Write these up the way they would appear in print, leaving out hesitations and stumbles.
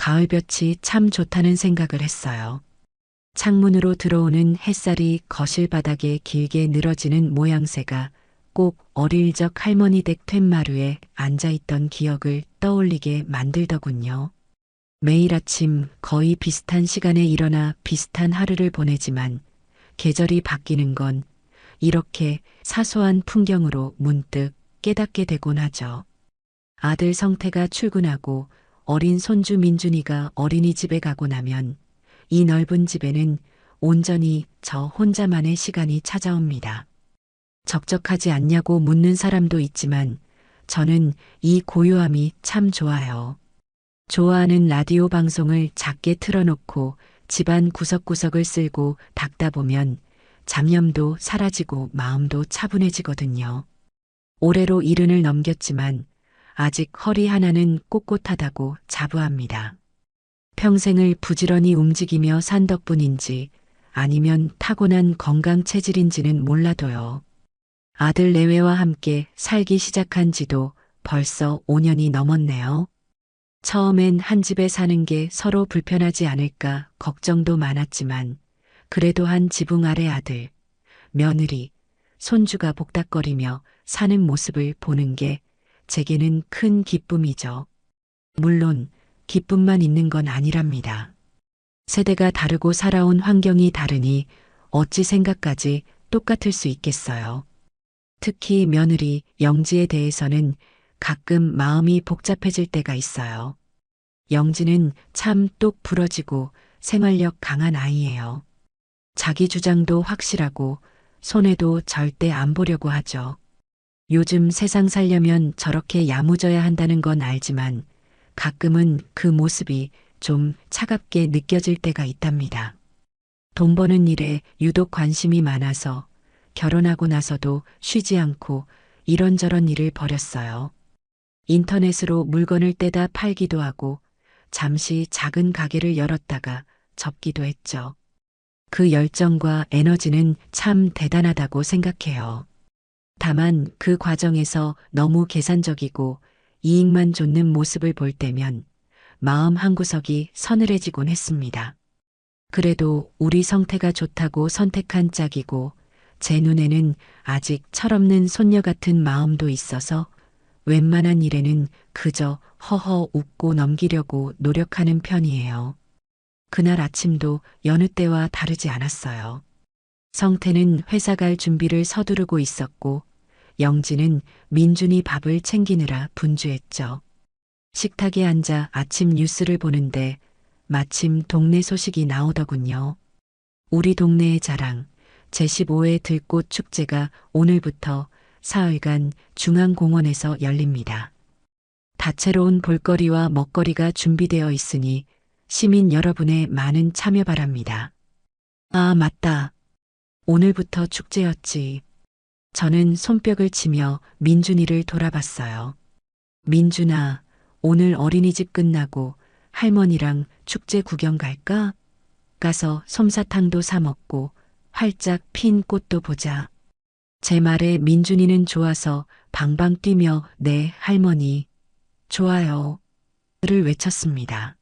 가을볕이 참 좋다는 생각을 했어요. 창문으로 들어오는 햇살이 거실 바닥에 길게 늘어지는 모양새가 꼭 어릴 적 할머니 댁 툇마루에 앉아있던 기억을 떠올리게 만들더군요. 매일 아침 거의 비슷한 시간에 일어나 비슷한 하루를 보내지만 계절이 바뀌는 건 이렇게 사소한 풍경으로 문득 깨닫게 되곤 하죠. 아들 성태가 출근하고 어린 손주 민준이가 어린이집에 가고 나면 이 넓은 집에는 온전히 저 혼자만의 시간이 찾아옵니다. 적적하지 않냐고 묻는 사람도 있지만 저는 이 고요함이 참 좋아요. 좋아하는 라디오 방송을 작게 틀어놓고 집안 구석구석을 쓸고 닦다 보면 잡념도 사라지고 마음도 차분해지거든요. 올해로 70을 넘겼지만 아직 허리 하나는 꼿꼿하다고 자부합니다. 평생을 부지런히 움직이며 산 덕분인지 아니면 타고난 건강 체질인지는 몰라도요. 아들 내외와 함께 살기 시작한 지도 벌써 5년이 넘었네요. 처음엔 한 집에 사는 게 서로 불편하지 않을까 걱정도 많았지만 그래도 한 지붕 아래 아들, 며느리, 손주가 복닥거리며 사는 모습을 보는 게 제게는 큰 기쁨이죠. 물론 기쁨만 있는 건 아니랍니다. 세대가 다르고 살아온 환경이 다르니 어찌 생각까지 똑같을 수 있겠어요. 특히 며느리 영지에 대해서는 가끔 마음이 복잡해질 때가 있어요. 영지는 참 똑 부러지고 생활력 강한 아이예요. 자기 주장도 확실하고 손해도 절대 안 보려고 하죠. 요즘 세상 살려면 저렇게 야무져야 한다는 건 알지만 가끔은 그 모습이 좀 차갑게 느껴질 때가 있답니다. 돈 버는 일에 유독 관심이 많아서 결혼하고 나서도 쉬지 않고 이런저런 일을 벌였어요. 인터넷으로 물건을 떼다 팔기도 하고 잠시 작은 가게를 열었다가 접기도 했죠. 그 열정과 에너지는 참 대단하다고 생각해요. 다만 그 과정에서 너무 계산적이고 이익만 좇는 모습을 볼 때면 마음 한구석이 서늘해지곤 했습니다. 그래도 우리 성태가 좋다고 선택한 짝이고 제 눈에는 아직 철없는 손녀 같은 마음도 있어서 웬만한 일에는 그저 허허 웃고 넘기려고 노력하는 편이에요. 그날 아침도 여느 때와 다르지 않았어요. 성태는 회사 갈 준비를 서두르고 있었고 영지는 민준이 밥을 챙기느라 분주했죠. 식탁에 앉아 아침 뉴스를 보는데 마침 동네 소식이 나오더군요. 우리 동네의 자랑, 제15회 들꽃 축제가 오늘부터 사흘간 중앙공원에서 열립니다. 다채로운 볼거리와 먹거리가 준비되어 있으니 시민 여러분의 많은 참여 바랍니다. 아, 맞다. 오늘부터 축제였지. 저는 손뼉을 치며 민준이를 돌아봤어요. 민준아, 오늘 어린이집 끝나고 할머니랑 축제 구경 갈까? 가서 솜사탕도 사 먹고 활짝 핀 꽃도 보자. 제 말에 민준이는 좋아서 방방 뛰며 네, 할머니. 좋아요. 를 외쳤습니다.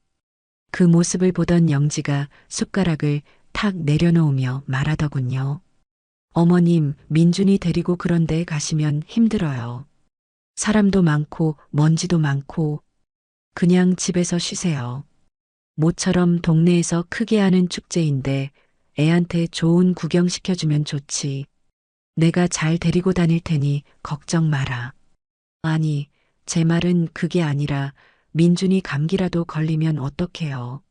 그 모습을 보던 영지가 숟가락을 탁 내려놓으며 말하더군요. 어머님, 민준이 데리고 그런 데 가시면 힘들어요. 사람도 많고 먼지도 많고 그냥 집에서 쉬세요. 모처럼 동네에서 크게 하는 축제인데 애한테 좋은 구경시켜주면 좋지. 내가 잘 데리고 다닐 테니 걱정 마라. 아니, 제 말은 그게 아니라 민준이 감기라도 걸리면 어떡해요.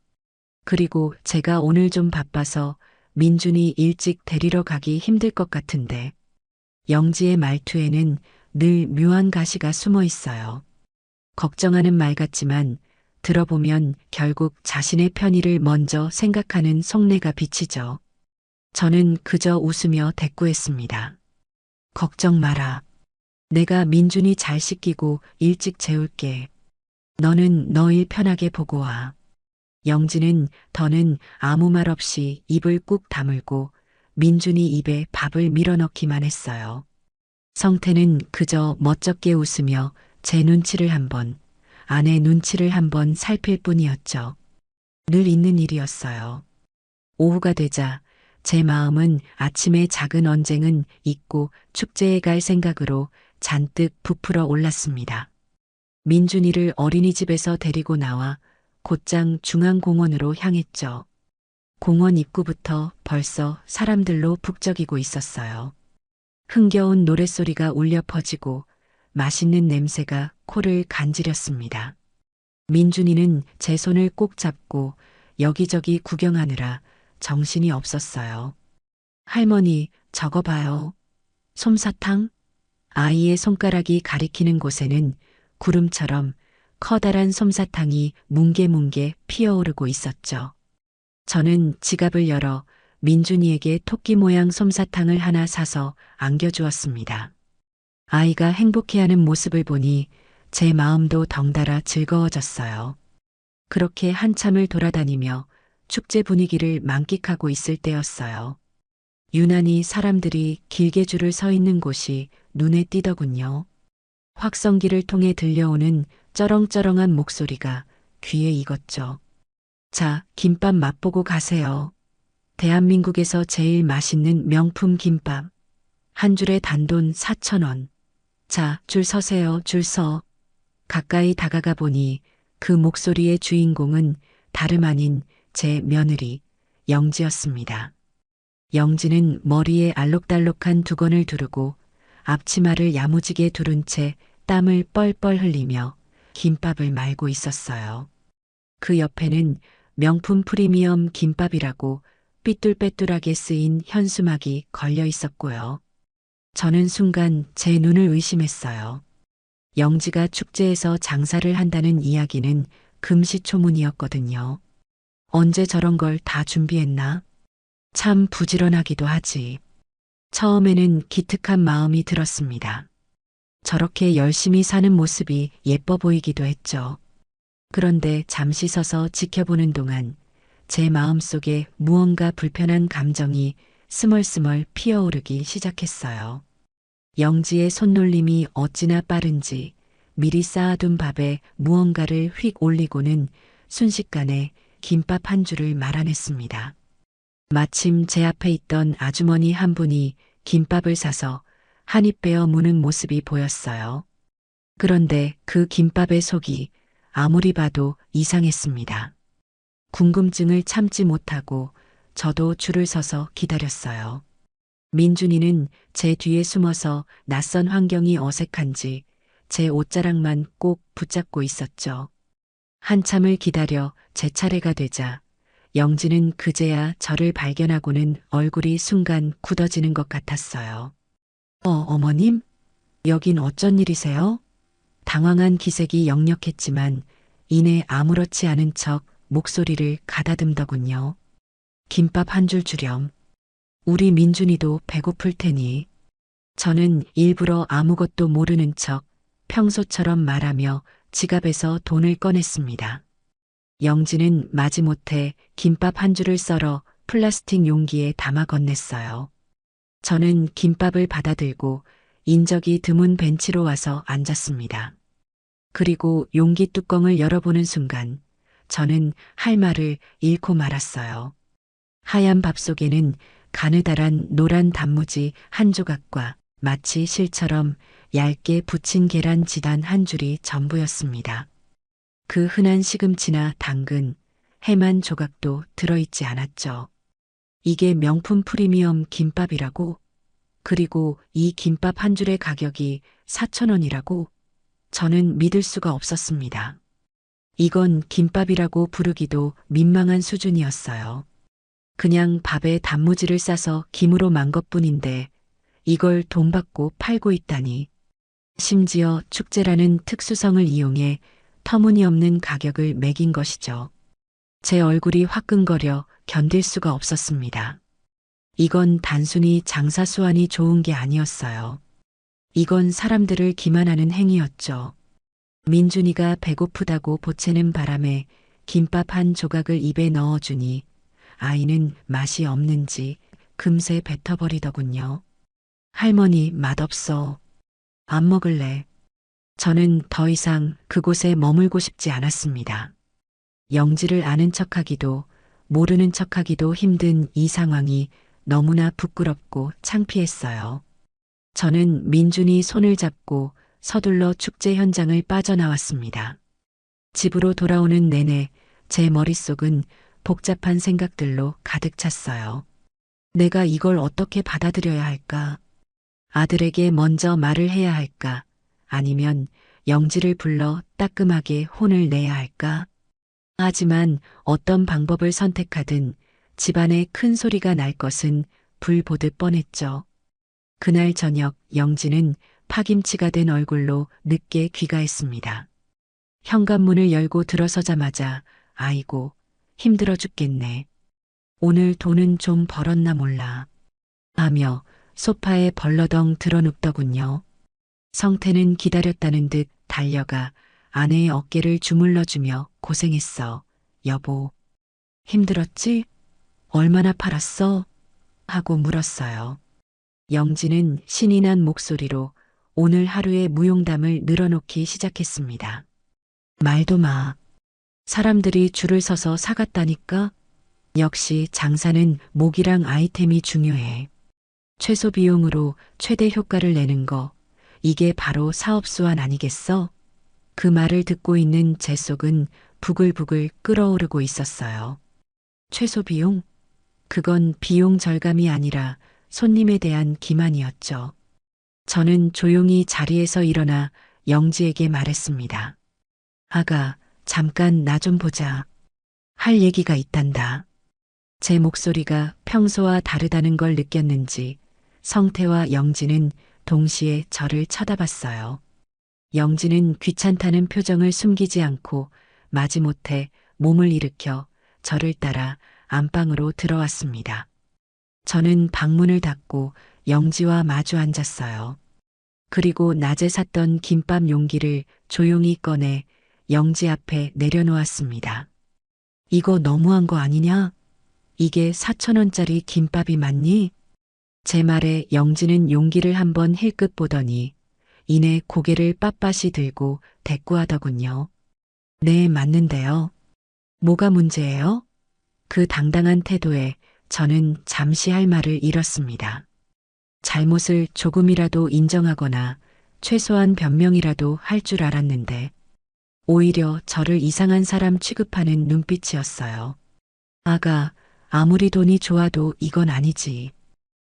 그리고 제가 오늘 좀 바빠서 민준이 일찍 데리러 가기 힘들 것 같은데. 영지의 말투에는 늘 묘한 가시가 숨어 있어요. 걱정하는 말 같지만 들어보면 결국 자신의 편의를 먼저 생각하는 속내가 비치죠. 저는 그저 웃으며 대꾸했습니다. 걱정 마라. 내가 민준이 잘 씻기고 일찍 재울게. 너는 너 일 편하게 보고 와. 영지는 더는 아무 말 없이 입을 꾹 다물고 민준이 입에 밥을 밀어넣기만 했어요. 성태는 그저 멋쩍게 웃으며 제 눈치를 한번, 아내 눈치를 한번 살필 뿐이었죠. 늘 있는 일이었어요. 오후가 되자 제 마음은 아침의 작은 언쟁은 잊고 축제에 갈 생각으로 잔뜩 부풀어 올랐습니다. 민준이를 어린이집에서 데리고 나와 곧장 중앙공원으로 향했죠. 공원 입구부터 벌써 사람들로 북적이고 있었어요. 흥겨운 노랫소리가 울려 퍼지고 맛있는 냄새가 코를 간지렸습니다. 민준이는 제 손을 꼭 잡고 여기저기 구경하느라 정신이 없었어요. 할머니, 저거 봐요. 솜사탕? 아이의 손가락이 가리키는 곳에는 구름처럼 커다란 솜사탕이 뭉게뭉게 피어오르고 있었죠. 저는 지갑을 열어 민준이에게 토끼 모양 솜사탕을 하나 사서 안겨주었습니다. 아이가 행복해하는 모습을 보니 제 마음도 덩달아 즐거워졌어요. 그렇게 한참을 돌아다니며 축제 분위기를 만끽하고 있을 때였어요. 유난히 사람들이 길게 줄을 서 있는 곳이 눈에 띄더군요. 확성기를 통해 들려오는 쩌렁쩌렁한 목소리가 귀에 익었죠. 자, 김밥 맛보고 가세요. 대한민국에서 제일 맛있는 명품 김밥. 한 줄에 단돈 4,000원. 자, 줄 서세요, 줄 서. 가까이 다가가 보니 그 목소리의 주인공은 다름 아닌 제 며느리 영지였습니다. 영지는 머리에 알록달록한 두건을 두르고 앞치마를 야무지게 두른 채 땀을 뻘뻘 흘리며 김밥을 말고 있었어요. 그 옆에는 명품 프리미엄 김밥이라고 삐뚤빼뚤하게 쓰인 현수막이 걸려 있었고요. 저는 순간 제 눈을 의심했어요. 영지가 축제에서 장사를 한다는 이야기는 금시초문이었거든요. 언제 저런 걸 다 준비했나? 참 부지런하기도 하지. 처음에는 기특한 마음이 들었습니다. 저렇게 열심히 사는 모습이 예뻐 보이기도 했죠. 그런데 잠시 서서 지켜보는 동안 제 마음속에 무언가 불편한 감정이 스멀스멀 피어오르기 시작했어요. 영지의 손놀림이 어찌나 빠른지 미리 쌓아둔 밥에 무언가를 휙 올리고는 순식간에 김밥 한 줄을 말아냈습니다. 마침 제 앞에 있던 아주머니 한 분이 김밥을 사서 한 입 베어 무는 모습이 보였어요. 그런데 그 김밥의 속이 아무리 봐도 이상했습니다. 궁금증을 참지 못하고 저도 줄을 서서 기다렸어요. 민준이는 제 뒤에 숨어서 낯선 환경이 어색한지 제 옷자락만 꼭 붙잡고 있었죠. 한참을 기다려 제 차례가 되자 영지는 그제야 저를 발견하고는 얼굴이 순간 굳어지는 것 같았어요. 어머님? 여긴 어쩐 일이세요? 당황한 기색이 역력했지만 이내 아무렇지 않은 척 목소리를 가다듬더군요. 김밥 한 줄 주렴. 우리 민준이도 배고플 테니. 저는 일부러 아무것도 모르는 척 평소처럼 말하며 지갑에서 돈을 꺼냈습니다. 영지는 마지못해 김밥 한 줄을 썰어 플라스틱 용기에 담아 건넸어요. 저는 김밥을 받아들고 인적이 드문 벤치로 와서 앉았습니다. 그리고 용기 뚜껑을 열어보는 순간 저는 할 말을 잃고 말았어요. 하얀 밥 속에는 가느다란 노란 단무지 한 조각과 마치 실처럼 얇게 붙인 계란 지단 한 줄이 전부였습니다. 그 흔한 시금치나 당근, 해만 조각도 들어있지 않았죠. 이게 명품 프리미엄 김밥이라고? 그리고 이 김밥 한 줄의 가격이 4,000원이라고? 저는 믿을 수가 없었습니다. 이건 김밥이라고 부르기도 민망한 수준이었어요. 그냥 밥에 단무지를 싸서 김으로 만 것뿐인데 이걸 돈 받고 팔고 있다니. 심지어 축제라는 특수성을 이용해 터무니없는 가격을 매긴 것이죠. 제 얼굴이 화끈거려 견딜 수가 없었습니다. 이건 단순히 장사 수완이 좋은 게 아니었어요. 이건 사람들을 기만하는 행위였죠. 민준이가 배고프다고 보채는 바람에 김밥 한 조각을 입에 넣어주니 아이는 맛이 없는지 금세 뱉어버리더군요. 할머니, 맛없어. 안 먹을래. 저는 더 이상 그곳에 머물고 싶지 않았습니다. 영지를 아는 척하기도 모르는 척하기도 힘든 이 상황이 너무나 부끄럽고 창피했어요. 저는 민준이 손을 잡고 서둘러 축제 현장을 빠져나왔습니다. 집으로 돌아오는 내내 제 머릿속은 복잡한 생각들로 가득 찼어요. 내가 이걸 어떻게 받아들여야 할까? 아들에게 먼저 말을 해야 할까? 아니면 영지를 불러 따끔하게 혼을 내야 할까? 하지만 어떤 방법을 선택하든 집안에 큰 소리가 날 것은 불 보듯 뻔했죠. 그날 저녁 영지는 파김치가 된 얼굴로 늦게 귀가했습니다. 현관문을 열고 들어서자마자 아이고 힘들어 죽겠네. 오늘 돈은 좀 벌었나 몰라. 하며 소파에 벌러덩 드러눕더군요. 성태는 기다렸다는 듯 달려가 아내의 어깨를 주물러주며 고생했어. 여보. 힘들었지? 얼마나 팔았어? 하고 물었어요. 영지는 신이 난 목소리로 오늘 하루의 무용담을 늘어놓기 시작했습니다. 말도 마. 사람들이 줄을 서서 사갔다니까? 역시 장사는 목이랑 아이템이 중요해. 최소 비용으로 최대 효과를 내는 거, 이게 바로 사업 수완 아니겠어? 그 말을 듣고 있는 제 속은 부글부글 끓어오르고 있었어요. 최소 비용? 그건 비용 절감이 아니라 손님에 대한 기만이었죠. 저는 조용히 자리에서 일어나 영지에게 말했습니다. 아가, 잠깐 나 좀 보자. 할 얘기가 있단다. 제 목소리가 평소와 다르다는 걸 느꼈는지 성태와 영지는 동시에 저를 쳐다봤어요. 영지는 귀찮다는 표정을 숨기지 않고 마지못해 몸을 일으켜 저를 따라 안방으로 들어왔습니다. 저는 방문을 닫고 영지와 마주 앉았어요. 그리고 낮에 샀던 김밥 용기를 조용히 꺼내 영지 앞에 내려놓았습니다. 이거 너무한 거 아니냐? 이게 4,000원짜리 김밥이 맞니? 제 말에 영지는 용기를 한번 힐끗 보더니 이내 고개를 빳빳이 들고 대꾸하더군요. 네, 맞는데요. 뭐가 문제예요? 그 당당한 태도에 저는 잠시 할 말을 잃었습니다. 잘못을 조금이라도 인정하거나 최소한 변명이라도 할 줄 알았는데 오히려 저를 이상한 사람 취급하는 눈빛이었어요. 아가, 아무리 돈이 좋아도 이건 아니지.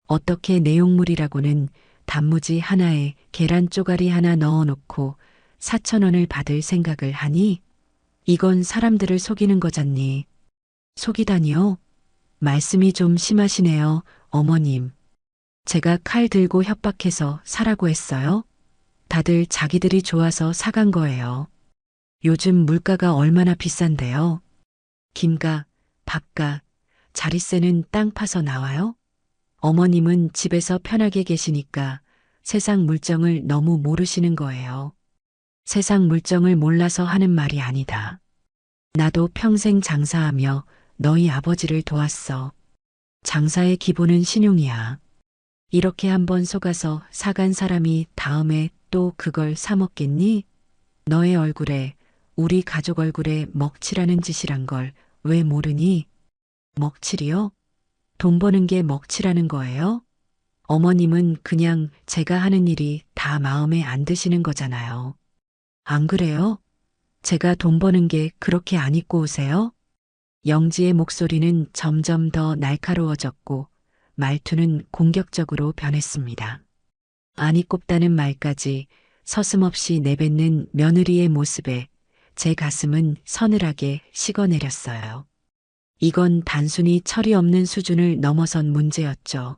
어떻게 내용물이라고는 단무지 하나에 계란 쪼가리 하나 넣어놓고 4,000원을 받을 생각을 하니? 이건 사람들을 속이는 거잖니. 속이다니요? 말씀이 좀 심하시네요, 어머님. 제가 칼 들고 협박해서 사라고 했어요? 다들 자기들이 좋아서 사간 거예요. 요즘 물가가 얼마나 비싼데요? 김가, 밥가, 자릿세는 땅 파서 나와요? 어머님은 집에서 편하게 계시니까 세상 물정을 너무 모르시는 거예요. 세상 물정을 몰라서 하는 말이 아니다. 나도 평생 장사하며 너희 아버지를 도왔어. 장사의 기본은 신용이야. 이렇게 한번 속아서 사간 사람이 다음에 또 그걸 사 먹겠니? 너의 얼굴에, 우리 가족 얼굴에 먹칠하는 짓이란 걸 왜 모르니? 먹칠이요? 돈 버는 게 먹칠하는 거예요? 어머님은 그냥 제가 하는 일이 다 마음에 안 드시는 거잖아요. 안 그래요? 제가 돈 버는 게 그렇게 안 입고 오세요? 영지의 목소리는 점점 더 날카로워졌고 말투는 공격적으로 변했습니다. 안 입곱다는 말까지 서슴없이 내뱉는 며느리의 모습에 제 가슴은 서늘하게 식어내렸어요. 이건 단순히 철이 없는 수준을 넘어선 문제였죠.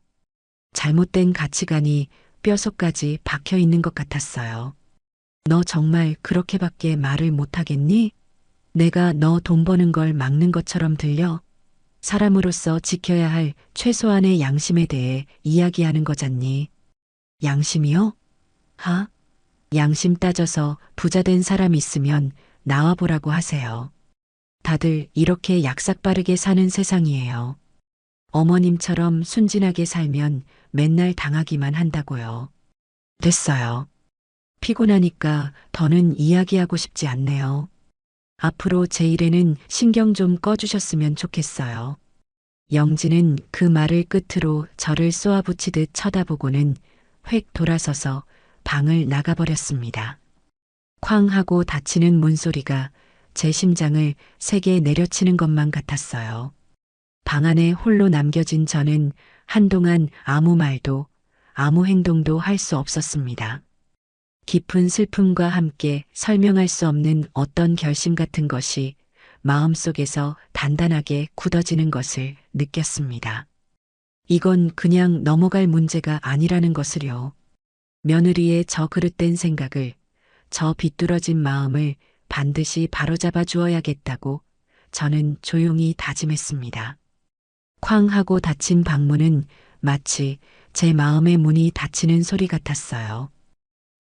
잘못된 가치관이 뼛속까지 박혀 있는 것 같았어요. 너 정말 그렇게밖에 말을 못하겠니? 내가 너 돈 버는 걸 막는 것처럼 들려? 사람으로서 지켜야 할 최소한의 양심에 대해 이야기하는 거잖니. 양심이요? 하? 양심 따져서 부자 된 사람 있으면 나와보라고 하세요. 다들 이렇게 약삭빠르게 사는 세상이에요. 어머님처럼 순진하게 살면 맨날 당하기만 한다고요. 됐어요. 피곤하니까 더는 이야기하고 싶지 않네요. 앞으로 제 일에는 신경 좀 꺼주셨으면 좋겠어요. 영지는 그 말을 끝으로 저를 쏘아붙이듯 쳐다보고는 획 돌아서서 방을 나가버렸습니다. 쾅 하고 닫히는 문소리가 제 심장을 세게 내려치는 것만 같았어요. 방 안에 홀로 남겨진 저는 한동안 아무 말도 아무 행동도 할 수 없었습니다. 깊은 슬픔과 함께 설명할 수 없는 어떤 결심 같은 것이 마음속에서 단단하게 굳어지는 것을 느꼈습니다. 이건 그냥 넘어갈 문제가 아니라는 것을요. 며느리의 저 그릇된 생각을, 저 비뚤어진 마음을 반드시 바로잡아 주어야겠다고 저는 조용히 다짐했습니다. 쾅 하고 닫힌 방문은 마치 제 마음의 문이 닫히는 소리 같았어요.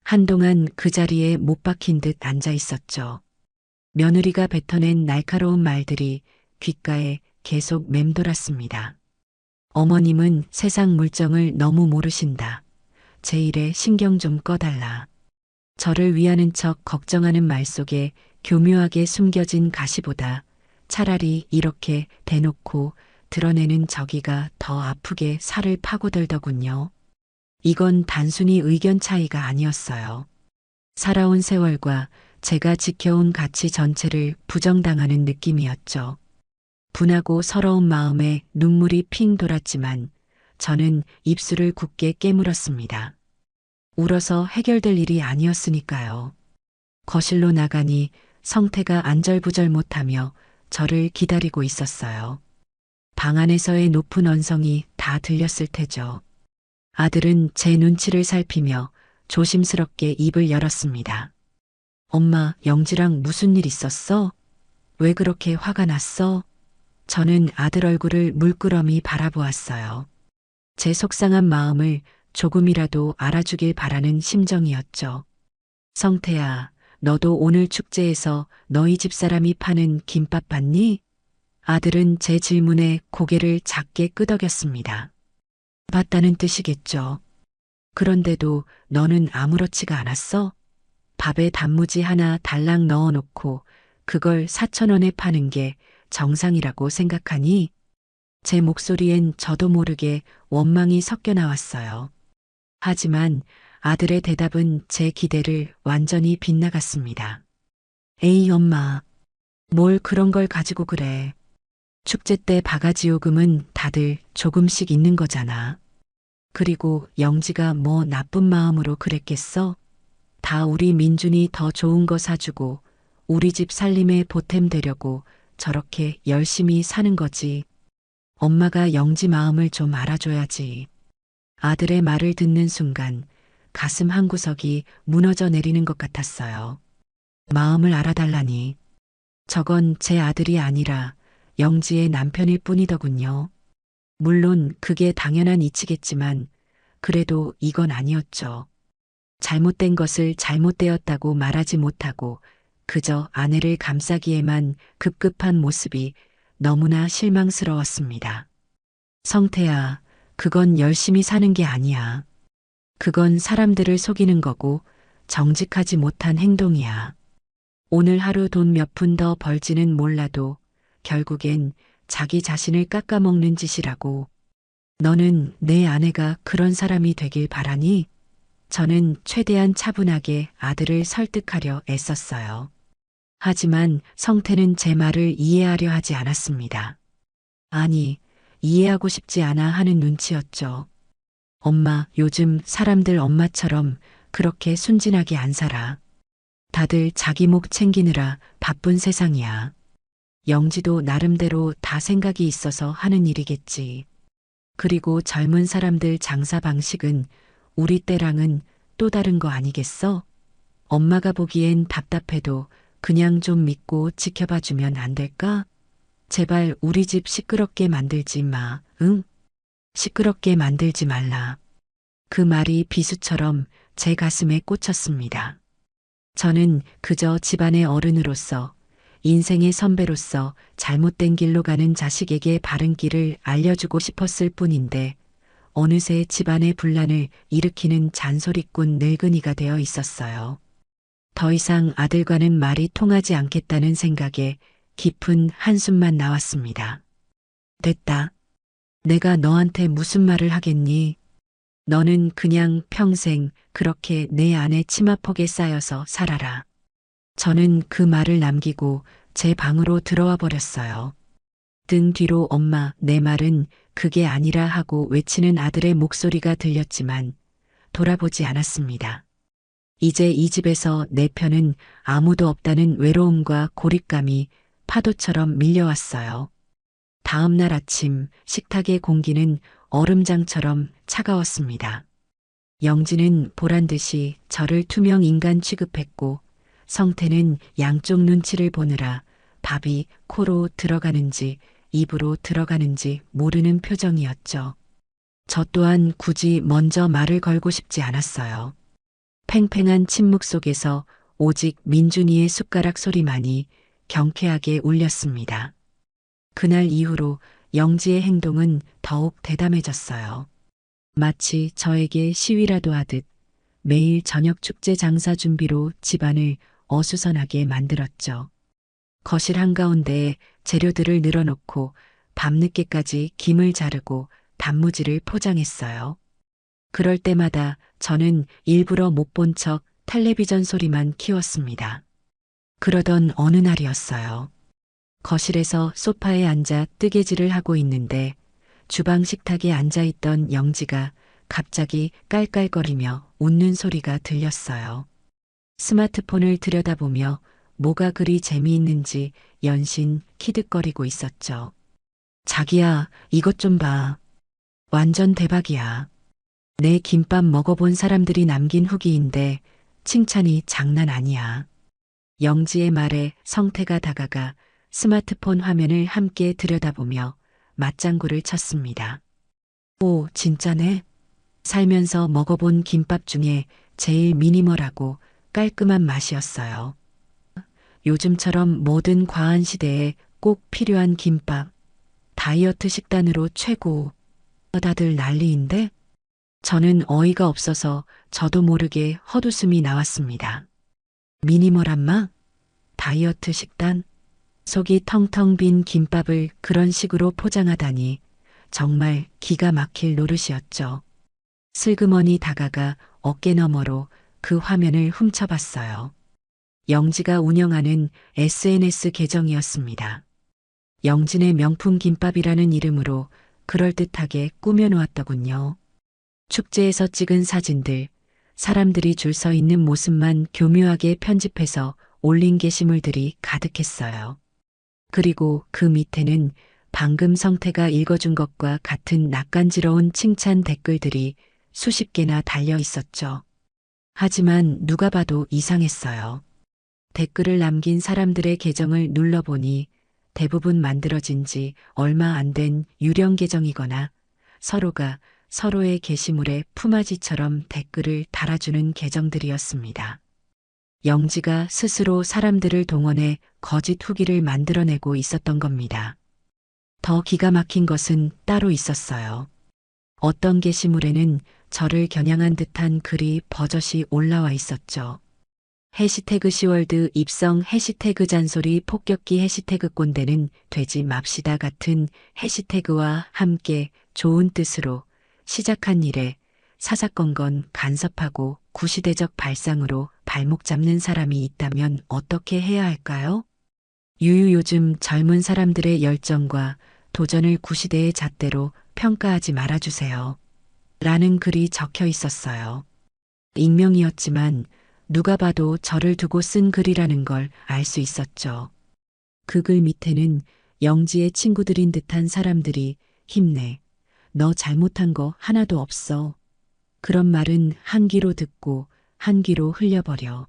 한동안 그 자리에 못 박힌 듯 앉아 있었죠. 며느리가 뱉어낸 날카로운 말들이 귓가에 계속 맴돌았습니다. 어머님은 세상 물정을 너무 모르신다. 제 일에 신경 좀 꺼달라. 저를 위하는 척 걱정하는 말 속에 교묘하게 숨겨진 가시보다 차라리 이렇게 대놓고 드러내는 저기가 더 아프게 살을 파고들더군요. 이건 단순히 의견 차이가 아니었어요. 살아온 세월과 제가 지켜온 가치 전체를 부정당하는 느낌이었죠. 분하고 서러운 마음에 눈물이 핑 돌았지만 저는 입술을 굳게 깨물었습니다. 울어서 해결될 일이 아니었으니까요. 거실로 나가니 성태가 안절부절 못하며 저를 기다리고 있었어요. 방 안에서의 높은 언성이 다 들렸을 테죠. 아들은 제 눈치를 살피며 조심스럽게 입을 열었습니다. 엄마, 영지랑 무슨 일 있었어? 왜 그렇게 화가 났어? 저는 아들 얼굴을 물끄러미 바라보았어요. 제 속상한 마음을 조금이라도 알아주길 바라는 심정이었죠. 성태야, 너도 오늘 축제에서 너희 집사람이 파는 김밥 봤니? 아들은 제 질문에 고개를 작게 끄덕였습니다. 봤다는 뜻이겠죠. 그런데도 너는 아무렇지가 않았어? 밥에 단무지 하나 달랑 넣어놓고 그걸 4,000원에 파는 게 정상이라고 생각하니? 제 목소리엔 저도 모르게 원망이 섞여 나왔어요. 하지만 아들의 대답은 제 기대를 완전히 빗나갔습니다. 에이 엄마, 뭘 그런 걸 가지고 그래. 축제 때 바가지 요금은 다들 조금씩 있는 거잖아. 그리고 영지가 뭐 나쁜 마음으로 그랬겠어? 다 우리 민준이 더 좋은 거 사주고 우리 집 살림에 보탬 되려고 저렇게 열심히 사는 거지. 엄마가 영지 마음을 좀 알아줘야지. 아들의 말을 듣는 순간 가슴 한구석이 무너져 내리는 것 같았어요. 마음을 알아달라니. 저건 제 아들이 아니라 영지의 남편일 뿐이더군요. 물론 그게 당연한 이치겠지만 그래도 이건 아니었죠. 잘못된 것을 잘못되었다고 말하지 못하고 그저 아내를 감싸기에만 급급한 모습이 너무나 실망스러웠습니다. 성태야, 그건 열심히 사는 게 아니야. 그건 사람들을 속이는 거고 정직하지 못한 행동이야. 오늘 하루 돈 몇 푼 더 벌지는 몰라도 결국엔 자기 자신을 깎아먹는 짓이라고. 너는 내 아내가 그런 사람이 되길 바라니? 저는 최대한 차분하게 아들을 설득하려 애썼어요. 하지만 성태는 제 말을 이해하려 하지 않았습니다. 아니, 이해하고 싶지 않아 하는 눈치였죠. 엄마, 요즘 사람들 엄마처럼 그렇게 순진하게 안 살아. 다들 자기 목 챙기느라 바쁜 세상이야. 영지도 나름대로 다 생각이 있어서 하는 일이겠지. 그리고 젊은 사람들 장사 방식은 우리 때랑은 또 다른 거 아니겠어? 엄마가 보기엔 답답해도 그냥 좀 믿고 지켜봐 주면 안 될까? 제발 우리 집 시끄럽게 만들지 마, 응? 시끄럽게 만들지 말라. 그 말이 비수처럼 제 가슴에 꽂혔습니다. 저는 그저 집안의 어른으로서, 인생의 선배로서 잘못된 길로 가는 자식에게 바른 길을 알려주고 싶었을 뿐인데 어느새 집안의 분란을 일으키는 잔소리꾼 늙은이가 되어 있었어요. 더 이상 아들과는 말이 통하지 않겠다는 생각에 깊은 한숨만 나왔습니다. 됐다. 내가 너한테 무슨 말을 하겠니? 너는 그냥 평생 그렇게 내 안에 치마폭에 쌓여서 살아라. 저는 그 말을 남기고 제 방으로 들어와 버렸어요. 등 뒤로 엄마, 내 말은 그게 아니라 하고 외치는 아들의 목소리가 들렸지만 돌아보지 않았습니다. 이제 이 집에서 내 편은 아무도 없다는 외로움과 고립감이 파도처럼 밀려왔어요. 다음 날 아침 식탁의 공기는 얼음장처럼 차가웠습니다. 영지는 보란 듯이 저를 투명 인간 취급했고 성태는 양쪽 눈치를 보느라 밥이 코로 들어가는지 입으로 들어가는지 모르는 표정이었죠. 저 또한 굳이 먼저 말을 걸고 싶지 않았어요. 팽팽한 침묵 속에서 오직 민준이의 숟가락 소리만이 경쾌하게 울렸습니다. 그날 이후로 영지의 행동은 더욱 대담해졌어요. 마치 저에게 시위라도 하듯 매일 저녁 축제 장사 준비로 집안을 어수선하게 만들었죠. 거실 한가운데에 재료들을 늘어놓고 밤늦게까지 김을 자르고 단무지를 포장했어요. 그럴 때마다 저는 일부러 못 본 척 텔레비전 소리만 키웠습니다. 그러던 어느 날이었어요. 거실에서 소파에 앉아 뜨개질을 하고 있는데 주방 식탁에 앉아있던 영지가 갑자기 깔깔거리며 웃는 소리가 들렸어요. 스마트폰을 들여다보며 뭐가 그리 재미있는지 연신 키득거리고 있었죠. 자기야, 이것 좀 봐. 완전 대박이야. 내 김밥 먹어본 사람들이 남긴 후기인데 칭찬이 장난 아니야. 영지의 말에 성태가 다가가 스마트폰 화면을 함께 들여다보며 맞장구를 쳤습니다. 오, 진짜네. 살면서 먹어본 김밥 중에 제일 미니멀하고 깔끔한 맛이었어요. 요즘처럼 모든 과한 시대에 꼭 필요한 김밥. 다이어트 식단으로 최고. 다들 난리인데? 저는 어이가 없어서 저도 모르게 헛웃음이 나왔습니다. 미니멀한 맛? 다이어트 식단? 속이 텅텅 빈 김밥을 그런 식으로 포장하다니 정말 기가 막힐 노릇이었죠. 슬그머니 다가가 어깨너머로 그 화면을 훔쳐봤어요. 영지가 운영하는 SNS 계정이었습니다. 영진의 명품 김밥이라는 이름으로 그럴듯하게 꾸며놓았더군요. 축제에서 찍은 사진들, 사람들이 줄 서 있는 모습만 교묘하게 편집해서 올린 게시물들이 가득했어요. 그리고 그 밑에는 방금 성태가 읽어준 것과 같은 낯간지러운 칭찬 댓글들이 수십 개나 달려 있었죠. 하지만 누가 봐도 이상했어요. 댓글을 남긴 사람들의 계정을 눌러보니 대부분 만들어진 지 얼마 안 된 유령 계정이거나 서로가 서로의 게시물에 품앗이처럼 댓글을 달아주는 계정들이었습니다. 영지가 스스로 사람들을 동원해 거짓 후기를 만들어내고 있었던 겁니다. 더 기가 막힌 것은 따로 있었어요. 어떤 게시물에는 저를 겨냥한 듯한 글이 버젓이 올라와 있었죠. 해시태그 시월드 입성 해시태그 잔소리 폭격기 해시태그 꼰대는 되지 맙시다 같은 해시태그와 함께 좋은 뜻으로 시작한 일에 사사건건 간섭하고 구시대적 발상으로 발목 잡는 사람이 있다면 어떻게 해야 할까요? 유유 요즘 젊은 사람들의 열정과 도전을 구시대의 잣대로 평가하지 말아주세요. 라는 글이 적혀 있었어요. 익명이었지만 누가 봐도 저를 두고 쓴 글이라는 걸 알 수 있었죠. 그 글 밑에는 영지의 친구들인 듯한 사람들이 힘내. 너 잘못한 거 하나도 없어. 그런 말은 한 귀로 듣고 한 귀로 흘려버려.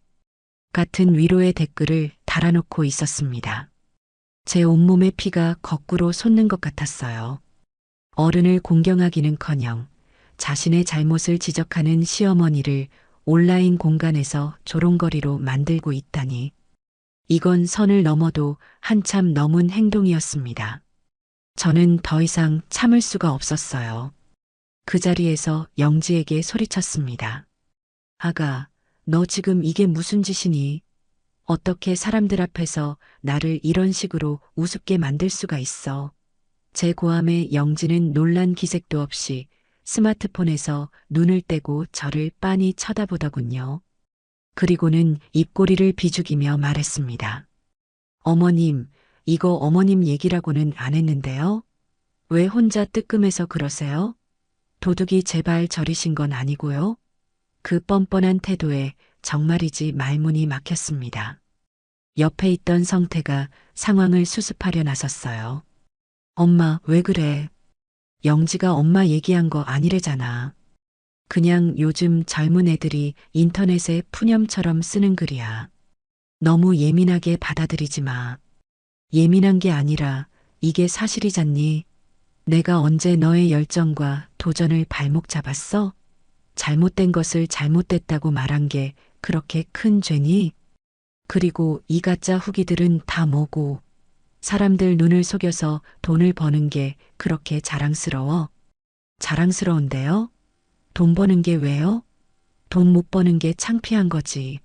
같은 위로의 댓글을 달아놓고 있었습니다. 제 온몸의 피가 거꾸로 솟는 것 같았어요. 어른을 공경하기는커녕 자신의 잘못을 지적하는 시어머니를 온라인 공간에서 조롱거리로 만들고 있다니. 이건 선을 넘어도 한참 넘은 행동이었습니다. 저는 더 이상 참을 수가 없었어요. 그 자리에서 영지에게 소리쳤습니다. 아가, 너 지금 이게 무슨 짓이니? 어떻게 사람들 앞에서 나를 이런 식으로 우습게 만들 수가 있어? 제 고함에 영지는 놀란 기색도 없이 스마트폰에서 눈을 떼고 저를 빤히 쳐다보더군요. 그리고는 입꼬리를 비죽이며 말했습니다. 어머님, 이거 어머님 얘기라고는 안 했는데요? 왜 혼자 뜨끔해서 그러세요? 도둑이 제발 저리신 건 아니고요? 그 뻔뻔한 태도에 정말이지 말문이 막혔습니다. 옆에 있던 성태가 상황을 수습하려 나섰어요. 엄마, 왜 그래? 영지가 엄마 얘기한 거 아니래잖아. 그냥 요즘 젊은 애들이 인터넷에 푸념처럼 쓰는 글이야. 너무 예민하게 받아들이지 마. 예민한 게 아니라 이게 사실이잖니. 내가 언제 너의 열정과 도전을 발목 잡았어? 잘못된 것을 잘못됐다고 말한 게 그렇게 큰 죄니? 그리고 이 가짜 후기들은 다 뭐고? 사람들 눈을 속여서 돈을 버는 게 그렇게 자랑스러워? 자랑스러운데요? 돈 버는 게 왜요? 돈 못 버는 게 창피한 거지.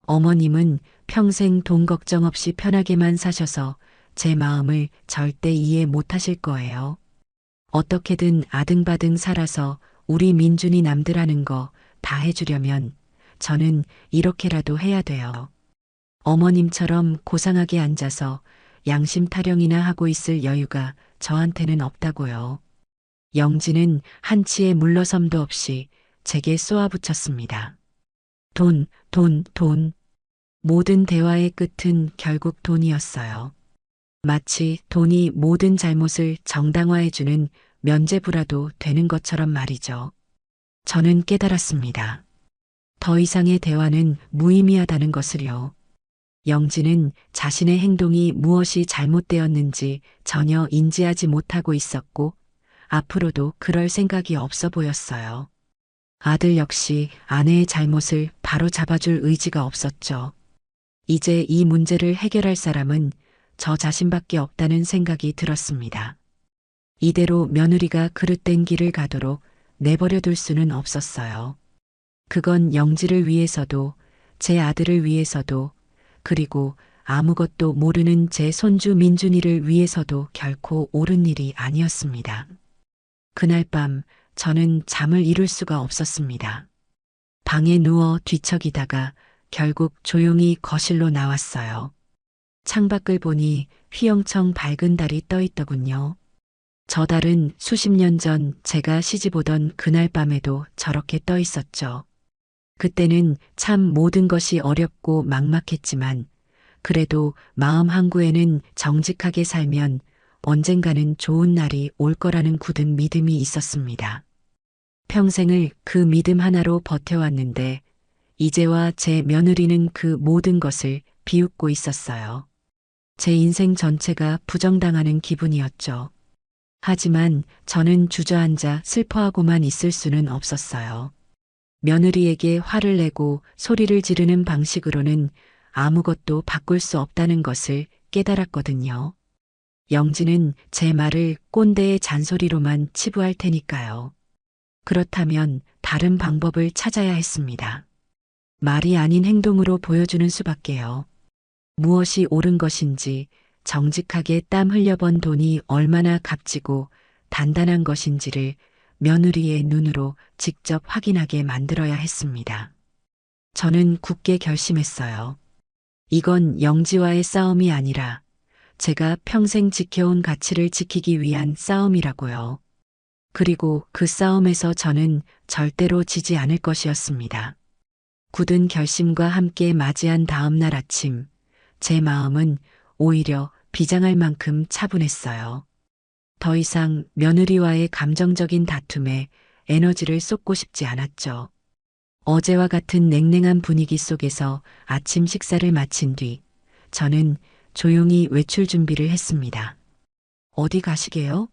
어머님은 평생 돈 걱정 없이 편하게만 사셔서 제 마음을 절대 이해 못 하실 거예요. 어떻게든 아등바등 살아서 우리 민준이 남들 하는 거 다 해주려면 저는 이렇게라도 해야 돼요. 어머님처럼 고상하게 앉아서 양심 타령이나 하고 있을 여유가 저한테는 없다고요. 영지는 한치의 물러섬도 없이 제게 쏘아붙였습니다. 돈, 돈, 돈. 모든 대화의 끝은 결국 돈이었어요. 마치 돈이 모든 잘못을 정당화해주는 면죄부라도 되는 것처럼 말이죠. 저는 깨달았습니다. 더 이상의 대화는 무의미하다는 것을요. 영지는 자신의 행동이 무엇이 잘못되었는지 전혀 인지하지 못하고 있었고, 앞으로도 그럴 생각이 없어 보였어요. 아들 역시 아내의 잘못을 바로 잡아줄 의지가 없었죠. 이제 이 문제를 해결할 사람은 저 자신밖에 없다는 생각이 들었습니다. 이대로 며느리가 그릇된 길을 가도록 내버려 둘 수는 없었어요. 그건 영지를 위해서도 제 아들을 위해서도 그리고 아무것도 모르는 제 손주 민준이를 위해서도 결코 옳은 일이 아니었습니다. 그날 밤 저는 잠을 이룰 수가 없었습니다. 방에 누워 뒤척이다가 결국 조용히 거실로 나왔어요. 창밖을 보니 휘영청 밝은 달이 떠 있더군요. 저 달은 수십 년 전 제가 시집오던 그날 밤에도 저렇게 떠 있었죠. 그때는 참 모든 것이 어렵고 막막했지만 그래도 마음 항구에는 정직하게 살면 언젠가는 좋은 날이 올 거라는 굳은 믿음이 있었습니다. 평생을 그 믿음 하나로 버텨왔는데 이제와 제 며느리는 그 모든 것을 비웃고 있었어요. 제 인생 전체가 부정당하는 기분이었죠. 하지만 저는 주저앉아 슬퍼하고만 있을 수는 없었어요. 며느리에게 화를 내고 소리를 지르는 방식으로는 아무것도 바꿀 수 없다는 것을 깨달았거든요. 영지는 제 말을 꼰대의 잔소리로만 치부할 테니까요. 그렇다면 다른 방법을 찾아야 했습니다. 말이 아닌 행동으로 보여주는 수밖에요. 무엇이 옳은 것인지 정직하게 땀 흘려번 돈이 얼마나 값지고 단단한 것인지를 며느리의 눈으로 직접 확인하게 만들어야 했습니다. 저는 굳게 결심했어요. 이건 영지와의 싸움이 아니라 제가 평생 지켜온 가치를 지키기 위한 싸움이라고요. 그리고 그 싸움에서 저는 절대로 지지 않을 것이었습니다. 굳은 결심과 함께 맞이한 다음 날 아침, 제 마음은 오히려 비장할 만큼 차분했어요. 더 이상 며느리와의 감정적인 다툼에 에너지를 쏟고 싶지 않았죠. 어제와 같은 냉랭한 분위기 속에서 아침 식사를 마친 뒤 저는 조용히 외출 준비를 했습니다. 어디 가시게요?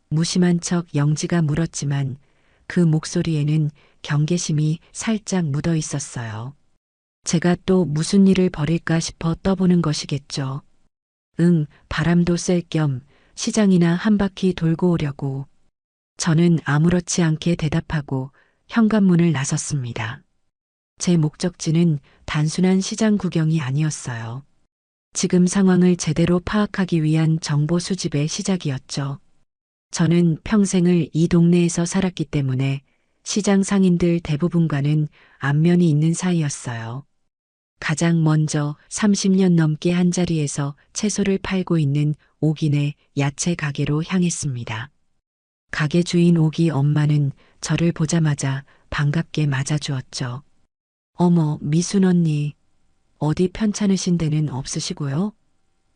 무심한 척 영지가 물었지만 그 목소리에는 경계심이 살짝 묻어 있었어요. 제가 또 무슨 일을 벌일까 싶어 떠보는 것이겠죠. 응, 바람도 쐴 겸 시장이나 한 바퀴 돌고 오려고. 저는 아무렇지 않게 대답하고 현관문을 나섰습니다. 제 목적지는 단순한 시장 구경이 아니었어요. 지금 상황을 제대로 파악하기 위한 정보 수집의 시작이었죠. 저는 평생을 이 동네에서 살았기 때문에 시장 상인들 대부분과는 안면이 있는 사이였어요. 가장 먼저 30년 넘게 한자리에서 채소를 팔고 있는 옥인의 야채 가게로 향했습니다. 가게 주인 옥이 엄마는 저를 보자마자 반갑게 맞아주었죠. 어머, 미순 언니, 어디 편찮으신 데는 없으시고요?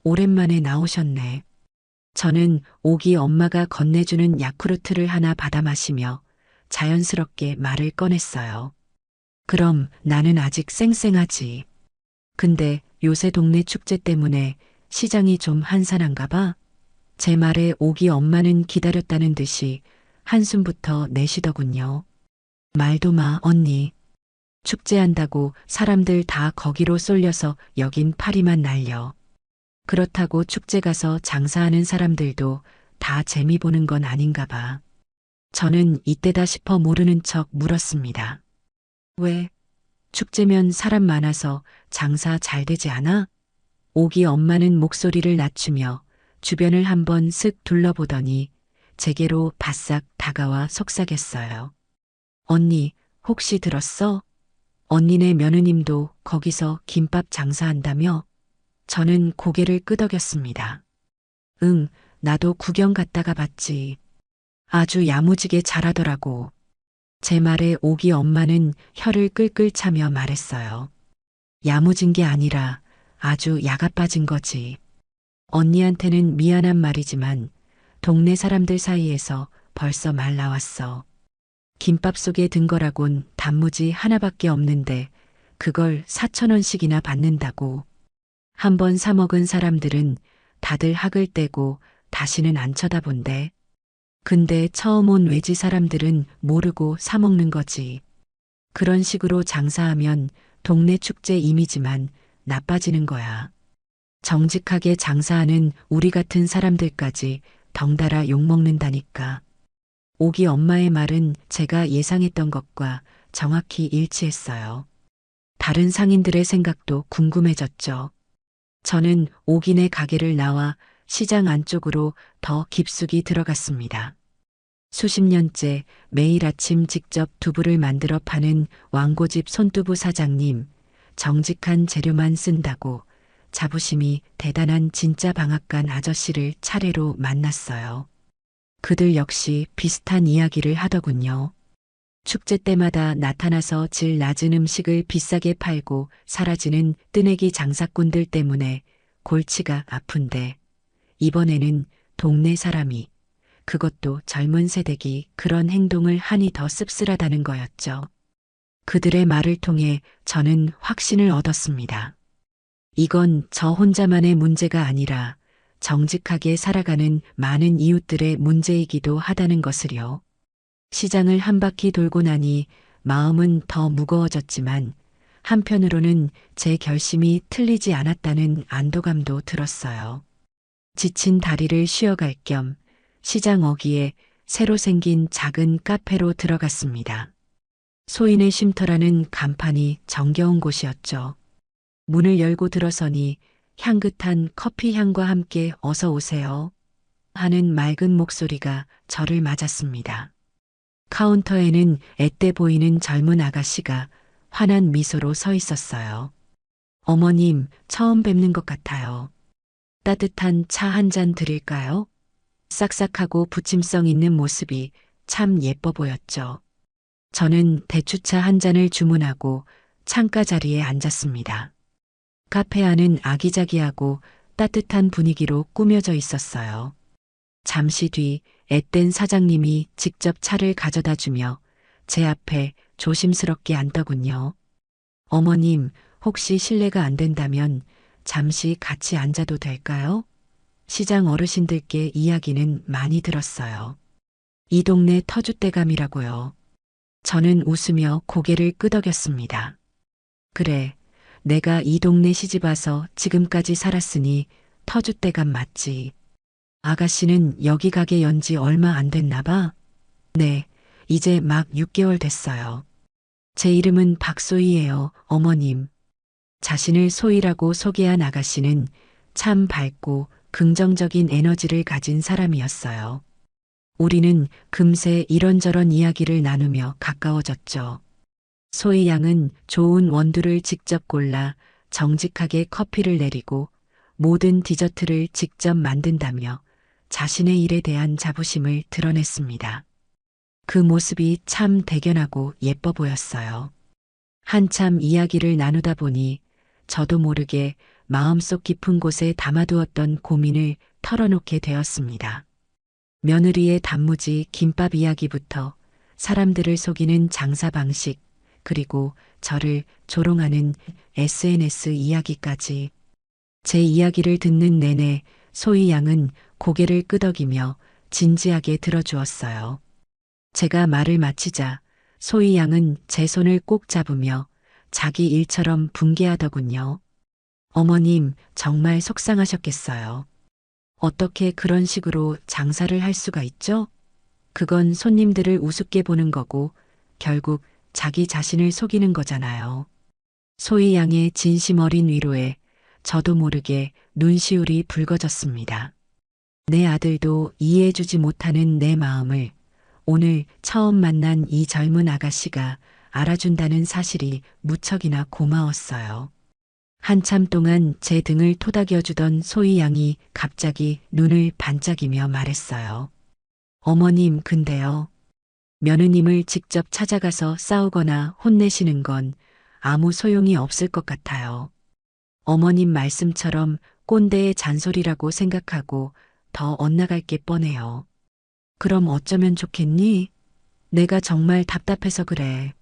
오랜만에 나오셨네. 저는 옥이 엄마가 건네주는 야쿠르트를 하나 받아 마시며 자연스럽게 말을 꺼냈어요. 그럼 나는 아직 쌩쌩하지. 근데 요새 동네 축제 때문에 시장이 좀 한산한가 봐. 제 말에 옥이 엄마는 기다렸다는 듯이 한숨부터 내쉬더군요. 말도 마, 언니. 축제한다고 사람들 다 거기로 쏠려서 여긴 파리만 날려. 그렇다고 축제 가서 장사하는 사람들도 다 재미 보는 건 아닌가 봐. 저는 이때다 싶어 모르는 척 물었습니다. 왜? 축제면 사람 많아서 장사 잘 되지 않아? 옥이 엄마는 목소리를 낮추며 주변을 한번 쓱 둘러보더니 제게로 바싹 다가와 속삭였어요. 언니, 혹시 들었어? 언니네 며느님도 거기서 김밥 장사한다며? 저는 고개를 끄덕였습니다. 응, 나도 구경 갔다가 봤지. 아주 야무지게 잘하더라고. 제 말에 옥이 엄마는 혀를 끌끌 차며 말했어요. 야무진 게 아니라 아주 야가 빠진 거지. 언니한테는 미안한 말이지만 동네 사람들 사이에서 벌써 말 나왔어. 김밥 속에 든 거라곤 단무지 하나밖에 없는데 그걸 4,000원씩이나 받는다고. 한번 사 먹은 사람들은 다들 학을 떼고 다시는 안 쳐다본대. 근데 처음 온 외지 사람들은 모르고 사 먹는 거지. 그런 식으로 장사하면 동네 축제 이미지만 나빠지는 거야. 정직하게 장사하는 우리 같은 사람들까지 덩달아 욕먹는다니까. 옥이 엄마의 말은 제가 예상했던 것과 정확히 일치했어요. 다른 상인들의 생각도 궁금해졌죠. 저는 옥인의 가게를 나와 시장 안쪽으로 더 깊숙이 들어갔습니다. 수십 년째 매일 아침 직접 두부를 만들어 파는 왕고집 손두부 사장님, 정직한 재료만 쓴다고 자부심이 대단한 진짜 방앗간 아저씨를 차례로 만났어요. 그들 역시 비슷한 이야기를 하더군요. 축제 때마다 나타나서 질 낮은 음식을 비싸게 팔고 사라지는 뜨내기 장사꾼들 때문에 골치가 아픈데 이번에는 동네 사람이, 그것도 젊은 세대기 그런 행동을 하니 더 씁쓸하다는 거였죠. 그들의 말을 통해 저는 확신을 얻었습니다. 이건 저 혼자만의 문제가 아니라 정직하게 살아가는 많은 이웃들의 문제이기도 하다는 것을요. 시장을 한 바퀴 돌고 나니 마음은 더 무거워졌지만 한편으로는 제 결심이 틀리지 않았다는 안도감도 들었어요. 지친 다리를 쉬어갈 겸 시장 어귀에 새로 생긴 작은 카페로 들어갔습니다. 소인의 쉼터라는 간판이 정겨운 곳이었죠. 문을 열고 들어서니 향긋한 커피 향과 함께 어서 오세요 하는 맑은 목소리가 저를 맞았습니다. 카운터에는 앳돼 보이는 젊은 아가씨가 환한 미소로 서 있었어요. 어머님, 처음 뵙는 것 같아요. 따뜻한 차 한 잔 드릴까요? 싹싹하고 부침성 있는 모습이 참 예뻐 보였죠. 저는 대추차 한 잔을 주문하고 창가 자리에 앉았습니다. 카페 안은 아기자기하고 따뜻한 분위기로 꾸며져 있었어요. 잠시 뒤 앳된 사장님이 직접 차를 가져다 주며 제 앞에 조심스럽게 앉더군요. 어머님, 혹시 실례가 안 된다면 잠시 같이 앉아도 될까요? 시장 어르신들께 이야기는 많이 들었어요. 이 동네 터줏대감이라고요. 저는 웃으며 고개를 끄덕였습니다. 그래, 내가 이 동네 시집와서 지금까지 살았으니 터줏대감 맞지. 아가씨는 여기 가게 연지 얼마 안 됐나 봐? 네, 이제 막 6개월 됐어요. 제 이름은 박소희예요, 어머님. 자신을 소희라고 소개한 아가씨는 참 밝고 긍정적인 에너지를 가진 사람이었어요. 우리는 금세 이런저런 이야기를 나누며 가까워졌죠. 소희 양은 좋은 원두를 직접 골라 정직하게 커피를 내리고 모든 디저트를 직접 만든다며 자신의 일에 대한 자부심을 드러냈습니다. 그 모습이 참 대견하고 예뻐 보였어요. 한참 이야기를 나누다 보니 저도 모르게 마음속 깊은 곳에 담아두었던 고민을 털어놓게 되었습니다. 며느리의 단무지 김밥 이야기부터 사람들을 속이는 장사 방식, 그리고 저를 조롱하는 SNS 이야기까지 제 이야기를 듣는 내내 소희 양은 고개를 끄덕이며 진지하게 들어주었어요. 제가 말을 마치자 소희 양은 제 손을 꼭 잡으며 자기 일처럼 분개하더군요. 어머님, 정말 속상하셨겠어요. 어떻게 그런 식으로 장사를 할 수가 있죠? 그건 손님들을 우습게 보는 거고 결국 자기 자신을 속이는 거잖아요. 소희 양의 진심 어린 위로에 저도 모르게 눈시울이 붉어졌습니다. 내 아들도 이해해주지 못하는 내 마음을 오늘 처음 만난 이 젊은 아가씨가 알아준다는 사실이 무척이나 고마웠어요. 한참 동안 제 등을 토닥여주던 소희 양이 갑자기 눈을 반짝이며 말했어요. 어머님, 근데요. 며느님을 직접 찾아가서 싸우거나 혼내시는 건 아무 소용이 없을 것 같아요. 어머님 말씀처럼 꼰대의 잔소리라고 생각하고 더 엇나갈 게 뻔해요. 그럼 어쩌면 좋겠니? 내가 정말 답답해서 그래.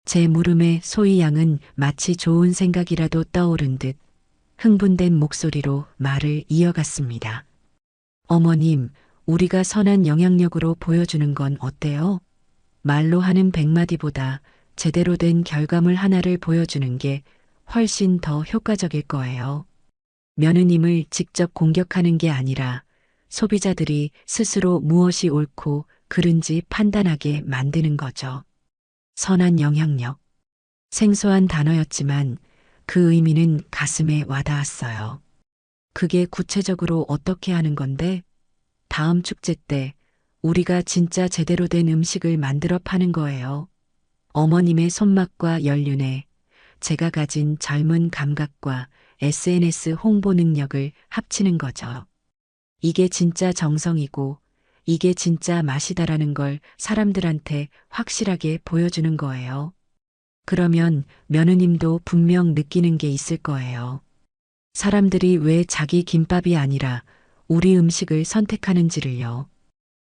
제 물음에 소희 양은 마치 좋은 생각이라도 떠오른 듯 흥분된 목소리로 말을 이어갔습니다. 어머님, 우리가 선한 영향력으로 보여주는 건 어때요? 말로 하는 100마디보다 제대로 된 결과물 하나를 보여주는 게 훨씬 더 효과적일 거예요. 며느님을 직접 공격하는 게 아니라 소비자들이 스스로 무엇이 옳고 그른지 판단하게 만드는 거죠. 선한 영향력. 생소한 단어였지만 그 의미는 가슴에 와닿았어요. 그게 구체적으로 어떻게 하는 건데? 다음 축제 때 우리가 진짜 제대로 된 음식을 만들어 파는 거예요. 어머님의 손맛과 연륜에 제가 가진 젊은 감각과 SNS 홍보 능력을 합치는 거죠. 이게 진짜 정성이고 이게 진짜 맛이다라는 걸 사람들한테 확실하게 보여주는 거예요. 그러면 며느님도 분명 느끼는 게 있을 거예요. 사람들이 왜 자기 김밥이 아니라 우리 음식을 선택하는지를요.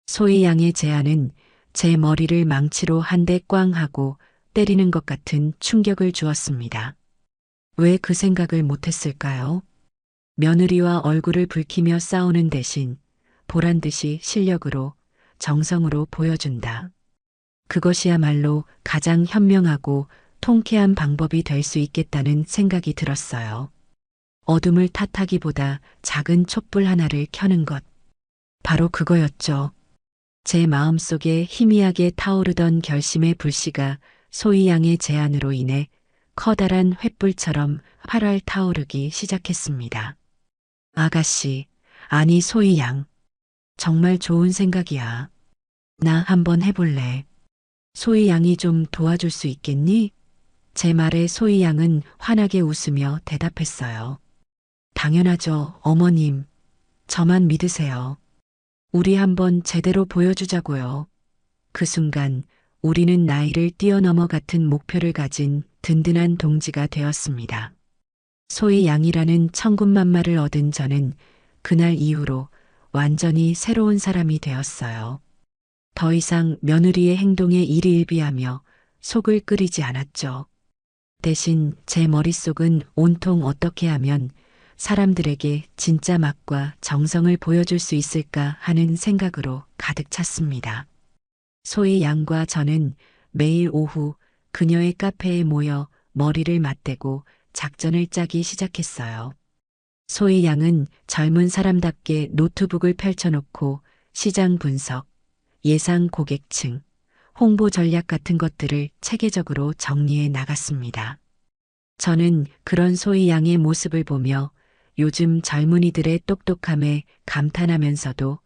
소희 양의 제안은 제 머리를 망치로 한 대 꽝 하고 때리는 것 같은 충격을 주었습니다. 왜 그 생각을 못했을까요? 며느리와 얼굴을 붉히며 싸우는 대신 보란 듯이 실력으로 정성으로 보여준다. 그것이야말로 가장 현명하고 통쾌한 방법이 될 수 있겠다는 생각이 들었어요. 어둠을 탓하기보다 작은 촛불 하나를 켜는 것. 바로 그거였죠. 제 마음속에 희미하게 타오르던 결심의 불씨가 소희 양의 제안으로 인해 커다란 횃불처럼 활활 타오르기 시작했습니다. 아가씨, 아니 소희 양. 정말 좋은 생각이야. 나 한번 해볼래. 소희 양이 좀 도와줄 수 있겠니? 제 말에 소희 양은 환하게 웃으며 대답했어요. 당연하죠, 어머님. 저만 믿으세요. 우리 한번 제대로 보여주자고요. 그 순간 우리는 나이를 뛰어넘어 같은 목표를 가진 든든한 동지가 되었습니다. 소희 양이라는 천군만마를 얻은 저는 그날 이후로 완전히 새로운 사람이 되었어요. 더 이상 며느리의 행동에 일희일비하며 속을 끓이지 않았죠. 대신 제 머릿속은 온통 어떻게 하면 사람들에게 진짜 맛과 정성을 보여줄 수 있을까 하는 생각으로 가득 찼습니다. 소희 양과 저는 매일 오후 그녀의 카페에 모여 머리를 맞대고 작전을 짜기 시작했어요. 소희 양은 젊은 사람답게 노트북을 펼쳐놓고 시장 분석, 예상 고객층, 홍보 전략 같은 것들을 체계적으로 정리해 나갔습니다. 저는 그런 소희 양의 모습을 보며 요즘 젊은이들의 똑똑함에 감탄하면서도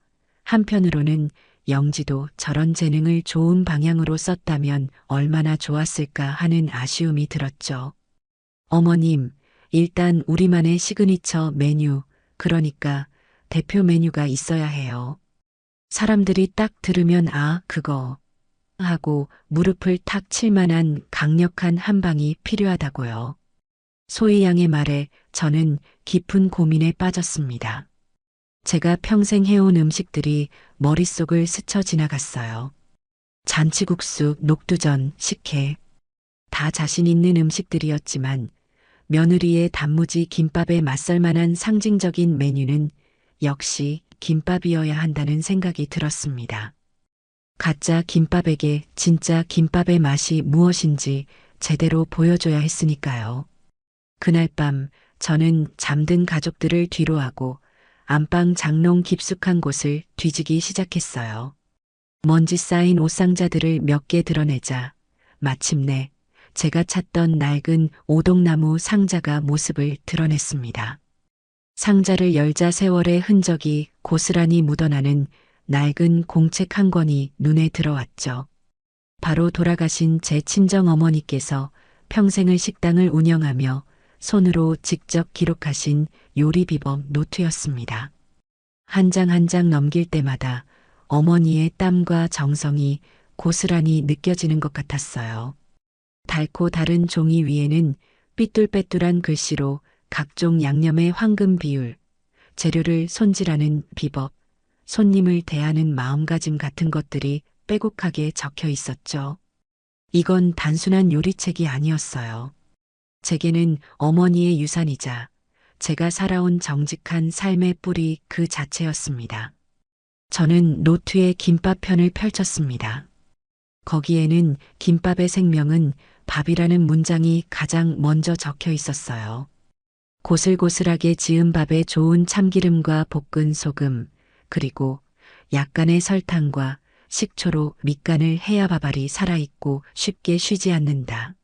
한편으로는 영지도 저런 재능을 좋은 방향으로 썼다면 얼마나 좋았을까 하는 아쉬움이 들었죠. 어머님, 일단 우리만의 시그니처 메뉴, 그러니까 대표 메뉴가 있어야 해요. 사람들이 딱 들으면 아, 그거 하고 무릎을 탁 칠 만한 강력한 한 방이 필요하다고요. 소희 양의 말에 저는 깊은 고민에 빠졌습니다. 제가 평생 해온 음식들이 머릿속을 스쳐 지나갔어요. 잔치국수, 녹두전, 식혜. 다 자신 있는 음식들이었지만 며느리의 단무지 김밥에 맞설 만한 상징적인 메뉴는 역시 김밥이어야 한다는 생각이 들었습니다. 가짜 김밥에게 진짜 김밥의 맛이 무엇인지 제대로 보여줘야 했으니까요. 그날 밤 저는 잠든 가족들을 뒤로하고 안방 장롱 깊숙한 곳을 뒤지기 시작했어요. 먼지 쌓인 옷상자들을 몇 개 드러내자 마침내 제가 찾던 낡은 오동나무 상자가 모습을 드러냈습니다. 상자를 열자 세월의 흔적이 고스란히 묻어나는 낡은 공책 한 권이 눈에 들어왔죠. 바로 돌아가신 제 친정 어머니께서 평생을 식당을 운영하며 손으로 직접 기록하신 요리 비법 노트였습니다. 한 장 한 장 넘길 때마다 어머니의 땀과 정성이 고스란히 느껴지는 것 같았어요. 달고 다른 종이 위에는 삐뚤빼뚤한 글씨로 각종 양념의 황금 비율, 재료를 손질하는 비법, 손님을 대하는 마음가짐 같은 것들이 빼곡하게 적혀 있었죠. 이건 단순한 요리책이 아니었어요. 제게는 어머니의 유산이자 제가 살아온 정직한 삶의 뿌리 그 자체였습니다. 저는 노트에 김밥편을 펼쳤습니다. 거기에는 김밥의 생명은 밥이라는 문장이 가장 먼저 적혀 있었어요. 고슬고슬하게 지은 밥에 좋은 참기름과 볶은 소금, 그리고 약간의 설탕과 식초로 밑간을 해야 밥알이 살아있고 쉽게 쉬지 않는다.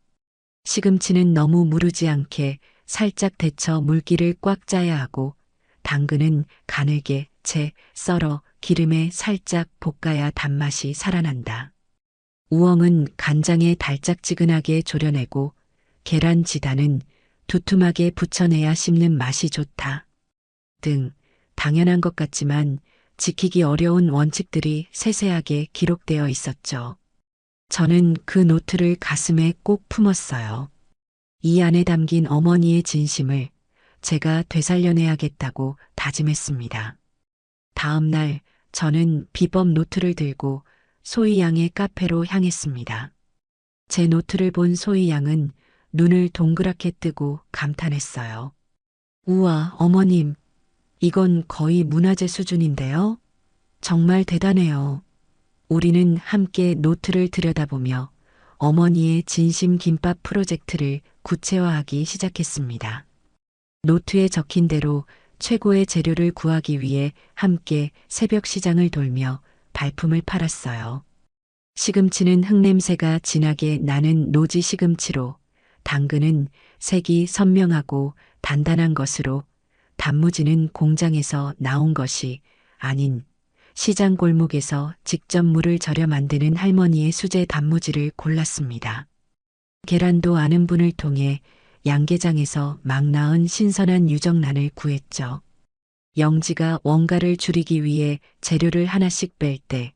시금치는 너무 무르지 않게 살짝 데쳐 물기를 꽉 짜야 하고 당근은 가늘게 채 썰어 기름에 살짝 볶아야 단맛이 살아난다. 우엉은 간장에 달짝지근하게 졸여내고 계란 지단은 두툼하게 부쳐내야 씹는 맛이 좋다. 등 당연한 것 같지만 지키기 어려운 원칙들이 세세하게 기록되어 있었죠. 저는 그 노트를 가슴에 꼭 품었어요. 이 안에 담긴 어머니의 진심을 제가 되살려내야겠다고 다짐했습니다. 다음 날 저는 비법 노트를 들고 소희 양의 카페로 향했습니다. 제 노트를 본 소희 양은 눈을 동그랗게 뜨고 감탄했어요. 우와, 어머님, 이건 거의 문화재 수준인데요? 정말 대단해요. 우리는 함께 노트를 들여다보며 어머니의 진심 김밥 프로젝트를 구체화하기 시작했습니다. 노트에 적힌 대로 최고의 재료를 구하기 위해 함께 새벽 시장을 돌며 발품을 팔았어요. 시금치는 흙냄새가 진하게 나는 노지 시금치로, 당근은 색이 선명하고 단단한 것으로, 단무지는 공장에서 나온 것이 아닌 시장 골목에서 직접 물을 절여 만드는 할머니의 수제 단무지를 골랐습니다. 계란도 아는 분을 통해 양계장에서 막 나은 신선한 유정란을 구했죠. 영지가 원가를 줄이기 위해 재료를 하나씩 뺄 때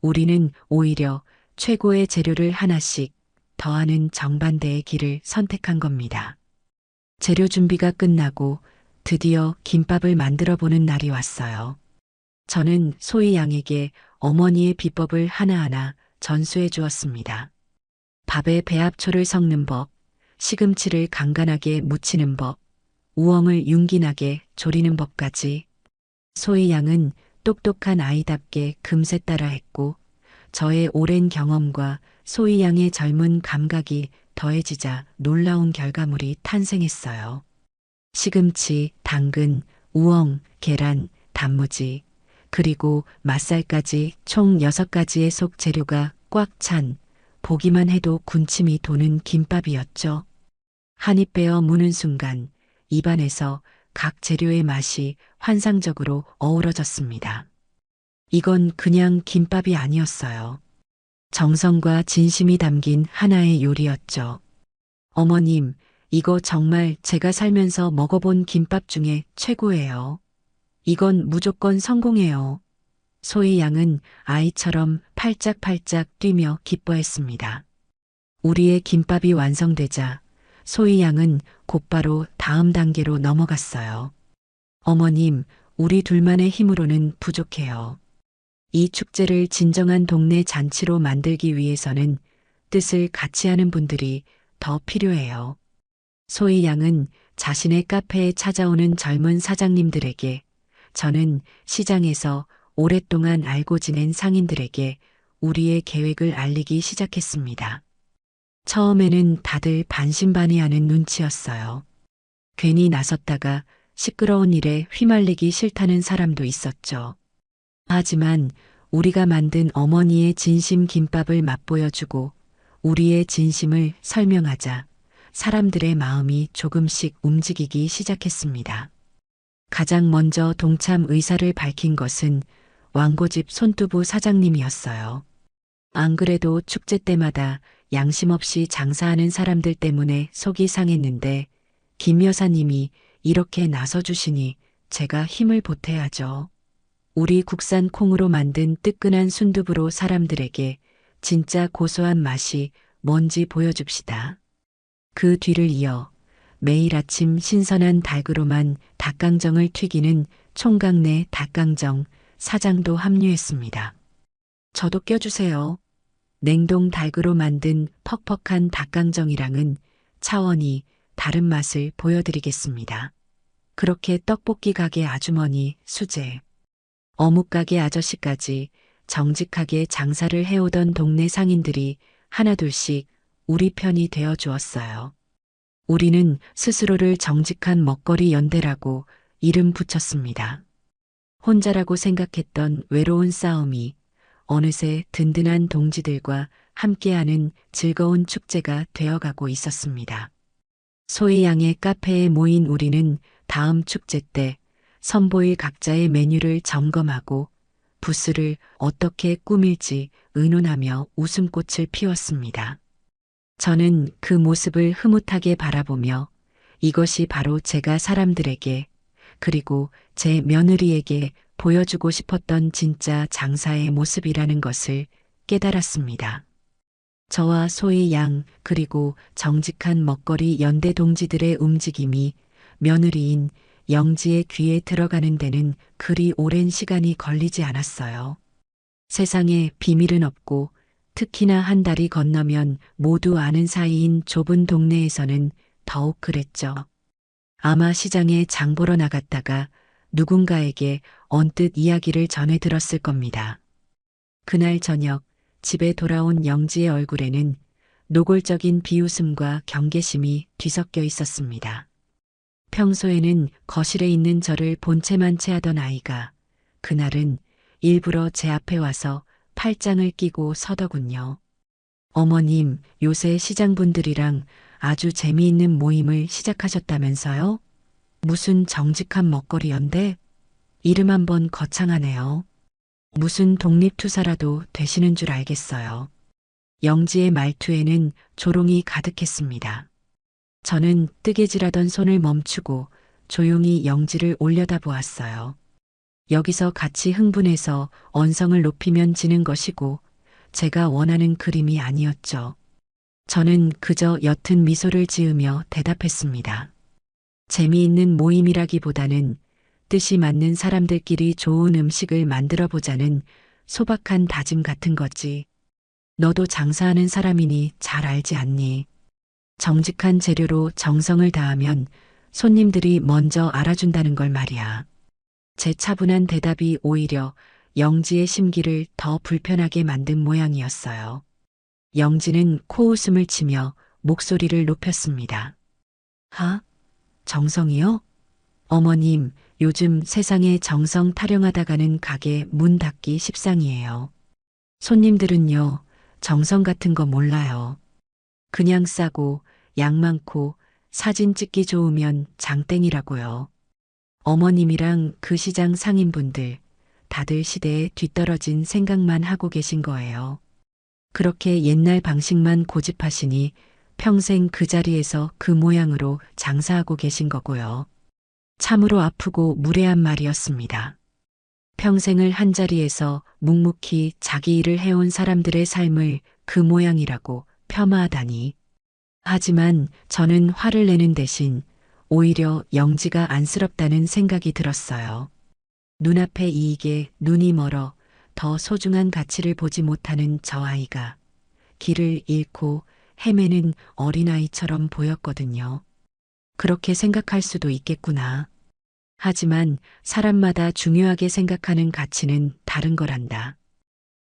우리는 오히려 최고의 재료를 하나씩 더하는 정반대의 길을 선택한 겁니다. 재료 준비가 끝나고 드디어 김밥을 만들어 보는 날이 왔어요. 저는 소희 양에게 어머니의 비법을 하나하나 전수해 주었습니다. 밥에 배합초를 섞는 법, 시금치를 간간하게 무치는 법, 우엉을 윤기나게 조리는 법까지. 소희 양은 똑똑한 아이답게 금세 따라했고 저의 오랜 경험과 소희 양의 젊은 감각이 더해지자 놀라운 결과물이 탄생했어요. 시금치, 당근, 우엉, 계란, 단무지, 그리고 맛살까지 총 6가지의 속 재료가 꽉 찬, 보기만 해도 군침이 도는 김밥이었죠. 한 입 베어 무는 순간 입안에서 각 재료의 맛이 환상적으로 어우러졌습니다. 이건 그냥 김밥이 아니었어요. 정성과 진심이 담긴 하나의 요리였죠. 어머님, 이거 정말 제가 살면서 먹어본 김밥 중에 최고예요. 이건 무조건 성공해요. 소희 양은 아이처럼 팔짝팔짝 뛰며 기뻐했습니다. 우리의 김밥이 완성되자 소희 양은 곧바로 다음 단계로 넘어갔어요. 어머님, 우리 둘만의 힘으로는 부족해요. 이 축제를 진정한 동네 잔치로 만들기 위해서는 뜻을 같이 하는 분들이 더 필요해요. 소희 양은 자신의 카페에 찾아오는 젊은 사장님들에게, 저는 시장에서 오랫동안 알고 지낸 상인들에게 우리의 계획을 알리기 시작했습니다. 처음에는 다들 반신반의하는 눈치였어요. 괜히 나섰다가 시끄러운 일에 휘말리기 싫다는 사람도 있었죠. 하지만 우리가 만든 어머니의 진심 김밥을 맛보여주고 우리의 진심을 설명하자 사람들의 마음이 조금씩 움직이기 시작했습니다. 가장 먼저 동참 의사를 밝힌 것은 왕고집 손두부 사장님이었어요. 안 그래도 축제 때마다 양심 없이 장사하는 사람들 때문에 속이 상했는데 김 여사님이 이렇게 나서주시니 제가 힘을 보태야죠. 우리 국산 콩으로 만든 뜨끈한 순두부로 사람들에게 진짜 고소한 맛이 뭔지 보여줍시다. 그 뒤를 이어 매일 아침 신선한 닭으로만 닭강정을 튀기는 총각내 닭강정 사장도 합류했습니다. 저도 껴주세요. 냉동 닭으로 만든 퍽퍽한 닭강정이랑은 차원이 다른 맛을 보여드리겠습니다. 그렇게 떡볶이 가게 아주머니, 수제, 어묵 가게 아저씨까지 정직하게 장사를 해오던 동네 상인들이 하나둘씩 우리 편이 되어 주었어요. 우리는 스스로를 정직한 먹거리 연대라고 이름 붙였습니다. 혼자라고 생각했던 외로운 싸움이 어느새 든든한 동지들과 함께하는 즐거운 축제가 되어가고 있었습니다. 소희 양의 카페에 모인 우리는 다음 축제 때 선보일 각자의 메뉴를 점검하고 부스를 어떻게 꾸밀지 의논하며 웃음꽃을 피웠습니다. 저는 그 모습을 흐뭇하게 바라보며 이것이 바로 제가 사람들에게 그리고 제 며느리에게 보여주고 싶었던 진짜 장사의 모습이라는 것을 깨달았습니다. 저와 소희 양 그리고 정직한 먹거리 연대 동지들의 움직임이 며느리인 영지의 귀에 들어가는 데는 그리 오랜 시간이 걸리지 않았어요. 세상에 비밀은 없고 특히나 한 달이 건너면 모두 아는 사이인 좁은 동네에서는 더욱 그랬죠. 아마 시장에 장 보러 나갔다가 누군가에게 언뜻 이야기를 전해 들었을 겁니다. 그날 저녁 집에 돌아온 영지의 얼굴에는 노골적인 비웃음과 경계심이 뒤섞여 있었습니다. 평소에는 거실에 있는 저를 본체만 채하던 아이가 그날은 일부러 제 앞에 와서 팔짱을 끼고 서더군요. 어머님, 요새 시장분들이랑 아주 재미있는 모임을 시작하셨다면서요? 무슨 정직한 먹거리연데? 이름 한번 거창하네요. 무슨 독립투사라도 되시는 줄 알겠어요. 영지의 말투에는 조롱이 가득했습니다. 저는 뜨개질하던 손을 멈추고 조용히 영지를 올려다보았어요. 여기서 같이 흥분해서 언성을 높이면 지는 것이고 제가 원하는 그림이 아니었죠. 저는 그저 옅은 미소를 지으며 대답했습니다. 재미있는 모임이라기보다는 뜻이 맞는 사람들끼리 좋은 음식을 만들어 보자는 소박한 다짐 같은 거지. 너도 장사하는 사람이니 잘 알지 않니? 정직한 재료로 정성을 다하면 손님들이 먼저 알아준다는 걸 말이야. 제 차분한 대답이 오히려 영지의 심기를 더 불편하게 만든 모양이었어요. 영지는 코웃음을 치며 목소리를 높였습니다. 하? 정성이요? 어머님, 요즘 세상에 정성 타령하다가는 가게 문 닫기 십상이에요. 손님들은요, 정성 같은 거 몰라요. 그냥 싸고 양 많고 사진 찍기 좋으면 장땡이라고요. 어머님이랑 그 시장 상인분들 다들 시대에 뒤떨어진 생각만 하고 계신 거예요. 그렇게 옛날 방식만 고집하시니 평생 그 자리에서 그 모양으로 장사하고 계신 거고요. 참으로 아프고 무례한 말이었습니다. 평생을 한자리에서 묵묵히 자기 일을 해온 사람들의 삶을 그 모양이라고 폄하하다니. 하지만 저는 화를 내는 대신 오히려 영지가 안쓰럽다는 생각이 들었어요. 눈앞의 이익에 눈이 멀어 더 소중한 가치를 보지 못하는 저 아이가 길을 잃고 헤매는 어린아이처럼 보였거든요. 그렇게 생각할 수도 있겠구나. 하지만 사람마다 중요하게 생각하는 가치는 다른 거란다.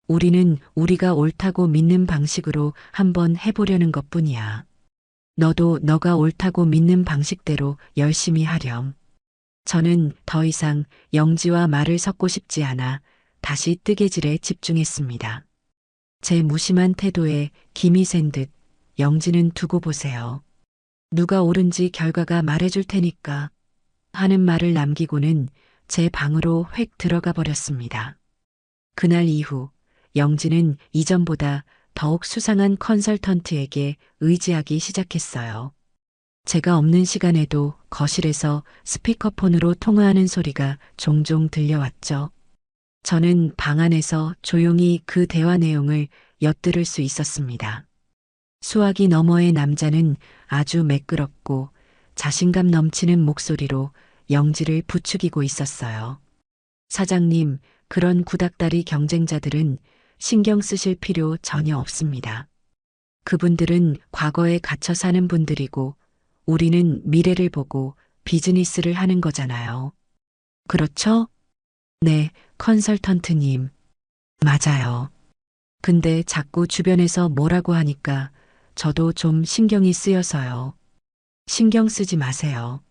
우리는 우리가 옳다고 믿는 방식으로 한번 해보려는 것뿐이야. 너도 너가 옳다고 믿는 방식대로 열심히 하렴. 저는 더 이상 영지와 말을 섞고 싶지 않아 다시 뜨개질에 집중했습니다. 제 무심한 태도에 김이 샌 듯 영지는 두고 보세요. 누가 옳은지 결과가 말해줄 테니까 하는 말을 남기고는 제 방으로 획 들어가 버렸습니다. 그날 이후 영지는 이전보다 더욱 수상한 컨설턴트에게 의지하기 시작했어요. 제가 없는 시간에도 거실에서 스피커폰으로 통화하는 소리가 종종 들려왔죠. 저는 방 안에서 조용히 그 대화 내용을 엿들을 수 있었습니다. 수화기 너머의 남자는 아주 매끄럽고 자신감 넘치는 목소리로 영지를 부추기고 있었어요. 사장님, 그런 구닥다리 경쟁자들은 신경 쓰실 필요 전혀 없습니다. 그분들은 과거에 갇혀 사는 분들이고 우리는 미래를 보고 비즈니스를 하는 거잖아요. 그렇죠? 네, 컨설턴트님. 맞아요. 근데 자꾸 주변에서 뭐라고 하니까 저도 좀 신경이 쓰여서요. 신경 쓰지 마세요.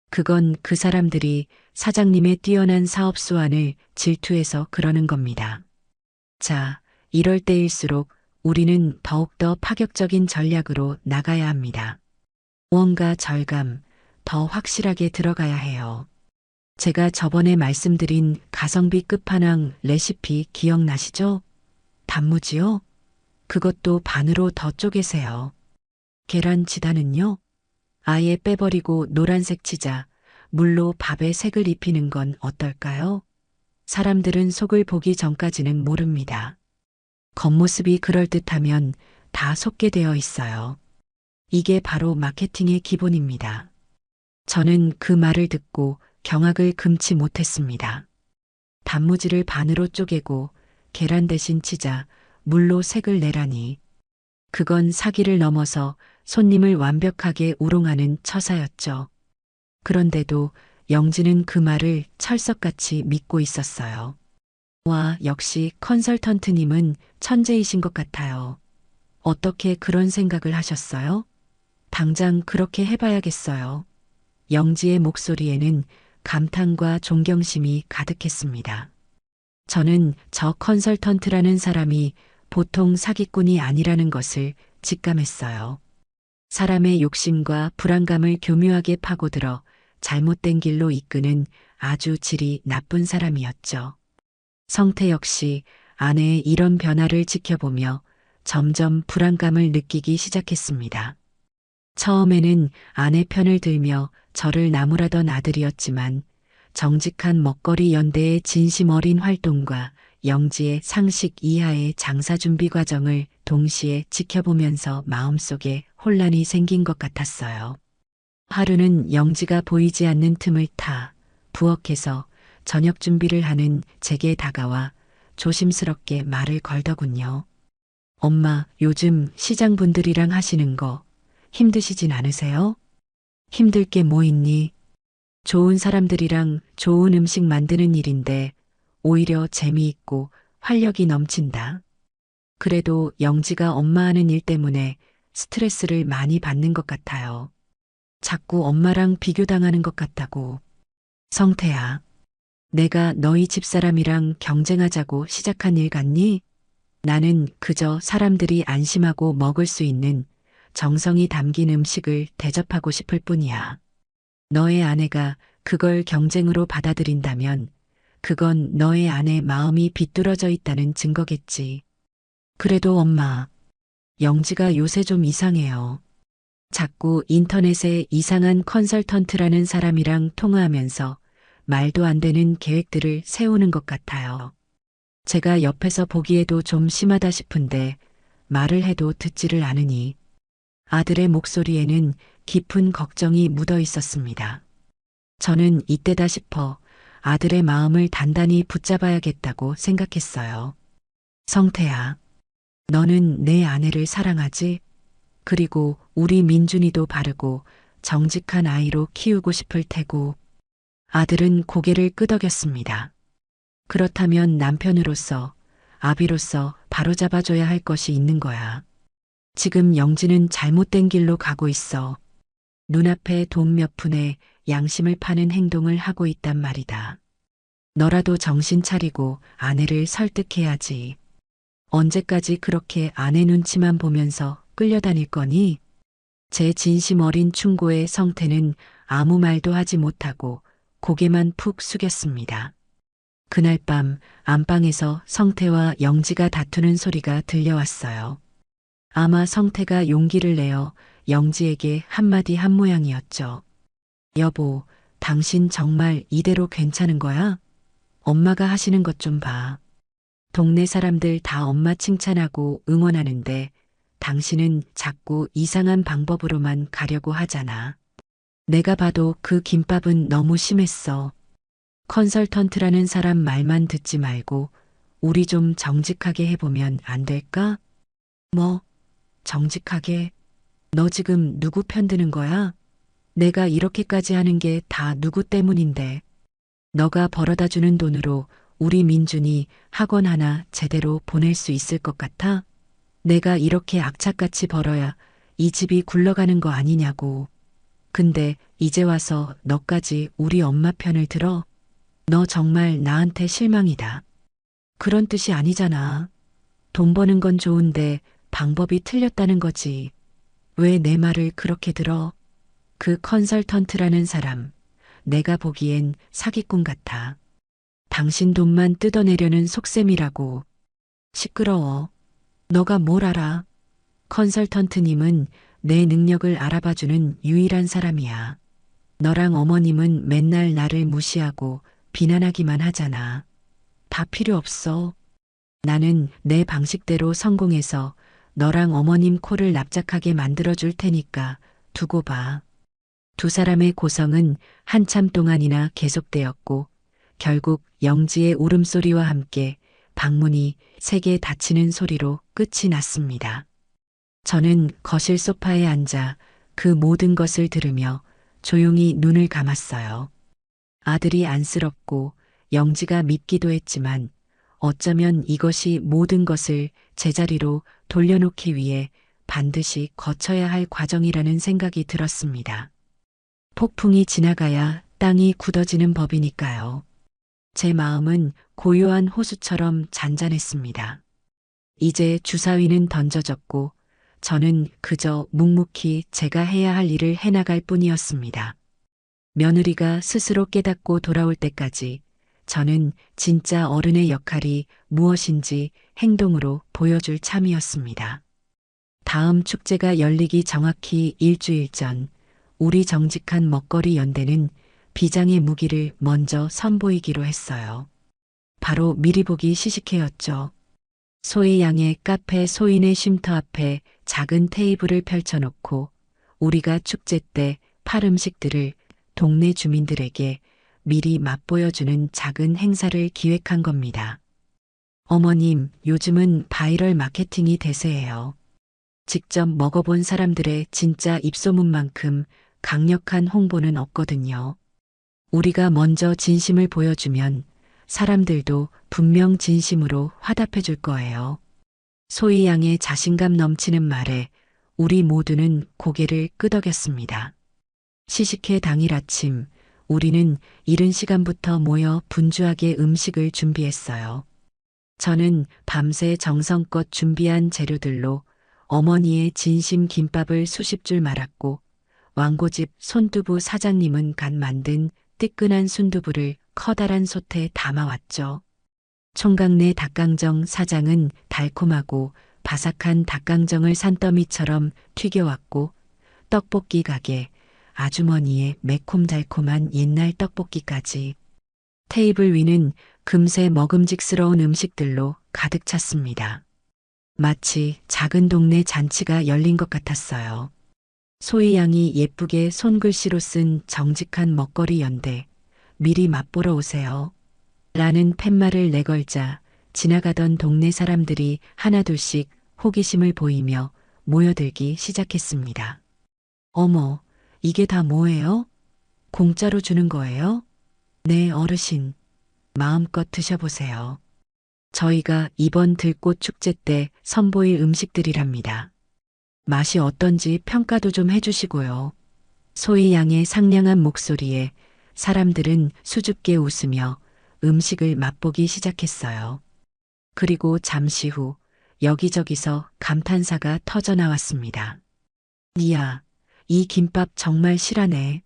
그건 그 사람들이 사장님의 뛰어난 사업 수완을 질투해서 그러는 겁니다. 자, 이럴 때일수록 우리는 더욱더 파격적인 전략으로 나가야 합니다. 무언가 절감, 더 확실하게 들어가야 해요. 제가 저번에 말씀드린 가성비 끝판왕 레시피 기억나시죠? 단무지요? 그것도 반으로 더 쪼개세요. 계란 지단은요? 아예 빼버리고 노란색 치자, 물로 밥에 색을 입히는 건 어떨까요? 사람들은 속을 보기 전까지는 모릅니다. 겉모습이 그럴듯하면 다 속게 되어 있어요. 이게 바로 마케팅의 기본입니다. 저는 그 말을 듣고 경악을 금치 못했습니다. 단무지를 반으로 쪼개고 계란 대신 치자, 물로 색을 내라니. 그건 사기를 넘어서 손님을 완벽하게 우롱하는 처사였죠. 그런데도 영지는 그 말을 철석같이 믿고 있었어요. 와, 역시 컨설턴트님은 천재이신 것 같아요. 어떻게 그런 생각을 하셨어요? 당장 그렇게 해봐야겠어요. 영지의 목소리에는 감탄과 존경심이 가득했습니다. 저는 저 컨설턴트라는 사람이 보통 사기꾼이 아니라는 것을 직감했어요. 사람의 욕심과 불안감을 교묘하게 파고들어 잘못된 길로 이끄는 아주 질이 나쁜 사람이었죠. 성태 역시 아내의 이런 변화를 지켜보며 점점 불안감을 느끼기 시작했습니다. 처음에는 아내 편을 들며 저를 나무라던 아들이었지만 정직한 먹거리 연대의 진심 어린 활동과 영지의 상식 이하의 장사 준비 과정을 동시에 지켜보면서 마음속에 혼란이 생긴 것 같았어요. 하루는 영지가 보이지 않는 틈을 타 부엌에서 저녁 준비를 하는 제게 다가와 조심스럽게 말을 걸더군요. 엄마, 요즘 시장분들이랑 하시는 거 힘드시진 않으세요? 힘들 게 뭐 있니? 좋은 사람들이랑 좋은 음식 만드는 일인데 오히려 재미있고 활력이 넘친다. 그래도 영지가 엄마 하는 일 때문에 스트레스를 많이 받는 것 같아요. 자꾸 엄마랑 비교당하는 것 같다고. 성태야, 내가 너희 집사람이랑 경쟁하자고 시작한 일 같니? 나는 그저 사람들이 안심하고 먹을 수 있는 정성이 담긴 음식을 대접하고 싶을 뿐이야. 너의 아내가 그걸 경쟁으로 받아들인다면 그건 너의 아내 마음이 비뚤어져 있다는 증거겠지. 그래도 엄마, 영지가 요새 좀 이상해요. 자꾸 인터넷에 이상한 컨설턴트라는 사람이랑 통화하면서 말도 안 되는 계획들을 세우는 것 같아요. 제가 옆에서 보기에도 좀 심하다 싶은데 말을 해도 듣지를 않으니 아들의 목소리에는 깊은 걱정이 묻어 있었습니다. 저는 이때다 싶어 아들의 마음을 단단히 붙잡아야겠다고 생각했어요. 성태야, 너는 내 아내를 사랑하지? 그리고 우리 민준이도 바르고 정직한 아이로 키우고 싶을 테고. 아들은 고개를 끄덕였습니다. 그렇다면 남편으로서, 아비로서 바로잡아줘야 할 것이 있는 거야. 지금 영지는 잘못된 길로 가고 있어. 눈앞에 돈 몇 푼에 양심을 파는 행동을 하고 있단 말이다. 너라도 정신 차리고 아내를 설득해야지. 언제까지 그렇게 아내 눈치만 보면서 끌려다닐 거니? 제 진심 어린 충고에 성태는 아무 말도 하지 못하고 고개만 푹 숙였습니다. 그날 밤 안방에서 성태와 영지가 다투는 소리가 들려왔어요. 아마 성태가 용기를 내어 영지에게 한마디 한 모양이었죠. 여보, 당신 정말 이대로 괜찮은 거야? 엄마가 하시는 것 좀 봐. 동네 사람들 다 엄마 칭찬하고 응원하는데 당신은 자꾸 이상한 방법으로만 가려고 하잖아. 내가 봐도 그 김밥은 너무 심했어. 컨설턴트라는 사람 말만 듣지 말고 우리 좀 정직하게 해보면 안 될까? 뭐, 정직하게? 너 지금 누구 편드는 거야? 내가 이렇게까지 하는 게 다 누구 때문인데. 너가 벌어다 주는 돈으로 우리 민준이 학원 하나 제대로 보낼 수 있을 것 같아? 내가 이렇게 악착같이 벌어야 이 집이 굴러가는 거 아니냐고. 근데 이제 와서 너까지 우리 엄마 편을 들어? 너 정말 나한테 실망이다. 그런 뜻이 아니잖아. 돈 버는 건 좋은데 방법이 틀렸다는 거지. 왜 내 말을 그렇게 들어? 그 컨설턴트라는 사람, 내가 보기엔 사기꾼 같아. 당신 돈만 뜯어내려는 속셈이라고. 시끄러워. 너가 뭘 알아? 컨설턴트님은 내 능력을 알아봐주는 유일한 사람이야. 너랑 어머님은 맨날 나를 무시하고 비난하기만 하잖아. 다 필요 없어. 나는 내 방식대로 성공해서 너랑 어머님 코를 납작하게 만들어줄 테니까 두고 봐. 두 사람의 고성은 한참 동안이나 계속되었고 결국 영지의 울음소리와 함께 방문이 세게 닫히는 소리로 끝이 났습니다. 저는 거실 소파에 앉아 그 모든 것을 들으며 조용히 눈을 감았어요. 아들이 안쓰럽고 영지가 밉기도 했지만 어쩌면 이것이 모든 것을 제자리로 돌려놓기 위해 반드시 거쳐야 할 과정이라는 생각이 들었습니다. 폭풍이 지나가야 땅이 굳어지는 법이니까요. 제 마음은 고요한 호수처럼 잔잔했습니다. 이제 주사위는 던져졌고 저는 그저 묵묵히 제가 해야 할 일을 해나갈 뿐이었습니다. 며느리가 스스로 깨닫고 돌아올 때까지 저는 진짜 어른의 역할이 무엇인지 행동으로 보여줄 참이었습니다. 다음 축제가 열리기 정확히 일주일 전 우리 정직한 먹거리 연대는 비장의 무기를 먼저 선보이기로 했어요. 바로 미리 보기 시식회였죠. 소희양의 카페 소인의 쉼터 앞에 작은 테이블을 펼쳐놓고 우리가 축제 때 팔 음식들을 동네 주민들에게 미리 맛보여주는 작은 행사를 기획한 겁니다. 어머님, 요즘은 바이럴 마케팅이 대세예요. 직접 먹어본 사람들의 진짜 입소문만큼 강력한 홍보는 없거든요. 우리가 먼저 진심을 보여주면 사람들도 분명 진심으로 화답해 줄 거예요. 소희 양의 자신감 넘치는 말에 우리 모두는 고개를 끄덕였습니다. 시식회 당일 아침, 우리는 이른 시간부터 모여 분주하게 음식을 준비했어요. 저는 밤새 정성껏 준비한 재료들로 어머니의 진심 김밥을 수십 줄 말았고 왕고집 손두부 사장님은 갓 만든 뜨끈한 순두부를 커다란 솥에 담아왔죠. 총각내 닭강정 사장은 달콤하고 바삭한 닭강정을 산더미처럼 튀겨왔고 떡볶이 가게 아주머니의 매콤달콤한 옛날 떡볶이까지 테이블 위는 금세 먹음직스러운 음식들로 가득 찼습니다. 마치 작은 동네 잔치가 열린 것 같았어요. 소희 양이 예쁘게 손글씨로 쓴 정직한 먹거리 연대, 미리 맛보러 오세요. 라는 팻말을 내걸자 지나가던 동네 사람들이 하나둘씩 호기심을 보이며 모여들기 시작했습니다. 어머, 이게 다 뭐예요? 공짜로 주는 거예요? 네, 어르신. 마음껏 드셔보세요. 저희가 이번 들꽃 축제 때 선보일 음식들이랍니다. 맛이 어떤지 평가도 좀 해주시고요. 소희 양의 상냥한 목소리에 사람들은 수줍게 웃으며 음식을 맛보기 시작했어요. 그리고 잠시 후 여기저기서 감탄사가 터져 나왔습니다. 이야, 이 김밥 정말 실하네.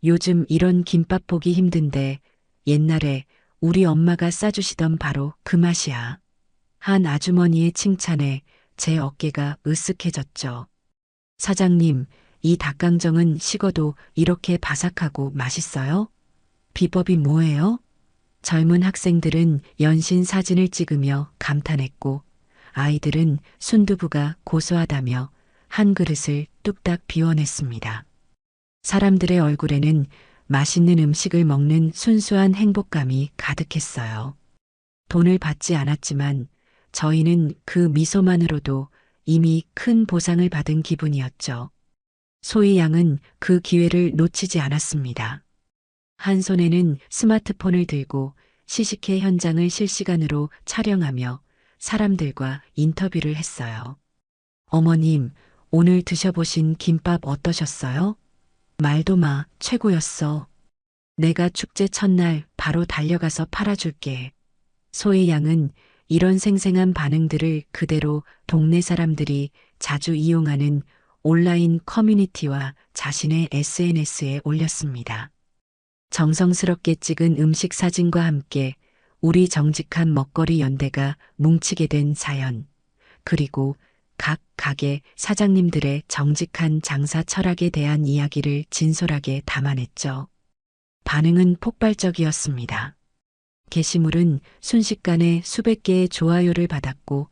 요즘 이런 김밥 보기 힘든데 옛날에 우리 엄마가 싸주시던 바로 그 맛이야. 한 아주머니의 칭찬에 제 어깨가 으쓱해졌죠. 사장님, 이 닭강정은 식어도 이렇게 바삭하고 맛있어요? 비법이 뭐예요? 젊은 학생들은 연신 사진을 찍으며 감탄했고 아이들은 순두부가 고소하다며 한 그릇을 뚝딱 비워냈습니다. 사람들의 얼굴에는 맛있는 음식을 먹는 순수한 행복감이 가득했어요. 돈을 받지 않았지만 저희는 그 미소만으로도 이미 큰 보상을 받은 기분이었죠. 소희 양은 그 기회를 놓치지 않았습니다. 한 손에는 스마트폰을 들고 시식회 현장을 실시간으로 촬영하며 사람들과 인터뷰를 했어요. 어머님, 오늘 드셔보신 김밥 어떠셨어요? 말도 마, 최고였어. 내가 축제 첫날 바로 달려가서 팔아줄게. 소희 양은 이런 생생한 반응들을 그대로 동네 사람들이 자주 이용하는 온라인 커뮤니티와 자신의 SNS에 올렸습니다. 정성스럽게 찍은 음식 사진과 함께 우리 정직한 먹거리 연대가 뭉치게 된 사연, 그리고 각 가게 사장님들의 정직한 장사 철학에 대한 이야기를 진솔하게 담아냈죠. 반응은 폭발적이었습니다. 게시물은 순식간에 수백 개의 좋아요를 받았고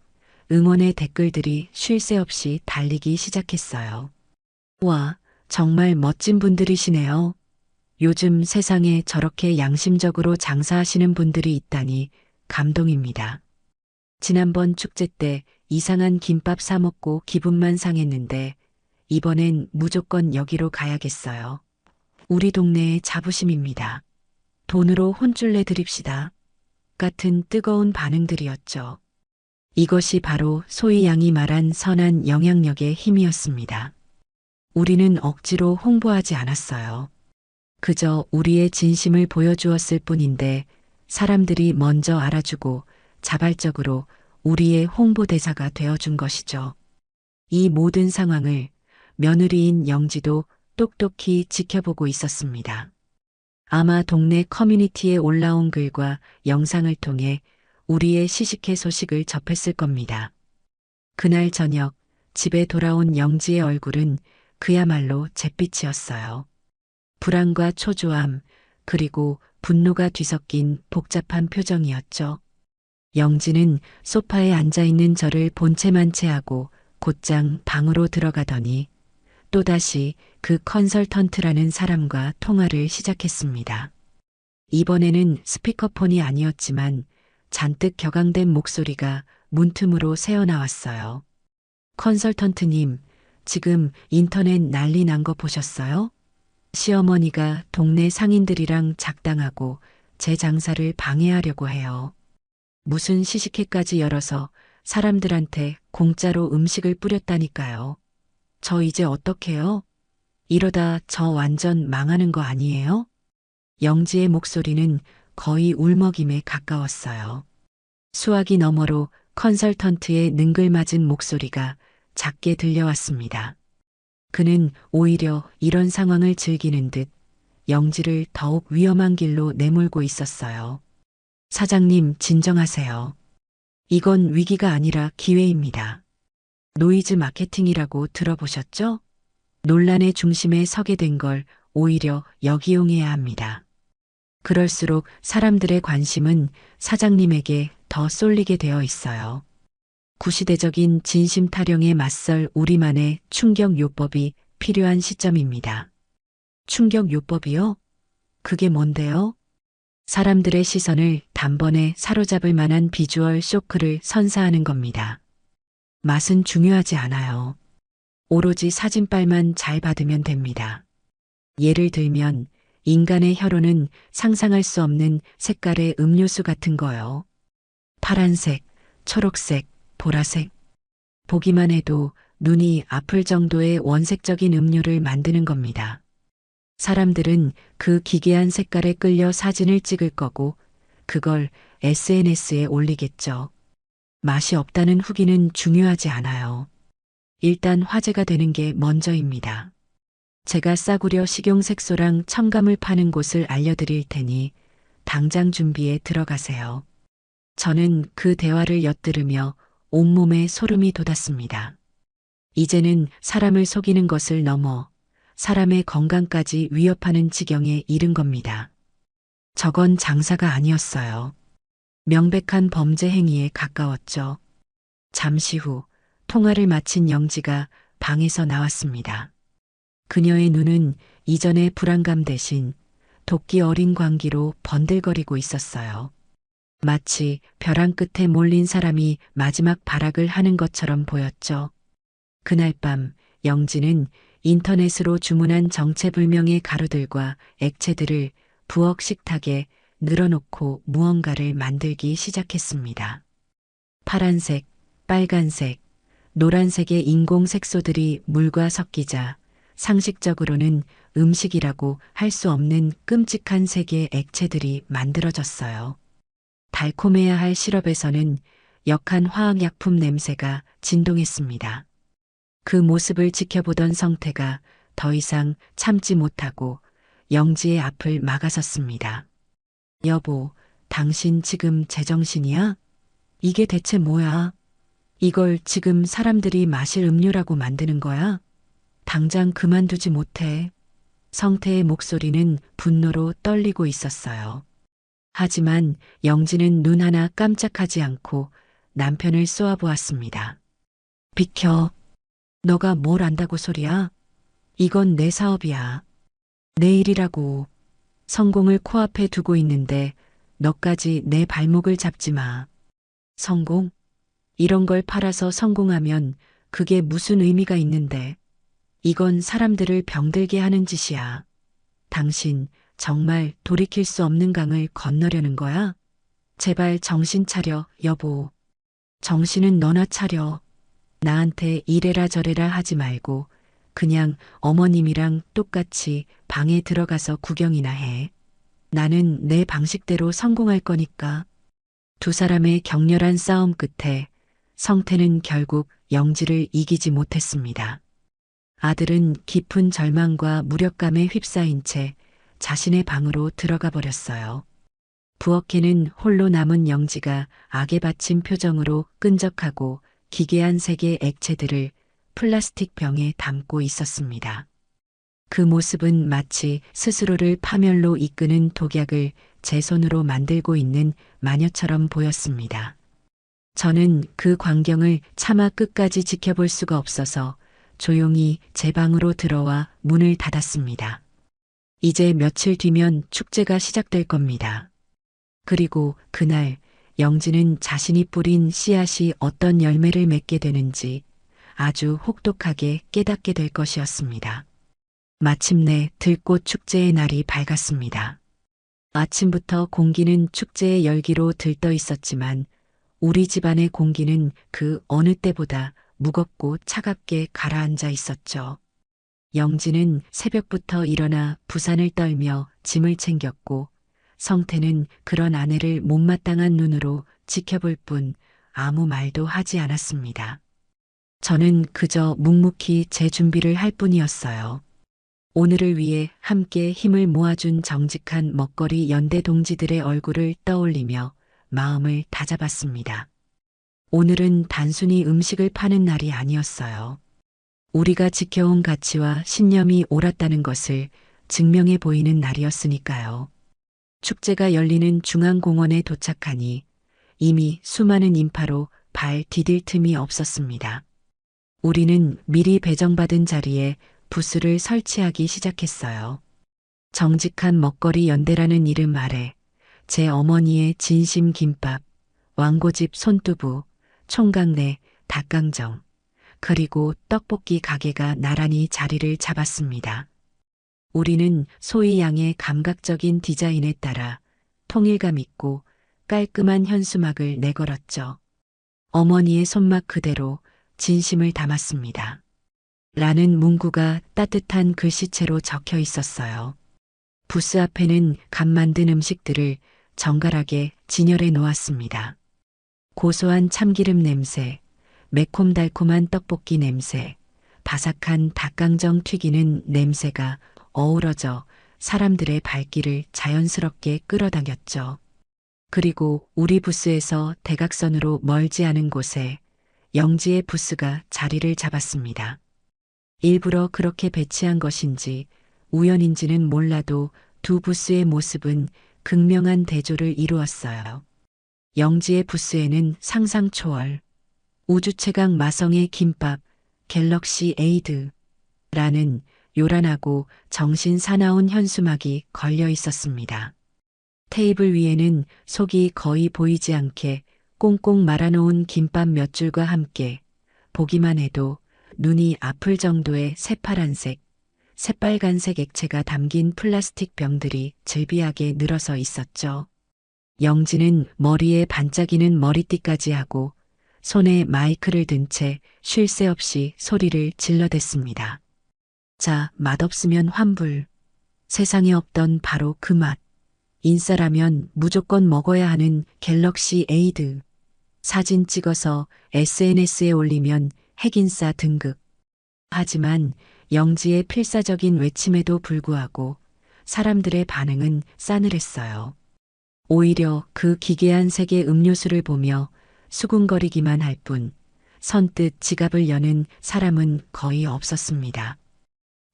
응원의 댓글들이 쉴 새 없이 달리기 시작했어요. 와, 정말 멋진 분들이시네요. 요즘 세상에 저렇게 양심적으로 장사하시는 분들이 있다니 감동입니다. 지난번 축제 때 이상한 김밥 사 먹고 기분만 상했는데 이번엔 무조건 여기로 가야겠어요. 우리 동네의 자부심입니다. 돈으로 혼쭐 내드립시다. 같은 뜨거운 반응들이었죠. 이것이 바로 소희 양이 말한 선한 영향력의 힘이었습니다. 우리는 억지로 홍보하지 않았어요. 그저 우리의 진심을 보여주었을 뿐인데 사람들이 먼저 알아주고 자발적으로 우리의 홍보대사가 되어준 것이죠. 이 모든 상황을 며느리인 영지도 똑똑히 지켜보고 있었습니다. 아마 동네 커뮤니티에 올라온 글과 영상을 통해 우리의 시식회 소식을 접했을 겁니다. 그날 저녁 집에 돌아온 영지의 얼굴은 그야말로 잿빛이었어요. 불안과 초조함, 그리고 분노가 뒤섞인 복잡한 표정이었죠. 영지는 소파에 앉아있는 저를 본체만체 하고 곧장 방으로 들어가더니 또다시 그 컨설턴트라는 사람과 통화를 시작했습니다. 이번에는 스피커폰이 아니었지만 잔뜩 격앙된 목소리가 문틈으로 새어나왔어요. 컨설턴트님, 지금 인터넷 난리 난 거 보셨어요? 시어머니가 동네 상인들이랑 작당하고 제 장사를 방해하려고 해요. 무슨 시식회까지 열어서 사람들한테 공짜로 음식을 뿌렸다니까요. 저 이제 어떡해요? 이러다 저 완전 망하는 거 아니에요? 영지의 목소리는 거의 울먹임에 가까웠어요. 수화기 너머로 컨설턴트의 능글맞은 목소리가 작게 들려왔습니다. 그는 오히려 이런 상황을 즐기는 듯 영지를 더욱 위험한 길로 내몰고 있었어요. 사장님, 진정하세요. 이건 위기가 아니라 기회입니다. 노이즈 마케팅이라고 들어보셨죠? 논란의 중심에 서게 된 걸 오히려 역이용해야 합니다. 그럴수록 사람들의 관심은 사장님에게 더 쏠리게 되어 있어요. 구시대적인 진심 타령에 맞설 우리만의 충격 요법이 필요한 시점입니다. 충격 요법이요? 그게 뭔데요? 사람들의 시선을 단번에 사로잡을 만한 비주얼 쇼크를 선사하는 겁니다. 맛은 중요하지 않아요. 오로지 사진빨만 잘 받으면 됩니다. 예를 들면 인간의 혀로는 상상할 수 없는 색깔의 음료수 같은 거요. 파란색, 초록색, 보라색. 보기만 해도 눈이 아플 정도의 원색적인 음료를 만드는 겁니다. 사람들은 그 기괴한 색깔에 끌려 사진을 찍을 거고 그걸 SNS에 올리겠죠. 맛이 없다는 후기는 중요하지 않아요. 일단 화제가 되는 게 먼저입니다. 제가 싸구려 식용색소랑 첨가물 파는 곳을 알려드릴 테니 당장 준비에 들어가세요. 저는 그 대화를 엿들으며 온몸에 소름이 돋았습니다. 이제는 사람을 속이는 것을 넘어 사람의 건강까지 위협하는 지경에 이른 겁니다. 저건 장사가 아니었어요. 명백한 범죄 행위에 가까웠죠. 잠시 후 통화를 마친 영지가 방에서 나왔습니다. 그녀의 눈은 이전의 불안감 대신 도끼 어린 광기로 번들거리고 있었어요. 마치 벼랑 끝에 몰린 사람이 마지막 발악을 하는 것처럼 보였죠. 그날 밤 영지는 인터넷으로 주문한 정체불명의 가루들과 액체들을 부엌 식탁에 늘어놓고 무언가를 만들기 시작했습니다. 파란색, 빨간색, 노란색의 인공 색소들이 물과 섞이자 상식적으로는 음식이라고 할 수 없는 끔찍한 색의 액체들이 만들어졌어요. 달콤해야 할 시럽에서는 역한 화학약품 냄새가 진동했습니다. 그 모습을 지켜보던 성태가 더 이상 참지 못하고 영지의 앞을 막아섰습니다. 여보, 당신 지금 제정신이야? 이게 대체 뭐야? 이걸 지금 사람들이 마실 음료라고 만드는 거야? 당장 그만두지 못해. 성태의 목소리는 분노로 떨리고 있었어요. 하지만 영지는 눈 하나 깜짝하지 않고 남편을 쏘아보았습니다. 비켜. 너가 뭘 안다고 소리야? 이건 내 사업이야. 내 일이라고. 성공을 코앞에 두고 있는데 너까지 내 발목을 잡지 마. 성공? 이런 걸 팔아서 성공하면 그게 무슨 의미가 있는데. 이건 사람들을 병들게 하는 짓이야. 당신 정말 돌이킬 수 없는 강을 건너려는 거야? 제발 정신 차려, 여보. 정신은 너나 차려. 나한테 이래라 저래라 하지 말고 그냥 어머님이랑 똑같이 방에 들어가서 구경이나 해. 나는 내 방식대로 성공할 거니까. 두 사람의 격렬한 싸움 끝에 성태는 결국 영지를 이기지 못했습니다. 아들은 깊은 절망과 무력감에 휩싸인 채 자신의 방으로 들어가 버렸어요. 부엌에는 홀로 남은 영지가 악에 바친 표정으로 끈적하고 기괴한 색의 액체들을 플라스틱 병에 담고 있었습니다. 그 모습은 마치 스스로를 파멸로 이끄는 독약을 제 손으로 만들고 있는 마녀처럼 보였습니다. 저는 그 광경을 차마 끝까지 지켜볼 수가 없어서 조용히 제 방으로 들어와 문을 닫았습니다. 이제 며칠 뒤면 축제가 시작될 겁니다. 그리고 그날 영지는 자신이 뿌린 씨앗이 어떤 열매를 맺게 되는지 아주 혹독하게 깨닫게 될 것이었습니다. 마침내 들꽃 축제의 날이 밝았습니다. 아침부터 공기는 축제의 열기로 들떠 있었지만 우리 집안의 공기는 그 어느 때보다 무겁고 차갑게 가라앉아 있었죠. 영지는 새벽부터 일어나 부산을 떨며 짐을 챙겼고 성태는 그런 아내를 못마땅한 눈으로 지켜볼 뿐 아무 말도 하지 않았습니다. 저는 그저 묵묵히 제 준비를 할 뿐이었어요. 오늘을 위해 함께 힘을 모아준 정직한 먹거리 연대 동지들의 얼굴을 떠올리며 마음을 다잡았습니다. 오늘은 단순히 음식을 파는 날이 아니었어요. 우리가 지켜온 가치와 신념이 옳았다는 것을 증명해 보이는 날이었으니까요. 축제가 열리는 중앙공원에 도착하니 이미 수많은 인파로 발 디딜 틈이 없었습니다. 우리는 미리 배정받은 자리에 부스를 설치하기 시작했어요. 정직한 먹거리 연대라는 이름 아래 제 어머니의 진심 김밥, 왕고집 손두부, 총각내 닭강정, 그리고 떡볶이 가게가 나란히 자리를 잡았습니다. 우리는 소희 양의 감각적인 디자인에 따라 통일감 있고 깔끔한 현수막을 내걸었죠. 어머니의 손맛 그대로 진심을 담았습니다. 라는 문구가 따뜻한 글씨체로 적혀 있었어요. 부스 앞에는 갓 만든 음식들을 정갈하게 진열해 놓았습니다. 고소한 참기름 냄새, 매콤달콤한 떡볶이 냄새, 바삭한 닭강정 튀기는 냄새가 어우러져 사람들의 발길을 자연스럽게 끌어당겼죠. 그리고 우리 부스에서 대각선으로 멀지 않은 곳에 영지의 부스가 자리를 잡았습니다. 일부러 그렇게 배치한 것인지 우연인지는 몰라도 두 부스의 모습은 극명한 대조를 이루었어요. 영지의 부스에는 상상 초월, 우주 최강 마성의 김밥, 갤럭시 에이드라는 요란하고 정신 사나운 현수막이 걸려 있었습니다. 테이블 위에는 속이 거의 보이지 않게 꽁꽁 말아놓은 김밥 몇 줄과 함께 보기만 해도 눈이 아플 정도의 새파란색, 새빨간색 액체가 담긴 플라스틱 병들이 즐비하게 늘어서 있었죠. 영지는 머리에 반짝이는 머리띠까지 하고 손에 마이크를 든 채 쉴 새 없이 소리를 질러댔습니다. 자, 맛없으면 환불. 세상에 없던 바로 그 맛. 인싸라면 무조건 먹어야 하는 갤럭시 에이드. 사진 찍어서 SNS에 올리면 핵인싸 등급. 하지만 영지의 필사적인 외침에도 불구하고 사람들의 반응은 싸늘했어요. 오히려 그 기괴한 색의 음료수를 보며 수군거리기만 할 뿐 선뜻 지갑을 여는 사람은 거의 없었습니다.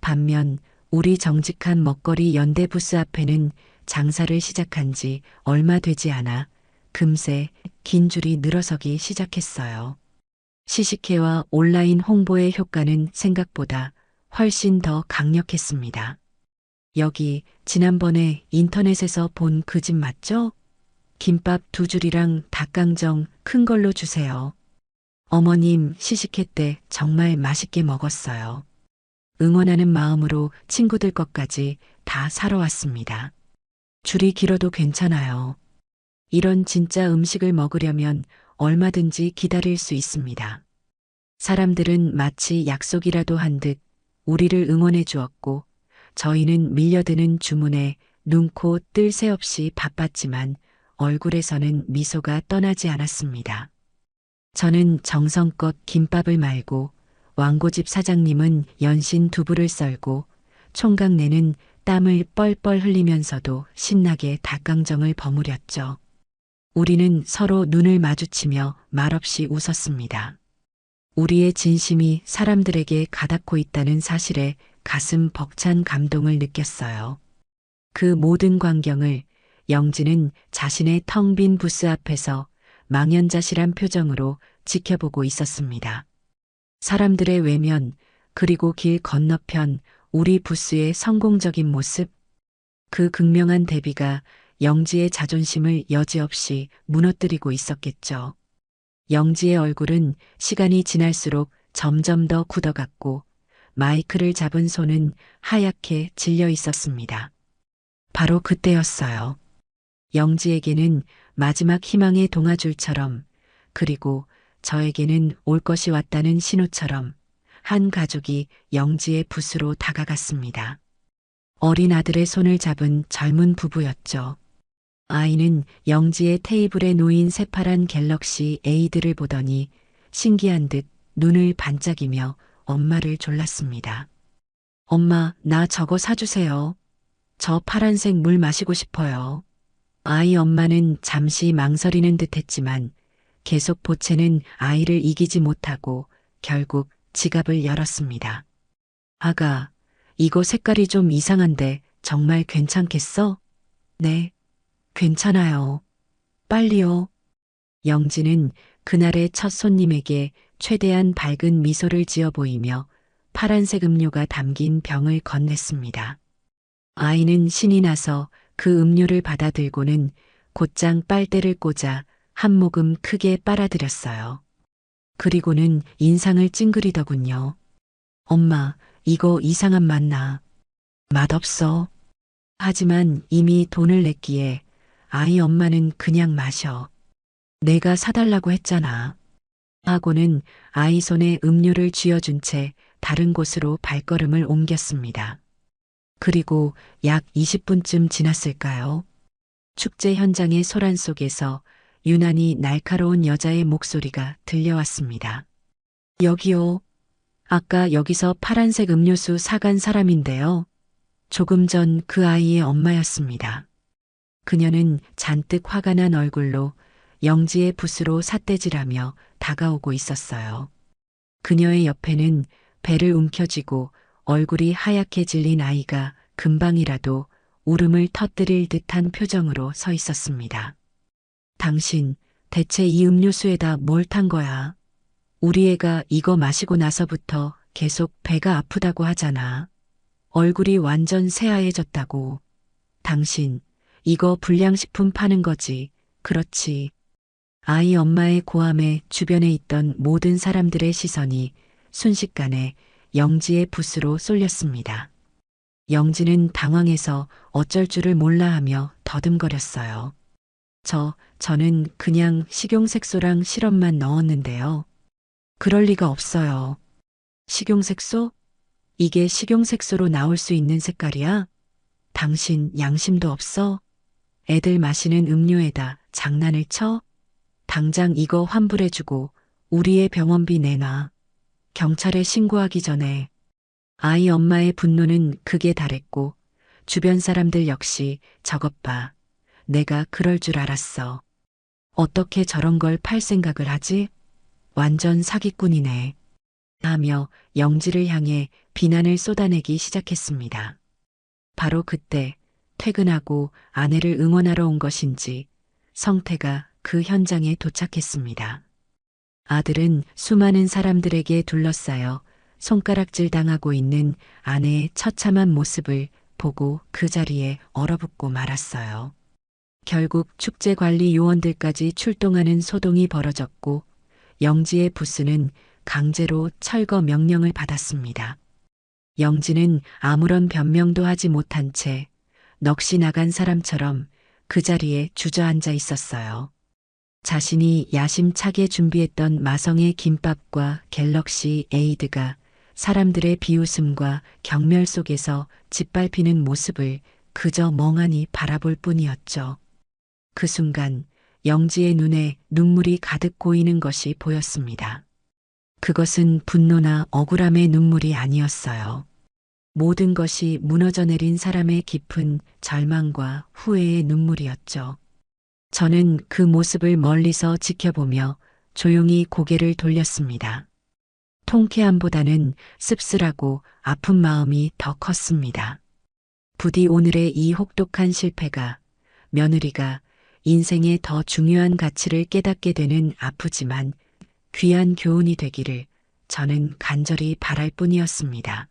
반면 우리 정직한 먹거리 연대 부스 앞에는 장사를 시작한 지 얼마 되지 않아 금세 긴 줄이 늘어서기 시작했어요. 시식회와 온라인 홍보의 효과는 생각보다 훨씬 더 강력했습니다. 여기 지난번에 인터넷에서 본 그 집 맞죠? 김밥 2줄이랑 닭강정 큰 걸로 주세요. 어머님 시식회 때 정말 맛있게 먹었어요. 응원하는 마음으로 친구들 것까지 다 사러 왔습니다. 줄이 길어도 괜찮아요. 이런 진짜 음식을 먹으려면 얼마든지 기다릴 수 있습니다. 사람들은 마치 약속이라도 한 듯 우리를 응원해 주었고 저희는 밀려드는 주문에 눈코 뜰 새 없이 바빴지만 얼굴에서는 미소가 떠나지 않았습니다. 저는 정성껏 김밥을 말고 왕고집 사장님은 연신 두부를 썰고 총각내는 땀을 뻘뻘 흘리면서도 신나게 닭강정을 버무렸죠. 우리는 서로 눈을 마주치며 말없이 웃었습니다. 우리의 진심이 사람들에게 가닿고 있다는 사실에 가슴 벅찬 감동을 느꼈어요. 그 모든 광경을 영지는 자신의 텅 빈 부스 앞에서 망연자실한 표정으로 지켜보고 있었습니다. 사람들의 외면, 그리고 길 건너편 우리 부스의 성공적인 모습, 그 극명한 대비가 영지의 자존심을 여지없이 무너뜨리고 있었겠죠. 영지의 얼굴은 시간이 지날수록 점점 더 굳어갔고 마이크를 잡은 손은 하얗게 질려 있었습니다. 바로 그때였어요. 영지에게는 마지막 희망의 동아줄처럼, 그리고 저에게는 올 것이 왔다는 신호처럼 한 가족이 영지의 부스로 다가갔습니다. 어린 아들의 손을 잡은 젊은 부부였죠. 아이는 영지의 테이블에 놓인 새파란 갤럭시 에이드를 보더니 신기한 듯 눈을 반짝이며 엄마를 졸랐습니다. 엄마, 나 저거 사주세요. 저 파란색 물 마시고 싶어요. 아이 엄마는 잠시 망설이는 듯 했지만 계속 보채는 아이를 이기지 못하고 결국 지갑을 열었습니다. 아가, 이거 색깔이 좀 이상한데 정말 괜찮겠어? 네, 괜찮아요. 빨리요. 영지는 그날의 첫 손님에게 최대한 밝은 미소를 지어 보이며 파란색 음료가 담긴 병을 건넸습니다. 아이는 신이 나서 그 음료를 받아들고는 곧장 빨대를 꽂아 한 모금 크게 빨아들였어요. 그리고는 인상을 찡그리더군요. 엄마, 이거 이상한 맛 나. 맛없어. 하지만 이미 돈을 냈기에 아이 엄마는 그냥 마셔. 내가 사달라고 했잖아. 하고는 아이 손에 음료를 쥐어준 채 다른 곳으로 발걸음을 옮겼습니다. 그리고 약 20분쯤 지났을까요? 축제 현장의 소란 속에서 유난히 날카로운 여자의 목소리가 들려왔습니다. 여기요. 아까 여기서 파란색 음료수 사간 사람인데요. 조금 전 그 아이의 엄마였습니다. 그녀는 잔뜩 화가 난 얼굴로 영지의 붓으로 삿대질하며 다가오고 있었어요. 그녀의 옆에는 배를 움켜쥐고 얼굴이 하얗게 질린 아이가 금방이라도 울음을 터뜨릴 듯한 표정으로 서 있었습니다. 당신, 대체 이 음료수에다 뭘 탄 거야? 우리 애가 이거 마시고 나서부터 계속 배가 아프다고 하잖아. 얼굴이 완전 새하얘졌다고. 당신, 이거 불량식품 파는 거지. 그렇지. 아이 엄마의 고함에 주변에 있던 모든 사람들의 시선이 순식간에 영지의 붓으로 쏠렸습니다. 영지는 당황해서 어쩔 줄을 몰라 하며 더듬거렸어요. 저는 그냥 식용색소랑 시럽만 넣었는데요. 그럴 리가 없어요. 식용색소? 이게 식용색소로 나올 수 있는 색깔이야? 당신 양심도 없어? 애들 마시는 음료에다 장난을 쳐? 당장 이거 환불해주고 우리의 병원비 내놔. 경찰에 신고하기 전에. 아이 엄마의 분노는 극에 달했고 주변 사람들 역시 저것 봐. 내가 그럴 줄 알았어. 어떻게 저런 걸 팔 생각을 하지? 완전 사기꾼이네. 하며 영지를 향해 비난을 쏟아내기 시작했습니다. 바로 그때 퇴근하고 아내를 응원하러 온 것인지 성태가 그 현장에 도착했습니다. 아들은 수많은 사람들에게 둘러싸여 손가락질 당하고 있는 아내의 처참한 모습을 보고 그 자리에 얼어붙고 말았어요. 결국 축제관리 요원들까지 출동하는 소동이 벌어졌고 영지의 부스는 강제로 철거 명령을 받았습니다. 영지는 아무런 변명도 하지 못한 채 넋이 나간 사람처럼 그 자리에 주저앉아 있었어요. 자신이 야심차게 준비했던 마성의 김밥과 갤럭시 에이드가 사람들의 비웃음과 경멸 속에서 짓밟히는 모습을 그저 멍하니 바라볼 뿐이었죠. 그 순간 영지의 눈에 눈물이 가득 고이는 것이 보였습니다. 그것은 분노나 억울함의 눈물이 아니었어요. 모든 것이 무너져 내린 사람의 깊은 절망과 후회의 눈물이었죠. 저는 그 모습을 멀리서 지켜보며 조용히 고개를 돌렸습니다. 통쾌함보다는 씁쓸하고 아픈 마음이 더 컸습니다. 부디 오늘의 이 혹독한 실패가 며느리가 인생의 더 중요한 가치를 깨닫게 되는 아프지만 귀한 교훈이 되기를 저는 간절히 바랄 뿐이었습니다.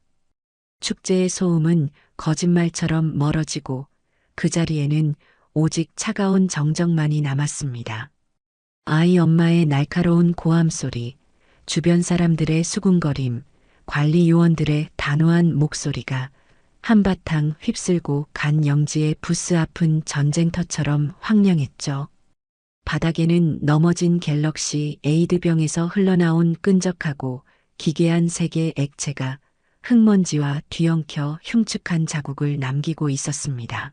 축제의 소음은 거짓말처럼 멀어지고 그 자리에는 오직 차가운 정적만이 남았습니다. 아이 엄마의 날카로운 고함 소리, 주변 사람들의 수군거림, 관리 요원들의 단호한 목소리가 한바탕 휩쓸고 간 영지의 부스 앞은 전쟁터처럼 황량했죠. 바닥에는 넘어진 갤럭시 에이드병에서 흘러나온 끈적하고 기괴한 색의 액체가 흙먼지와 뒤엉켜 흉측한 자국을 남기고 있었습니다.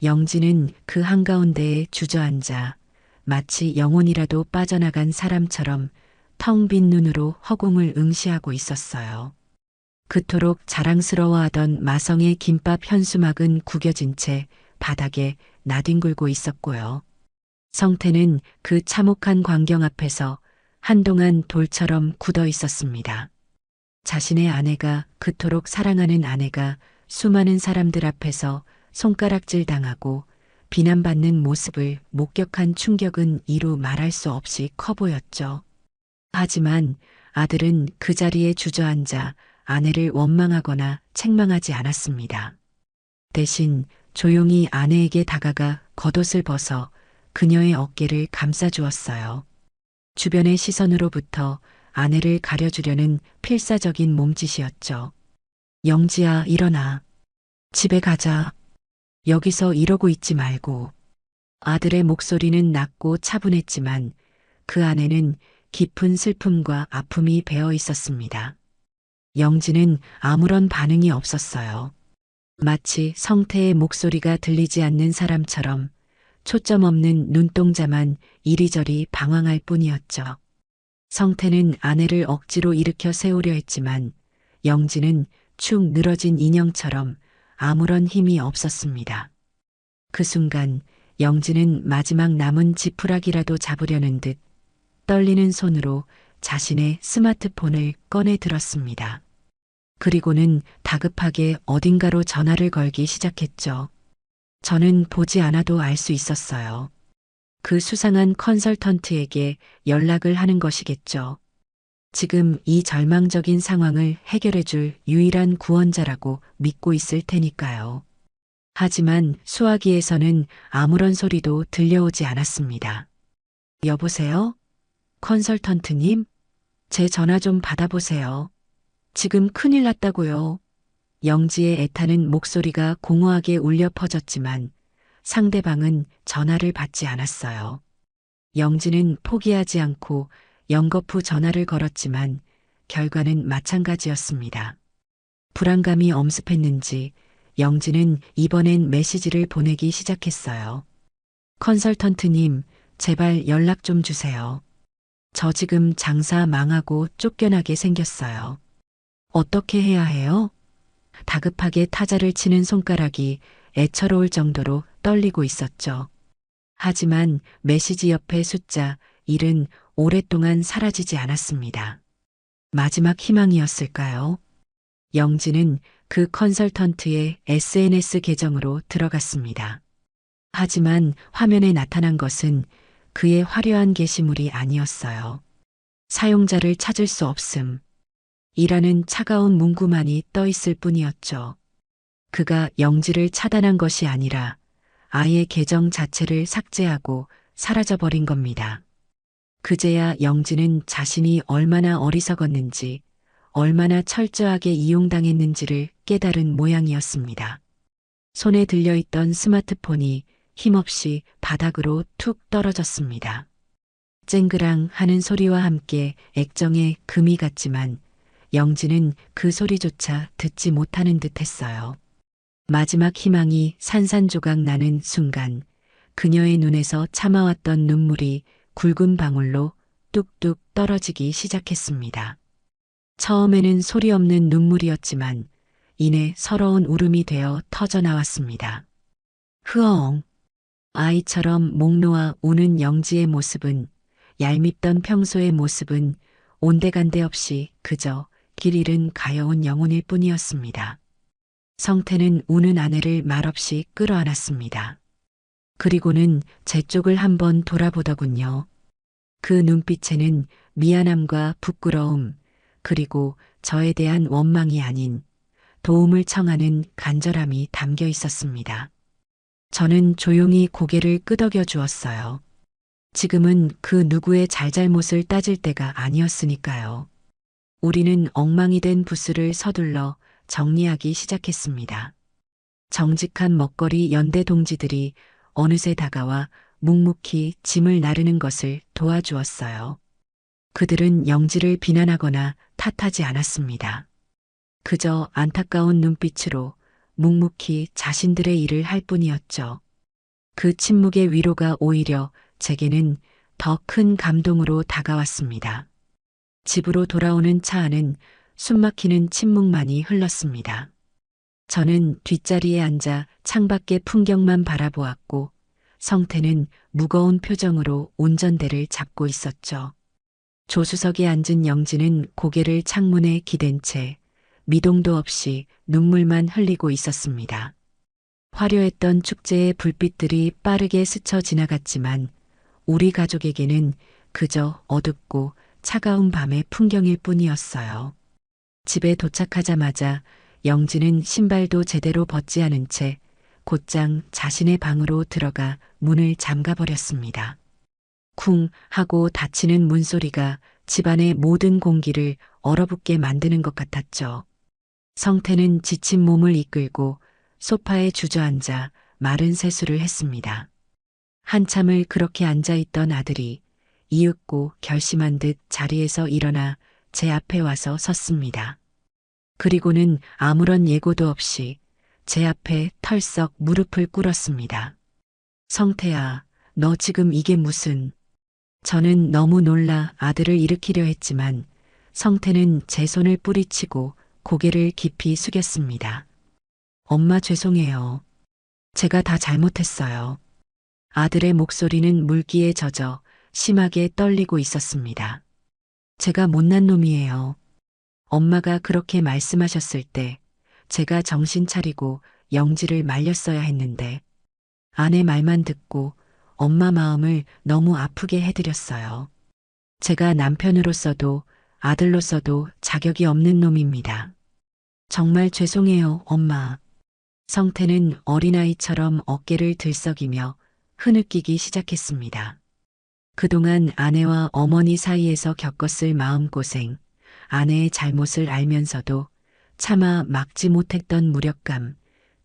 영지는 그 한가운데에 주저앉아 마치 영혼이라도 빠져나간 사람처럼 텅 빈 눈으로 허공을 응시하고 있었어요. 그토록 자랑스러워하던 마성의 김밥 현수막은 구겨진 채 바닥에 나뒹굴고 있었고요. 성태는 그 참혹한 광경 앞에서 한동안 돌처럼 굳어 있었습니다. 자신의 아내가, 그토록 사랑하는 아내가 수많은 사람들 앞에서 손가락질 당하고 비난받는 모습을 목격한 충격은 이루 말할 수 없이 커 보였죠. 하지만 아들은 그 자리에 주저앉아 아내를 원망하거나 책망하지 않았습니다. 대신 조용히 아내에게 다가가 겉옷을 벗어 그녀의 어깨를 감싸주었어요. 주변의 시선으로부터 아내를 가려주려는 필사적인 몸짓이었죠. 영지야, 일어나. 집에 가자. 여기서 이러고 있지 말고. 아들의 목소리는 낮고 차분했지만 그 안에는 깊은 슬픔과 아픔이 배어 있었습니다. 영지는 아무런 반응이 없었어요. 마치 성태의 목소리가 들리지 않는 사람처럼 초점 없는 눈동자만 이리저리 방황할 뿐이었죠. 성태는 아내를 억지로 일으켜 세우려 했지만 영지는 축 늘어진 인형처럼 아무런 힘이 없었습니다. 그 순간 영지는 마지막 남은 지푸라기라도 잡으려는 듯 떨리는 손으로 자신의 스마트폰을 꺼내 들었습니다. 그리고는 다급하게 어딘가로 전화를 걸기 시작했죠. 저는 보지 않아도 알 수 있었어요. 그 수상한 컨설턴트에게 연락을 하는 것이겠죠. 지금 이 절망적인 상황을 해결해줄 유일한 구원자라고 믿고 있을 테니까요. 하지만 수화기에서는 아무런 소리도 들려오지 않았습니다. 여보세요? 컨설턴트님? 제 전화 좀 받아보세요. 지금 큰일 났다고요. 영지의 애타는 목소리가 공허하게 울려 퍼졌지만 상대방은 전화를 받지 않았어요. 영지는 포기하지 않고 연거푸 전화를 걸었지만 결과는 마찬가지였습니다. 불안감이 엄습했는지 영지는 이번엔 메시지를 보내기 시작했어요. 컨설턴트님, 제발 연락 좀 주세요. 저 지금 장사 망하고 쫓겨나게 생겼어요. 어떻게 해야 해요? 다급하게 타자를 치는 손가락이 애처로울 정도로 떨리고 있었죠. 하지만 메시지 옆의 숫자 1은 오랫동안 사라지지 않았습니다. 마지막 희망이었을까요? 영지는 그 컨설턴트의 SNS 계정으로 들어갔습니다. 하지만 화면에 나타난 것은 그의 화려한 게시물이 아니었어요. 사용자를 찾을 수 없음. 이라는 차가운 문구만이 떠 있을 뿐이었죠. 그가 영지를 차단한 것이 아니라 아예 계정 자체를 삭제하고 사라져버린 겁니다. 그제야 영지는 자신이 얼마나 어리석었는지, 얼마나 철저하게 이용당했는지를 깨달은 모양이었습니다. 손에 들려있던 스마트폰이 힘없이 바닥으로 툭 떨어졌습니다. 쨍그랑 하는 소리와 함께 액정에 금이 갔지만 영지는 그 소리조차 듣지 못하는 듯 했어요. 마지막 희망이 산산조각 나는 순간 그녀의 눈에서 참아왔던 눈물이 굵은 방울로 뚝뚝 떨어지기 시작했습니다. 처음에는 소리 없는 눈물이었지만 이내 서러운 울음이 되어 터져나왔습니다. 흐엉. 아이처럼 목 놓아 우는 영지의 모습은, 얄밉던 평소의 모습은 온데간데 없이 그저 길 잃은 가여운 영혼일 뿐이었습니다. 성태는 우는 아내를 말없이 끌어안았습니다. 그리고는 제 쪽을 한번 돌아보더군요. 그 눈빛에는 미안함과 부끄러움, 그리고 저에 대한 원망이 아닌 도움을 청하는 간절함이 담겨 있었습니다. 저는 조용히 고개를 끄덕여 주었어요. 지금은 그 누구의 잘잘못을 따질 때가 아니었으니까요. 우리는 엉망이 된 부스를 서둘러 정리하기 시작했습니다. 정직한 먹거리 연대 동지들이 어느새 다가와 묵묵히 짐을 나르는 것을 도와주었어요. 그들은 영지를 비난하거나 탓하지 않았습니다. 그저 안타까운 눈빛으로 묵묵히 자신들의 일을 할 뿐이었죠. 그 침묵의 위로가 오히려 제게는 더 큰 감동으로 다가왔습니다. 집으로 돌아오는 차 안은 숨막히는 침묵만이 흘렀습니다. 저는 뒷자리에 앉아 창밖의 풍경만 바라보았고 성태는 무거운 표정으로 운전대를 잡고 있었죠. 조수석에 앉은 영지는 고개를 창문에 기댄 채 미동도 없이 눈물만 흘리고 있었습니다. 화려했던 축제의 불빛들이 빠르게 스쳐 지나갔지만 우리 가족에게는 그저 어둡고 차가운 밤의 풍경일 뿐이었어요. 집에 도착하자마자 영지는 신발도 제대로 벗지 않은 채 곧장 자신의 방으로 들어가 문을 잠가버렸습니다. 쿵 하고 닫히는 문소리가 집안의 모든 공기를 얼어붙게 만드는 것 같았죠. 성태는 지친 몸을 이끌고 소파에 주저앉아 마른 세수를 했습니다. 한참을 그렇게 앉아있던 아들이 이윽고 결심한 듯 자리에서 일어나 제 앞에 와서 섰습니다. 그리고는 아무런 예고도 없이 제 앞에 털썩 무릎을 꿇었습니다. 성태야, 너 지금 이게 무슨... 저는 너무 놀라 아들을 일으키려 했지만 성태는 제 손을 뿌리치고 고개를 깊이 숙였습니다. 엄마 죄송해요. 제가 다 잘못했어요. 아들의 목소리는 물기에 젖어 심하게 떨리고 있었습니다. 제가 못난 놈이에요. 엄마가 그렇게 말씀하셨을 때 제가 정신 차리고 영지를 말렸어야 했는데 아내 말만 듣고 엄마 마음을 너무 아프게 해드렸어요. 제가 남편으로서도 아들로서도 자격이 없는 놈입니다. 정말 죄송해요, 엄마. 성태는 어린아이처럼 어깨를 들썩이며 흐느끼기 시작했습니다. 그동안 아내와 어머니 사이에서 겪었을 마음고생, 아내의 잘못을 알면서도 차마 막지 못했던 무력감,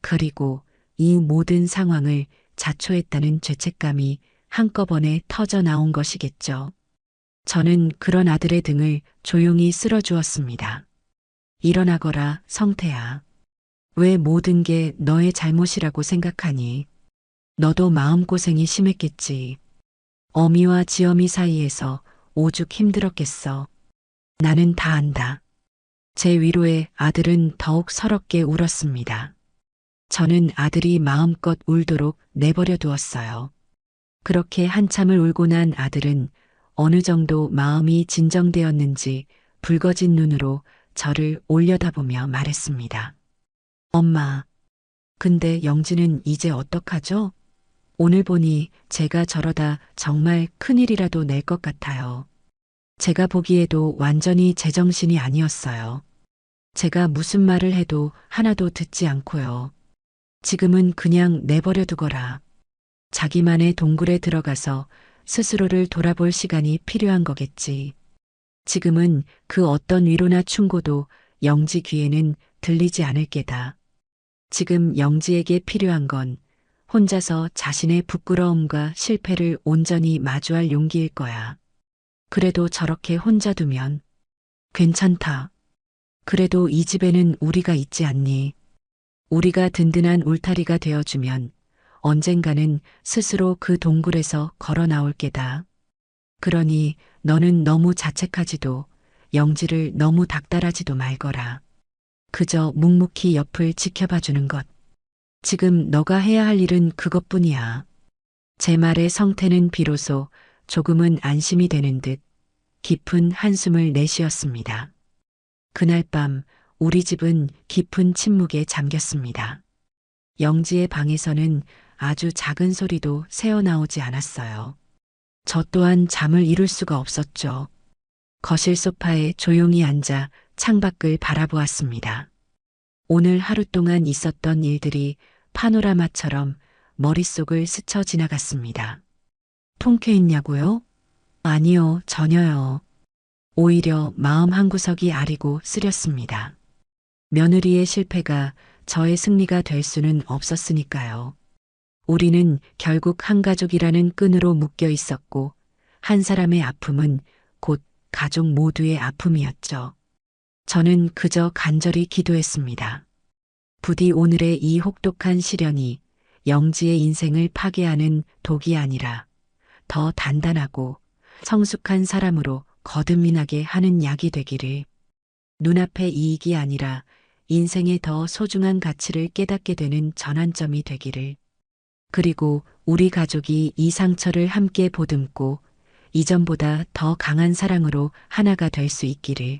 그리고 이 모든 상황을 자초했다는 죄책감이 한꺼번에 터져 나온 것이겠죠. 저는 그런 아들의 등을 조용히 쓸어주었습니다. 일어나거라, 성태야. 왜 모든 게 너의 잘못이라고 생각하니? 너도 마음고생이 심했겠지. 어미와 지어미 사이에서 오죽 힘들었겠어. 나는 다 안다. 제 위로에 아들은 더욱 서럽게 울었습니다. 저는 아들이 마음껏 울도록 내버려 두었어요. 그렇게 한참을 울고 난 아들은 어느 정도 마음이 진정되었는지 붉어진 눈으로 저를 올려다보며 말했습니다. 엄마, 근데 영지는 이제 어떡하죠? 오늘 보니 제가 저러다 정말 큰일이라도 낼 것 같아요. 제가 보기에도 완전히 제정신이 아니었어요. 제가 무슨 말을 해도 하나도 듣지 않고요. 지금은 그냥 내버려 두거라. 자기만의 동굴에 들어가서 스스로를 돌아볼 시간이 필요한 거겠지. 지금은 그 어떤 위로나 충고도 영지 귀에는 들리지 않을 게다. 지금 영지에게 필요한 건 혼자서 자신의 부끄러움과 실패를 온전히 마주할 용기일 거야. 그래도 저렇게 혼자 두면 괜찮다. 그래도 이 집에는 우리가 있지 않니? 우리가 든든한 울타리가 되어주면 언젠가는 스스로 그 동굴에서 걸어 나올 게다. 그러니 너는 너무 자책하지도 영지를 너무 닥달하지도 말거라. 그저 묵묵히 옆을 지켜봐 주는 것. 지금 너가 해야 할 일은 그것뿐이야. 제 말에 성태는 비로소 조금은 안심이 되는 듯 깊은 한숨을 내쉬었습니다. 그날 밤 우리 집은 깊은 침묵에 잠겼습니다. 영지의 방에서는 아주 작은 소리도 새어나오지 않았어요. 저 또한 잠을 이룰 수가 없었죠. 거실 소파에 조용히 앉아 창밖을 바라보았습니다. 오늘 하루 동안 있었던 일들이 파노라마처럼 머릿속을 스쳐 지나갔습니다. 통쾌했냐고요? 아니요, 전혀요. 오히려 마음 한구석이 아리고 쓰렸습니다. 며느리의 실패가 저의 승리가 될 수는 없었으니까요. 우리는 결국 한 가족이라는 끈으로 묶여 있었고 한 사람의 아픔은 곧 가족 모두의 아픔이었죠. 저는 그저 간절히 기도했습니다. 부디 오늘의 이 혹독한 시련이 영지의 인생을 파괴하는 독이 아니라 더 단단하고 성숙한 사람으로 거듭나게 하는 약이 되기를. 눈앞의 이익이 아니라 인생의 더 소중한 가치를 깨닫게 되는 전환점이 되기를. 그리고 우리 가족이 이 상처를 함께 보듬고 이전보다 더 강한 사랑으로 하나가 될 수 있기를.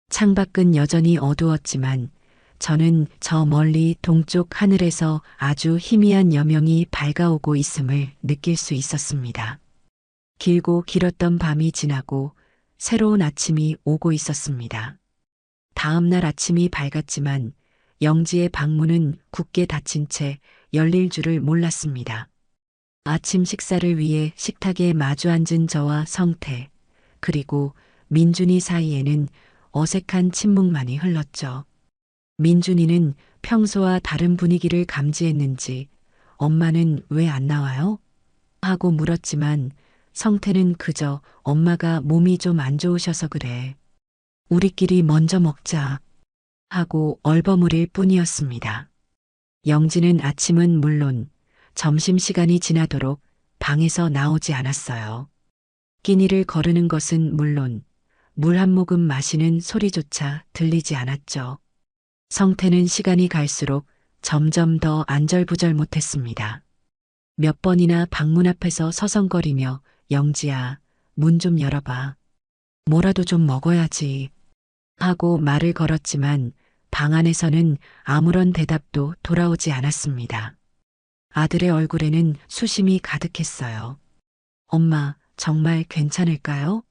창밖은 여전히 어두웠지만 저는 저 멀리 동쪽 하늘에서 아주 희미한 여명이 밝아오고 있음을 느낄 수 있었습니다. 길고 길었던 밤이 지나고 새로운 아침이 오고 있었습니다. 다음 날 아침이 밝았지만 영지의 방문은 굳게 닫힌 채 열릴 줄을 몰랐습니다. 아침 식사를 위해 식탁에 마주 앉은 저와 성태, 그리고 민준이 사이에는 어색한 침묵만이 흘렀죠. 민준이는 평소와 다른 분위기를 감지했는지 엄마는 왜 안 나와요? 하고 물었지만 성태는 그저 엄마가 몸이 좀 안 좋으셔서 그래. 우리끼리 먼저 먹자. 하고 얼버무릴 뿐이었습니다. 영지는 아침은 물론 점심시간이 지나도록 방에서 나오지 않았어요. 끼니를 거르는 것은 물론 물 한 모금 마시는 소리조차 들리지 않았죠. 성태는 시간이 갈수록 점점 더 안절부절 못했습니다. 몇 번이나 방문 앞에서 서성거리며 영지야, 문 좀 열어봐. 뭐라도 좀 먹어야지. 하고 말을 걸었지만 방 안에서는 아무런 대답도 돌아오지 않았습니다. 아들의 얼굴에는 수심이 가득했어요. 엄마, 정말 괜찮을까요?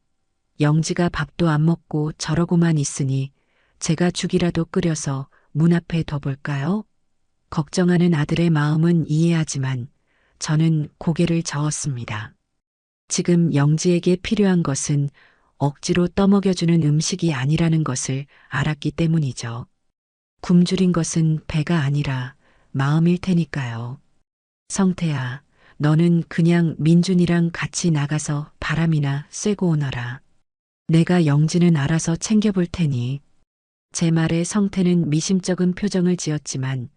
영지가 밥도 안 먹고 저러고만 있으니 제가 죽이라도 끓여서 문 앞에 둬볼까요? 걱정하는 아들의 마음은 이해하지만 저는 고개를 저었습니다. 지금 영지에게 필요한 것은 억지로 떠먹여주는 음식이 아니라는 것을 알았기 때문이죠. 굶주린 것은 배가 아니라 마음일 테니까요. 성태야, 너는 그냥 민준이랑 같이 나가서 바람이나 쐬고 오너라. 내가 영지는 알아서 챙겨볼 테니. 제 말에 성태는 미심쩍은 표정을 지었지만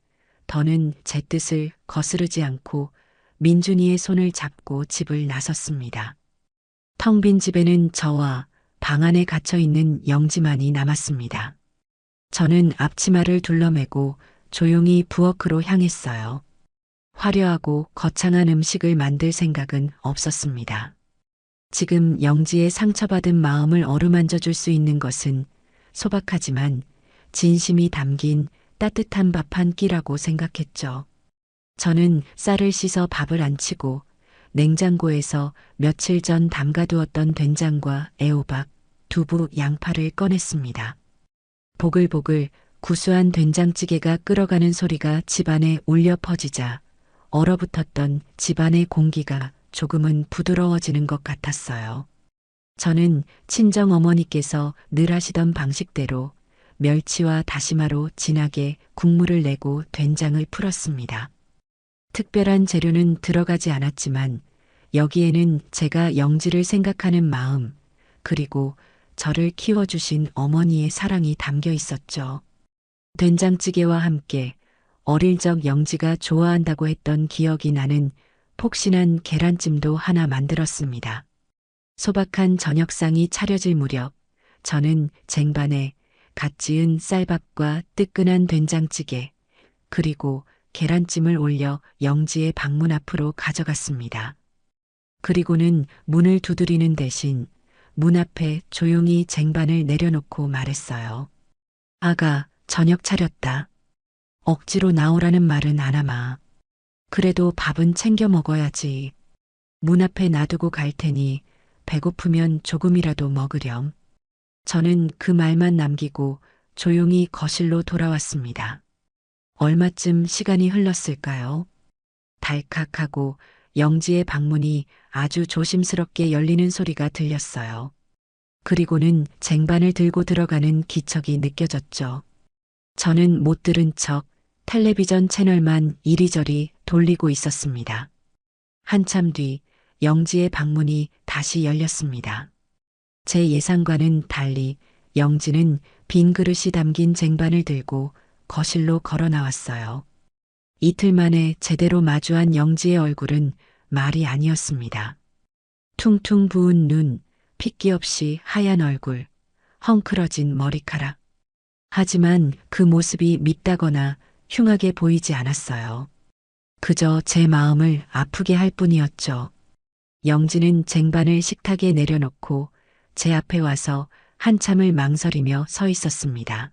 더는 제 뜻을 거스르지 않고 민준이의 손을 잡고 집을 나섰습니다. 텅 빈 집에는 저와 방 안에 갇혀 있는 영지만이 남았습니다. 저는 앞치마를 둘러매고 조용히 부엌으로 향했어요. 화려하고 거창한 음식을 만들 생각은 없었습니다. 지금 영지의 상처받은 마음을 어루만져 줄 수 있는 것은 소박하지만 진심이 담긴 따뜻한 밥 한 끼라고 생각했죠. 저는 쌀을 씻어 밥을 안 치고 냉장고에서 며칠 전 담가두었던 된장과 애호박, 두부, 양파를 꺼냈습니다. 보글보글 구수한 된장찌개가 끓어가는 소리가 집안에 울려 퍼지자 얼어붙었던 집안의 공기가 조금은 부드러워지는 것 같았어요. 저는 친정 어머니께서 늘 하시던 방식대로 멸치와 다시마로 진하게 국물을 내고 된장을 풀었습니다. 특별한 재료는 들어가지 않았지만 여기에는 제가 영지를 생각하는 마음, 그리고 저를 키워주신 어머니의 사랑이 담겨 있었죠. 된장찌개와 함께 어릴 적 영지가 좋아한다고 했던 기억이 나는 폭신한 계란찜도 하나 만들었습니다. 소박한 저녁상이 차려질 무렵 저는 쟁반에 갓 지은 쌀밥과 뜨끈한 된장찌개, 그리고 계란찜을 올려 영지의 방문 앞으로 가져갔습니다. 그리고는 문을 두드리는 대신 문 앞에 조용히 쟁반을 내려놓고 말했어요. 아가, 저녁 차렸다. 억지로 나오라는 말은 안 하마. 그래도 밥은 챙겨 먹어야지. 문 앞에 놔두고 갈 테니 배고프면 조금이라도 먹으렴. 저는 그 말만 남기고 조용히 거실로 돌아왔습니다. 얼마쯤 시간이 흘렀을까요? 달칵하고 영지의 방문이 아주 조심스럽게 열리는 소리가 들렸어요. 그리고는 쟁반을 들고 들어가는 기척이 느껴졌죠. 저는 못 들은 척 텔레비전 채널만 이리저리 돌리고 있었습니다. 한참 뒤 영지의 방문이 다시 열렸습니다. 제 예상과는 달리 영지는 빈 그릇이 담긴 쟁반을 들고 거실로 걸어 나왔어요. 이틀 만에 제대로 마주한 영지의 얼굴은 말이 아니었습니다. 퉁퉁 부은 눈, 핏기 없이 하얀 얼굴, 헝클어진 머리카락. 하지만 그 모습이 밉다거나 흉하게 보이지 않았어요. 그저 제 마음을 아프게 할 뿐이었죠. 영지는 쟁반을 식탁에 내려놓고 제 앞에 와서 한참을 망설이며 서 있었습니다.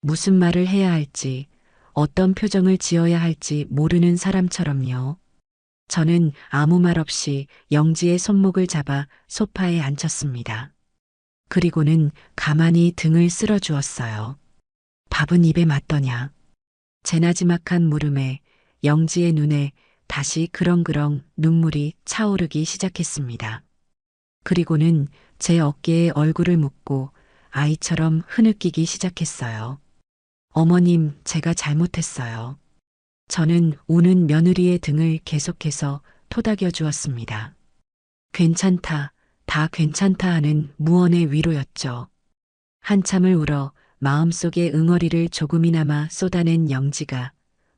무슨 말을 해야 할지, 어떤 표정을 지어야 할지 모르는 사람처럼요. 저는 아무 말 없이 영지의 손목을 잡아 소파에 앉혔습니다. 그리고는 가만히 등을 쓸어 주었어요. 밥은 입에 맞더냐. 제 나지막한 물음에 영지의 눈에 다시 그렁그렁 눈물이 차오르기 시작했습니다. 그리고는 제 어깨에 얼굴을 묻고 아이처럼 흐느끼기 시작했어요. 어머님, 제가 잘못했어요. 저는 우는 며느리의 등을 계속해서 토닥여 주었습니다. 괜찮다, 다 괜찮다 하는 무언의 위로였죠. 한참을 울어 마음속의 응어리를 조금이나마 쏟아낸 영지가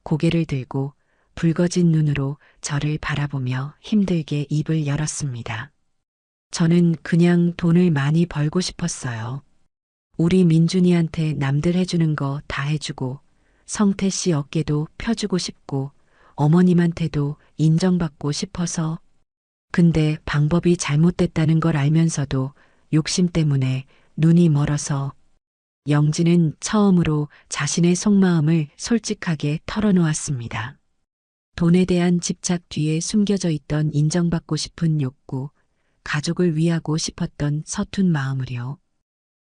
고개를 들고 붉어진 눈으로 저를 바라보며 힘들게 입을 열었습니다. 저는 그냥 돈을 많이 벌고 싶었어요. 우리 민준이한테 남들 해주는 거 다 해주고 성태 씨 어깨도 펴주고 싶고 어머님한테도 인정받고 싶어서. 근데 방법이 잘못됐다는 걸 알면서도 욕심 때문에 눈이 멀어서. 영지는 처음으로 자신의 속마음을 솔직하게 털어놓았습니다. 돈에 대한 집착 뒤에 숨겨져 있던 인정받고 싶은 욕구, 가족을 위하고 싶었던 서툰 마음을요.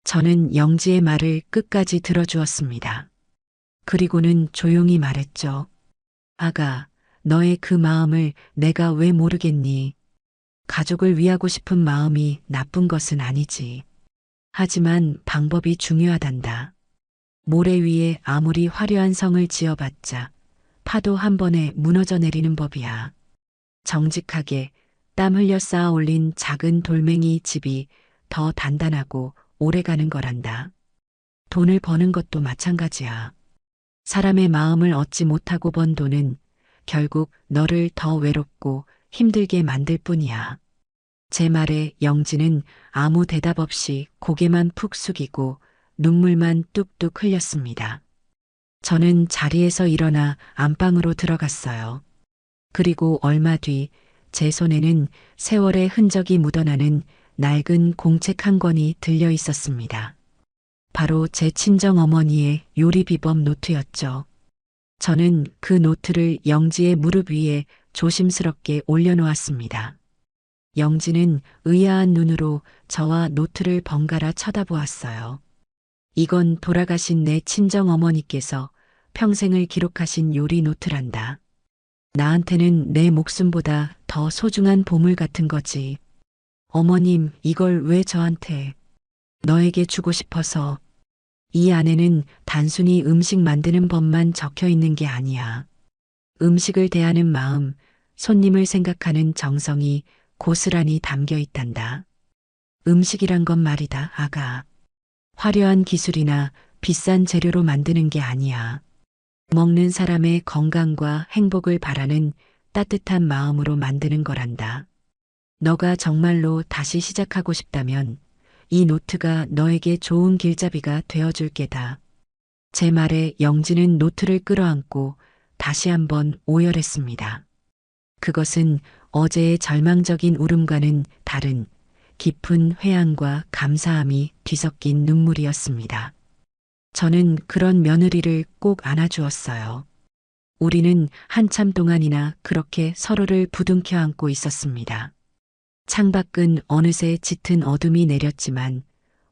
저는 영지의 말을 끝까지 들어주었습니다. 그리고는 조용히 말했죠. 아가, 너의 그 마음을 내가 왜 모르겠니? 가족을 위하고 싶은 마음이 나쁜 것은 아니지. 하지만 방법이 중요하단다. 모래 위에 아무리 화려한 성을 지어봤자 파도 한 번에 무너져 내리는 법이야. 정직하게 땀 흘려 쌓아 올린 작은 돌멩이 집이 더 단단하고 오래가는 거란다. 돈을 버는 것도 마찬가지야. 사람의 마음을 얻지 못하고 번 돈은 결국 너를 더 외롭고 힘들게 만들 뿐이야. 제 말에 영지는 아무 대답 없이 고개만 푹 숙이고 눈물만 뚝뚝 흘렸습니다. 저는 자리에서 일어나 안방으로 들어갔어요. 그리고 얼마 뒤 제 손에는 세월의 흔적이 묻어나는 낡은 공책 한 권이 들려 있었습니다. 바로 제 친정 어머니의 요리 비법 노트였죠. 저는 그 노트를 영지의 무릎 위에 조심스럽게 올려놓았습니다. 영지는 의아한 눈으로 저와 노트를 번갈아 쳐다보았어요. 이건 돌아가신 내 친정 어머니께서 평생을 기록하신 요리 노트란다. 나한테는 내 목숨보다 더 소중한 보물 같은 거지. 어머님, 이걸 왜 저한테? 너에게 주고 싶어서. 이 안에는 단순히 음식 만드는 법만 적혀 있는 게 아니야. 음식을 대하는 마음, 손님을 생각하는 정성이 고스란히 담겨 있단다. 음식이란 건 말이다, 아가. 화려한 기술이나 비싼 재료로 만드는 게 아니야. 먹는 사람의 건강과 행복을 바라는 따뜻한 마음으로 만드는 거란다. 너가 정말로 다시 시작하고 싶다면 이 노트가 너에게 좋은 길잡이가 되어줄 게다. 제 말에 영지는 노트를 끌어안고 다시 한번 오열했습니다. 그것은 어제의 절망적인 울음과는 다른 깊은 회한과 감사함이 뒤섞인 눈물이었습니다. 저는 그런 며느리를 꼭 안아주었어요. 우리는 한참 동안이나 그렇게 서로를 부둥켜 안고 있었습니다. 창밖은 어느새 짙은 어둠이 내렸지만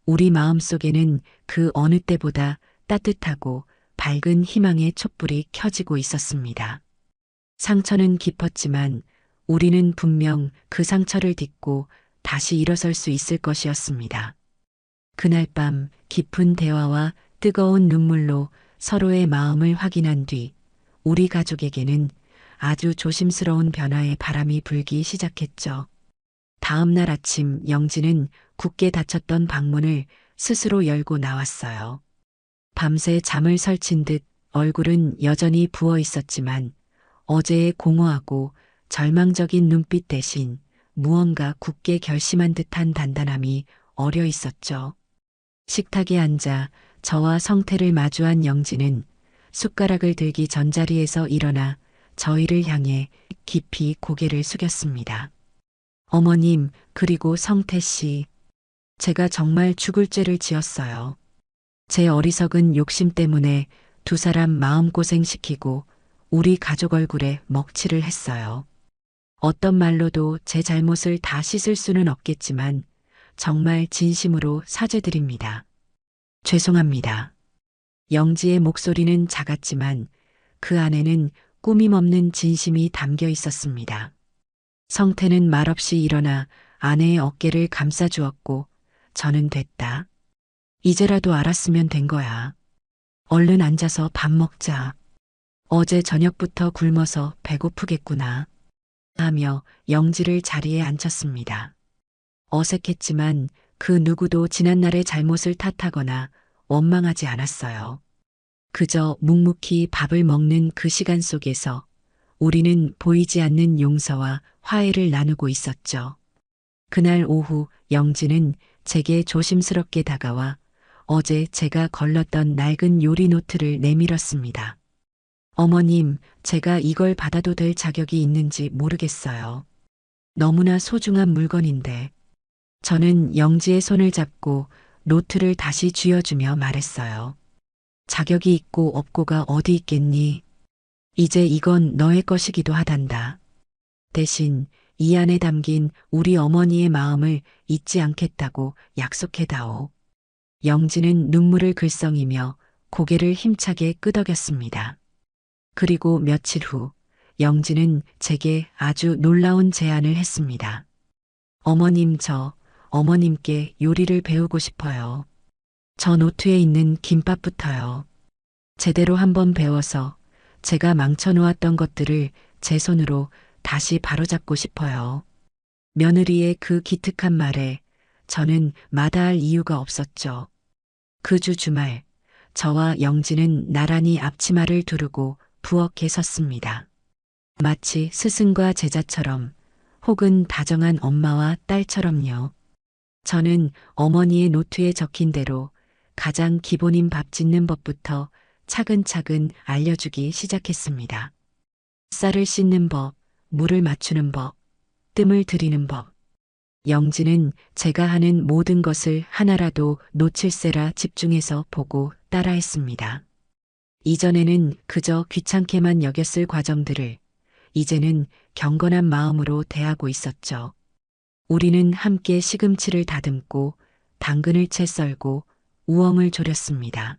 우리 마음속에는 그 어느 때보다 따뜻하고 밝은 희망의 촛불이 켜지고 있었습니다. 상처는 깊었지만 우리는 분명 그 상처를 딛고 다시 일어설 수 있을 것이었습니다. 그날 밤 깊은 대화와 뜨거운 눈물로 서로의 마음을 확인한 뒤 우리 가족에게는 아주 조심스러운 변화의 바람이 불기 시작했죠. 다음 날 아침 영지는 굳게 닫혔던 방문을 스스로 열고 나왔어요. 밤새 잠을 설친 듯 얼굴은 여전히 부어 있었지만 어제의 공허하고 절망적인 눈빛 대신 무언가 굳게 결심한 듯한 단단함이 어려 있었죠. 식탁에 앉아 저와 성태를 마주한 영지는 숟가락을 들기 전자리에서 일어나 저희를 향해 깊이 고개를 숙였습니다. 어머님, 그리고 성태 씨. 제가 정말 죽을 죄를 지었어요. 제 어리석은 욕심 때문에 두 사람 마음고생시키고 우리 가족 얼굴에 먹칠을 했어요. 어떤 말로도 제 잘못을 다 씻을 수는 없겠지만 정말 진심으로 사죄드립니다. 죄송합니다. 영지의 목소리는 작았지만 그 안에는 꾸밈없는 진심이 담겨 있었습니다. 성태는 말없이 일어나 아내의 어깨를 감싸주었고 저는 됐다. 이제라도 알았으면 된 거야. 얼른 앉아서 밥 먹자. 어제 저녁부터 굶어서 배고프겠구나. 하며 영지를 자리에 앉혔습니다. 어색했지만 그 누구도 지난날의 잘못을 탓하거나 원망하지 않았어요. 그저 묵묵히 밥을 먹는 그 시간 속에서 우리는 보이지 않는 용서와 화해를 나누고 있었죠. 그날 오후 영지는 제게 조심스럽게 다가와 어제 제가 걸렀던 낡은 요리 노트를 내밀었습니다. 어머님, 제가 이걸 받아도 될 자격이 있는지 모르겠어요. 너무나 소중한 물건인데. 저는 영지의 손을 잡고 노트를 다시 쥐어주며 말했어요. 자격이 있고 없고가 어디 있겠니? 이제 이건 너의 것이기도 하단다. 대신 이 안에 담긴 우리 어머니의 마음을 잊지 않겠다고 약속해다오. 영지는 눈물을 글썽이며 고개를 힘차게 끄덕였습니다. 그리고 며칠 후 영지는 제게 아주 놀라운 제안을 했습니다. 어머님, 어머님께 요리를 배우고 싶어요. 저 노트에 있는 김밥부터요. 제대로 한번 배워서 제가 망쳐놓았던 것들을 제 손으로 다시 바로잡고 싶어요. 며느리의 그 기특한 말에 저는 마다할 이유가 없었죠. 그 주 주말, 저와 영지는 나란히 앞치마를 두르고 부엌에 섰습니다. 마치 스승과 제자처럼 혹은 다정한 엄마와 딸처럼요. 저는 어머니의 노트에 적힌 대로 가장 기본인 밥 짓는 법부터 차근차근 알려주기 시작했습니다. 쌀을 씻는 법, 물을 맞추는 법, 뜸을 들이는 법. 영지는 제가 하는 모든 것을 하나라도 놓칠세라 집중해서 보고 따라했습니다. 이전에는 그저 귀찮게만 여겼을 과정들을 이제는 경건한 마음으로 대하고 있었죠. 우리는 함께 시금치를 다듬고 당근을 채 썰고 우엉을 졸였습니다.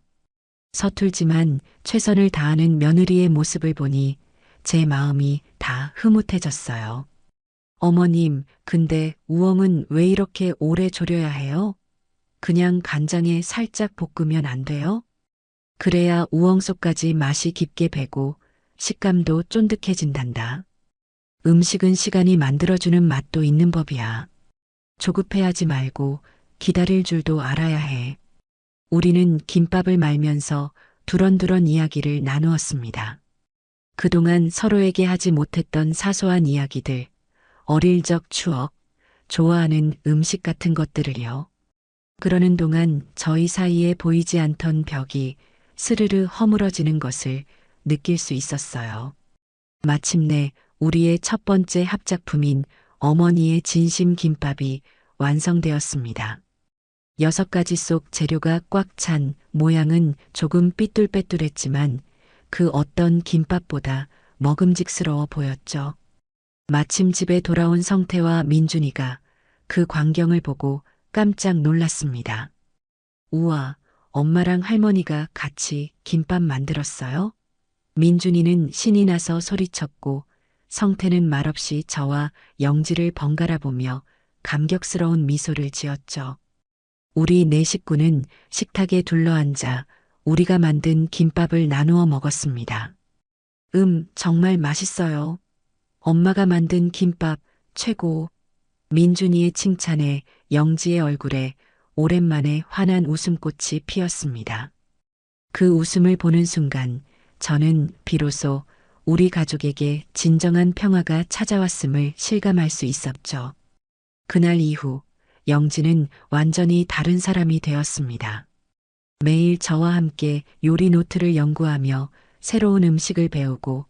서툴지만 최선을 다하는 며느리의 모습을 보니 제 마음이 다 흐뭇해졌어요. 어머님, 근데 우엉은 왜 이렇게 오래 졸여야 해요? 그냥 간장에 살짝 볶으면 안 돼요? 그래야 우엉 속까지 맛이 깊게 배고 식감도 쫀득해진단다. 음식은 시간이 만들어주는 맛도 있는 법이야. 조급해하지 말고 기다릴 줄도 알아야 해. 우리는 김밥을 말면서 두런두런 이야기를 나누었습니다. 그동안 서로에게 하지 못했던 사소한 이야기들, 어릴 적 추억, 좋아하는 음식 같은 것들을요. 그러는 동안 저희 사이에 보이지 않던 벽이 스르르 허물어지는 것을 느낄 수 있었어요. 마침내 우리의 첫 번째 합작품인 어머니의 진심 김밥이 완성되었습니다. 6가지 속 재료가 꽉 찬 모양은 조금 삐뚤빼뚤했지만 그 어떤 김밥보다 먹음직스러워 보였죠. 마침 집에 돌아온 성태와 민준이가 그 광경을 보고 깜짝 놀랐습니다. 우와, 엄마랑 할머니가 같이 김밥 만들었어요? 민준이는 신이 나서 소리쳤고 성태는 말없이 저와 영지를 번갈아 보며 감격스러운 미소를 지었죠. 우리 네 식구는 식탁에 둘러앉아 우리가 만든 김밥을 나누어 먹었습니다. 정말 맛있어요. 엄마가 만든 김밥 최고. 민준이의 칭찬에 영지의 얼굴에 오랜만에 환한 웃음꽃이 피었습니다. 그 웃음을 보는 순간 저는 비로소 우리 가족에게 진정한 평화가 찾아왔음을 실감할 수 있었죠. 그날 이후 영지는 완전히 다른 사람이 되었습니다. 매일 저와 함께 요리 노트를 연구하며 새로운 음식을 배우고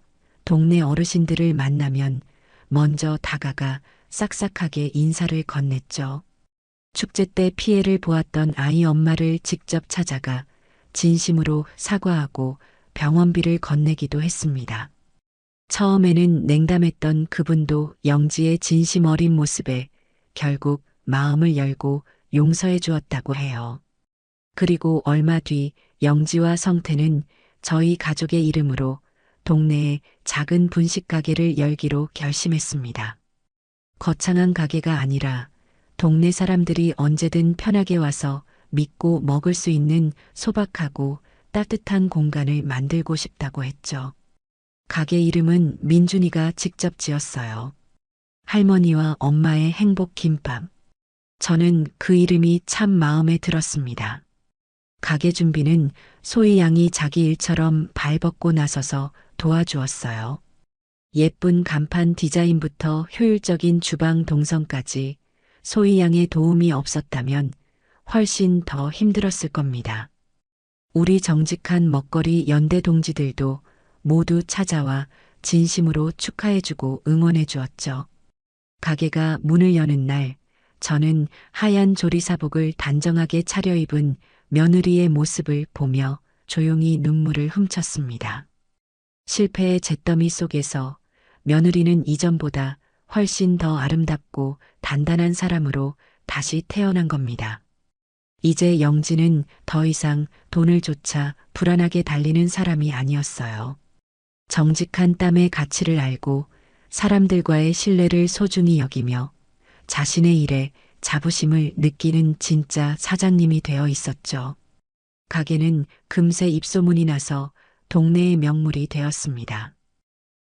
동네 어르신들을 만나면 먼저 다가가 싹싹하게 인사를 건넸죠. 축제 때 피해를 보았던 아이 엄마를 직접 찾아가 진심으로 사과하고 병원비를 건네기도 했습니다. 처음에는 냉담했던 그분도 영지의 진심 어린 모습에 결국 마음을 열고 용서해 주었다고 해요. 그리고 얼마 뒤 영지와 성태는 저희 가족의 이름으로 동네에 작은 분식 가게를 열기로 결심했습니다. 거창한 가게가 아니라 동네 사람들이 언제든 편하게 와서 믿고 먹을 수 있는 소박하고 따뜻한 공간을 만들고 싶다고 했죠. 가게 이름은 민준이가 직접 지었어요. 할머니와 엄마의 행복 김밥. 저는 그 이름이 참 마음에 들었습니다. 가게 준비는 소희 양이 자기 일처럼 발벗고 나서서 도와주었어요. 예쁜 간판 디자인부터 효율적인 주방 동선까지 소희 양의 도움이 없었다면 훨씬 더 힘들었을 겁니다. 우리 정직한 먹거리 연대 동지들도 모두 찾아와 진심으로 축하해주고 응원해 주었죠. 가게가 문을 여는 날, 저는 하얀 조리사복을 단정하게 차려입은 며느리의 모습을 보며 조용히 눈물을 훔쳤습니다. 실패의 잿더미 속에서 며느리는 이전보다 훨씬 더 아름답고 단단한 사람으로 다시 태어난 겁니다. 이제 영지는 더 이상 돈을 쫓아 불안하게 달리는 사람이 아니었어요. 정직한 땀의 가치를 알고 사람들과의 신뢰를 소중히 여기며 자신의 일에 자부심을 느끼는 진짜 사장님이 되어 있었죠. 가게는 금세 입소문이 나서 동네의 명물이 되었습니다.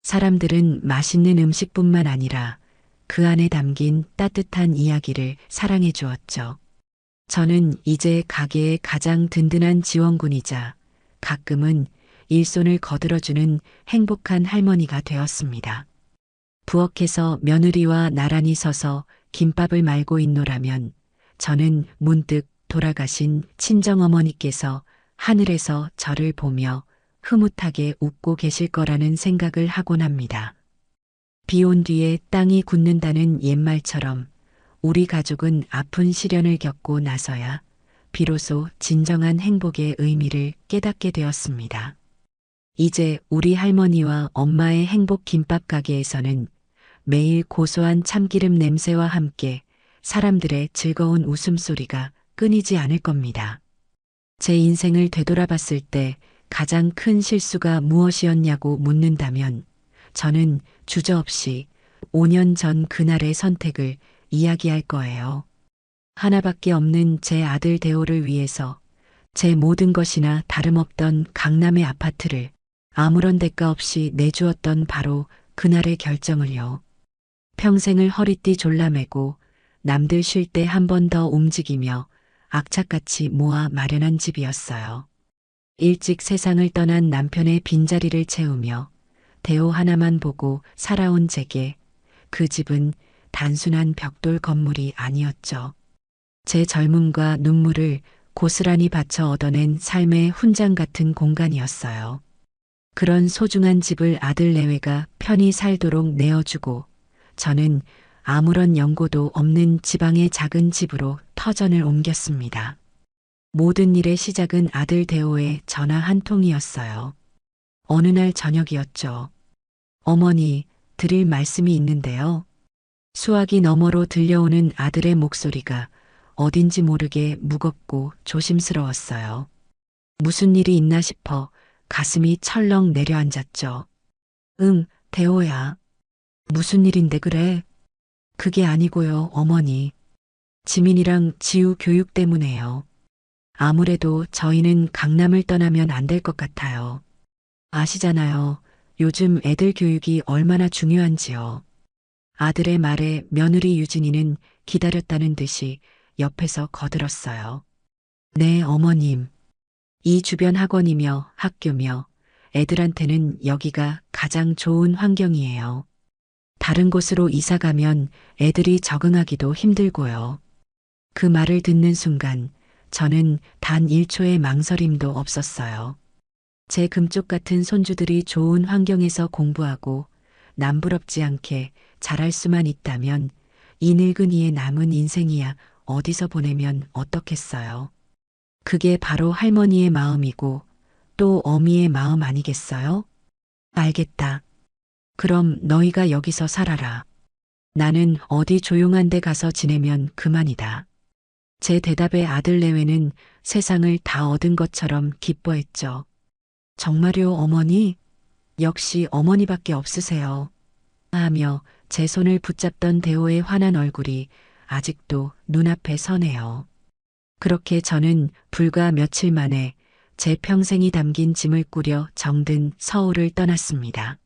사람들은 맛있는 음식뿐만 아니라 그 안에 담긴 따뜻한 이야기를 사랑해 주었죠. 저는 이제 가게의 가장 든든한 지원군이자 가끔은 일손을 거들어주는 행복한 할머니가 되었습니다. 부엌에서 며느리와 나란히 서서 김밥을 말고 있노라면 저는 문득 돌아가신 친정어머니께서 하늘에서 저를 보며 흐뭇하게 웃고 계실 거라는 생각을 하곤 합니다. 비 온 뒤에 땅이 굳는다는 옛말처럼 우리 가족은 아픈 시련을 겪고 나서야 비로소 진정한 행복의 의미를 깨닫게 되었습니다. 이제 우리 할머니와 엄마의 행복 김밥 가게에서는 매일 고소한 참기름 냄새와 함께 사람들의 즐거운 웃음소리가 끊이지 않을 겁니다. 제 인생을 되돌아봤을 때 가장 큰 실수가 무엇이었냐고 묻는다면 저는 주저없이 5년 전 그날의 선택을 이야기할 거예요. 하나밖에 없는 제 아들 대호를 위해서 제 모든 것이나 다름없던 강남의 아파트를 아무런 대가 없이 내주었던 바로 그날의 결정을요. 평생을 허리띠 졸라매고 남들 쉴 때 한 번 더 움직이며 악착같이 모아 마련한 집이었어요. 일찍 세상을 떠난 남편의 빈자리를 채우며 대호 하나만 보고 살아온 제게 그 집은 단순한 벽돌 건물이 아니었죠. 제 젊음과 눈물을 고스란히 바쳐 얻어낸 삶의 훈장 같은 공간이었어요. 그런 소중한 집을 아들 내외가 편히 살도록 내어주고 저는 아무런 연고도 없는 지방의 작은 집으로 터전을 옮겼습니다. 모든 일의 시작은 아들 대호의 전화 한 통이었어요. 어느 날 저녁이었죠. 어머니, 드릴 말씀이 있는데요. 수화기 너머로 들려오는 아들의 목소리가 어딘지 모르게 무겁고 조심스러웠어요. 무슨 일이 있나 싶어 가슴이 철렁 내려앉았죠. 응, 대호야. 무슨 일인데 그래? 그게 아니고요, 어머니. 지민이랑 지우 교육 때문에요. 아무래도 저희는 강남을 떠나면 안 될 것 같아요. 아시잖아요. 요즘 애들 교육이 얼마나 중요한지요. 아들의 말에 며느리 유진이는 기다렸다는 듯이 옆에서 거들었어요. 네, 어머님. 이 주변 학원이며 학교며 애들한테는 여기가 가장 좋은 환경이에요. 다른 곳으로 이사 가면 애들이 적응하기도 힘들고요. 그 말을 듣는 순간 저는 단 1초의 망설임도 없었어요. 제 금쪽 같은 손주들이 좋은 환경에서 공부하고 남부럽지 않게 잘할 수만 있다면 이 늙은이의 남은 인생이야 어디서 보내면 어떻겠어요. 그게 바로 할머니의 마음이고 또 어미의 마음 아니겠어요? 알겠다. 그럼 너희가 여기서 살아라. 나는 어디 조용한 데 가서 지내면 그만이다. 제 대답에 아들 내외는 세상을 다 얻은 것처럼 기뻐했죠. 정말요, 어머니? 역시 어머니밖에 없으세요. 하며 제 손을 붙잡던 대호의 환한 얼굴이 아직도 눈앞에 서네요. 그렇게 저는 불과 며칠 만에 제 평생이 담긴 짐을 꾸려 정든 서울을 떠났습니다.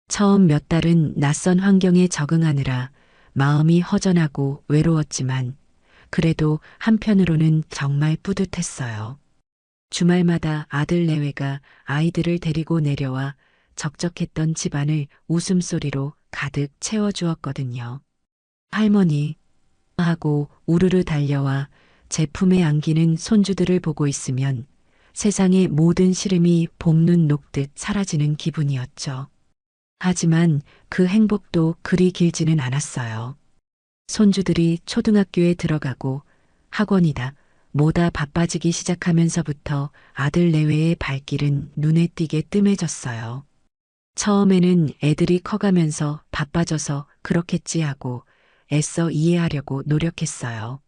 처음 몇 달은 낯선 환경에 적응하느라 마음이 허전하고 외로웠지만 그래도 한편으로는 정말 뿌듯했어요. 주말마다 아들 내외가 아이들을 데리고 내려와 적적했던 집안을 웃음소리로 가득 채워주었거든요. 할머니 하고 우르르 달려와 제 품에 안기는 손주들을 보고 있으면 세상의 모든 시름이 봄눈 녹듯 사라지는 기분이었죠. 하지만 그 행복도 그리 길지는 않았어요. 손주들이 초등학교에 들어가고 학원이다 뭐다 바빠지기 시작하면서부터 아들 내외의 발길은 눈에 띄게 뜸해졌어요. 처음에는 애들이 커가면서 바빠져서 그렇겠지 하고 애써 이해하려고 노력했어요.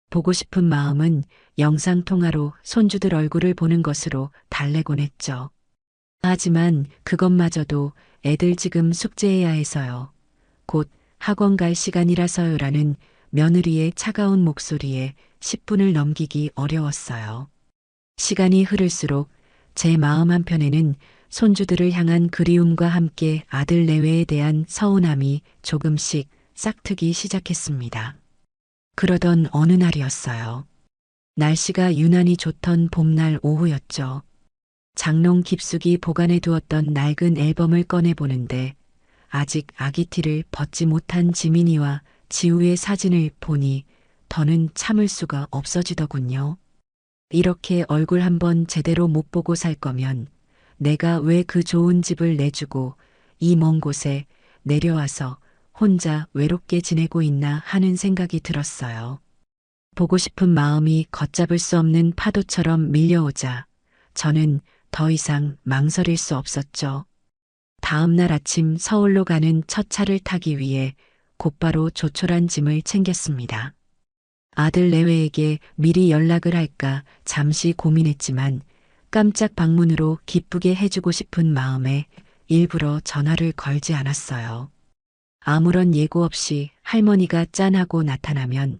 보고 싶은 마음은 영상통화로 손주들 얼굴을 보는 것으로 달래곤 했죠. 하지만 그것마저도 애들 지금 숙제해야 해서요. 곧 학원 갈 시간이라서요라는 며느리의 차가운 목소리에 10분을 넘기기 어려웠어요. 시간이 흐를수록 제 마음 한편에는 손주들을 향한 그리움과 함께 아들 내외에 대한 서운함이 조금씩 싹트기 시작했습니다. 그러던 어느 날이었어요. 날씨가 유난히 좋던 봄날 오후였죠. 장롱 깊숙이 보관해 두었던 낡은 앨범을 꺼내보는데 아직 아기티를 벗지 못한 지민이와 지우의 사진을 보니 더는 참을 수가 없어지더군요. 이렇게 얼굴 한번 제대로 못 보고 살 거면 내가 왜 그 좋은 집을 내주고 이 먼 곳에 내려와서 혼자 외롭게 지내고 있나 하는 생각이 들었어요. 보고 싶은 마음이 걷잡을 수 없는 파도처럼 밀려오자 저는 더 이상 망설일 수 없었죠. 다음 날 아침 서울로 가는 첫 차를 타기 위해 곧바로 조촐한 짐을 챙겼습니다. 아들 내외에게 미리 연락을 할까 잠시 고민했지만 깜짝 방문으로 기쁘게 해주고 싶은 마음에 일부러 전화를 걸지 않았어요. 아무런 예고 없이 할머니가 짠하고 나타나면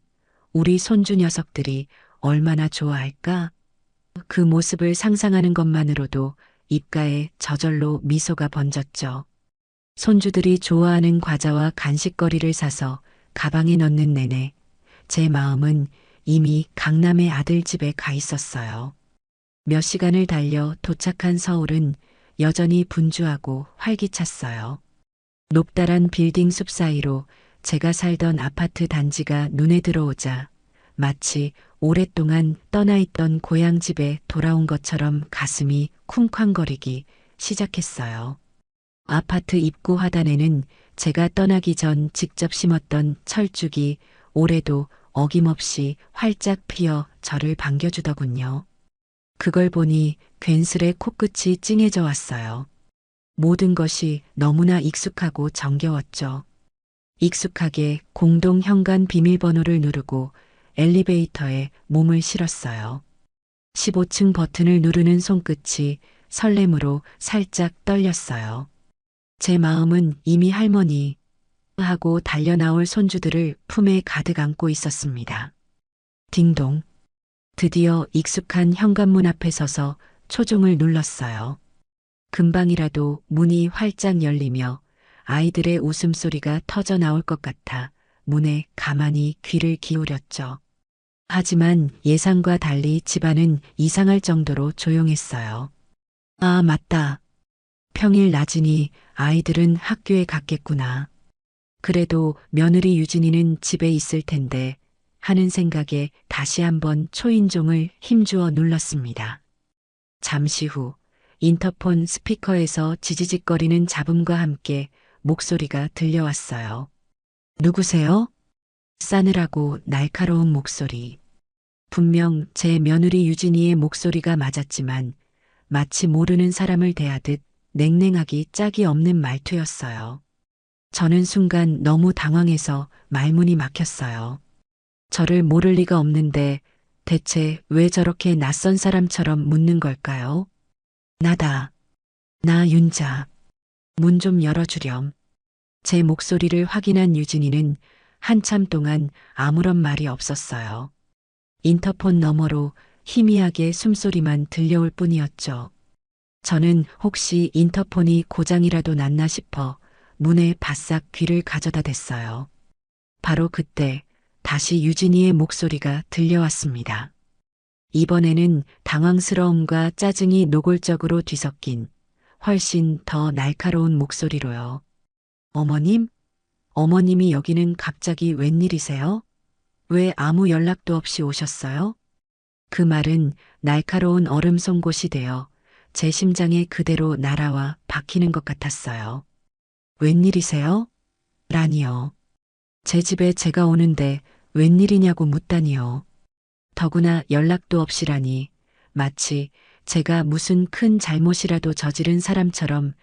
우리 손주 녀석들이 얼마나 좋아할까? 그 모습을 상상하는 것만으로도 입가에 저절로 미소가 번졌죠. 손주들이 좋아하는 과자와 간식거리를 사서 가방에 넣는 내내 제 마음은 이미 강남의 아들 집에 가 있었어요. 몇 시간을 달려 도착한 서울은 여전히 분주하고 활기찼어요. 높다란 빌딩 숲 사이로 제가 살던 아파트 단지가 눈에 들어오자 마치 오랫동안 떠나있던 고향 집에 돌아온 것처럼 가슴이 쿵쾅거리기 시작했어요. 아파트 입구 화단에는 제가 떠나기 전 직접 심었던 철쭉이 올해도 어김없이 활짝 피어 저를 반겨주더군요. 그걸 보니 괜스레 코끝이 찡해져 왔어요. 모든 것이 너무나 익숙하고 정겨웠죠. 익숙하게 공동 현관 비밀번호를 누르고 엘리베이터에 몸을 실었어요. 15층 버튼을 누르는 손끝이 설렘으로 살짝 떨렸어요. 제 마음은 이미 할머니 하고 달려나올 손주들을 품에 가득 안고 있었습니다. 딩동. 드디어 익숙한 현관문 앞에 서서 초종을 눌렀어요. 금방이라도 문이 활짝 열리며 아이들의 웃음소리가 터져 나올 것 같아 문에 가만히 귀를 기울였죠. 하지만 예상과 달리 집안은 이상할 정도로 조용했어요. 아, 맞다. 평일 낮이니 아이들은 학교에 갔겠구나. 그래도 며느리 유진이는 집에 있을 텐데 하는 생각에 다시 한번 초인종을 힘주어 눌렀습니다. 잠시 후 인터폰 스피커에서 지지직거리는 잡음과 함께 목소리가 들려왔어요. 누구세요? 싸늘하고 날카로운 목소리. 분명 제 며느리 유진이의 목소리가 맞았지만 마치 모르는 사람을 대하듯 냉랭하기 짝이 없는 말투였어요. 저는 순간 너무 당황해서 말문이 막혔어요. 저를 모를 리가 없는데 대체 왜 저렇게 낯선 사람처럼 묻는 걸까요? 나다. 나 윤자. 문 좀 열어주렴. 제 목소리를 확인한 유진이는 한참 동안 아무런 말이 없었어요. 인터폰 너머로 희미하게 숨소리만 들려올 뿐이었죠. 저는 혹시 인터폰이 고장이라도 났나 싶어 문에 바싹 귀를 가져다 댔어요. 바로 그때 다시 유진이의 목소리가 들려왔습니다. 이번에는 당황스러움과 짜증이 노골적으로 뒤섞인 훨씬 더 날카로운 목소리로요. 어머님? 어머님이 여기는 갑자기 웬일이세요? 왜 아무 연락도 없이 오셨어요? 그 말은 날카로운 얼음 송곳이 되어 제 심장에 그대로 날아와 박히는 것 같았어요. 웬일이세요? 라니요. 제 집에 제가 오는데 웬일이냐고 묻다니요. 더구나 연락도 없이라니 마치 제가 무슨 큰 잘못이라도 저지른 사람처럼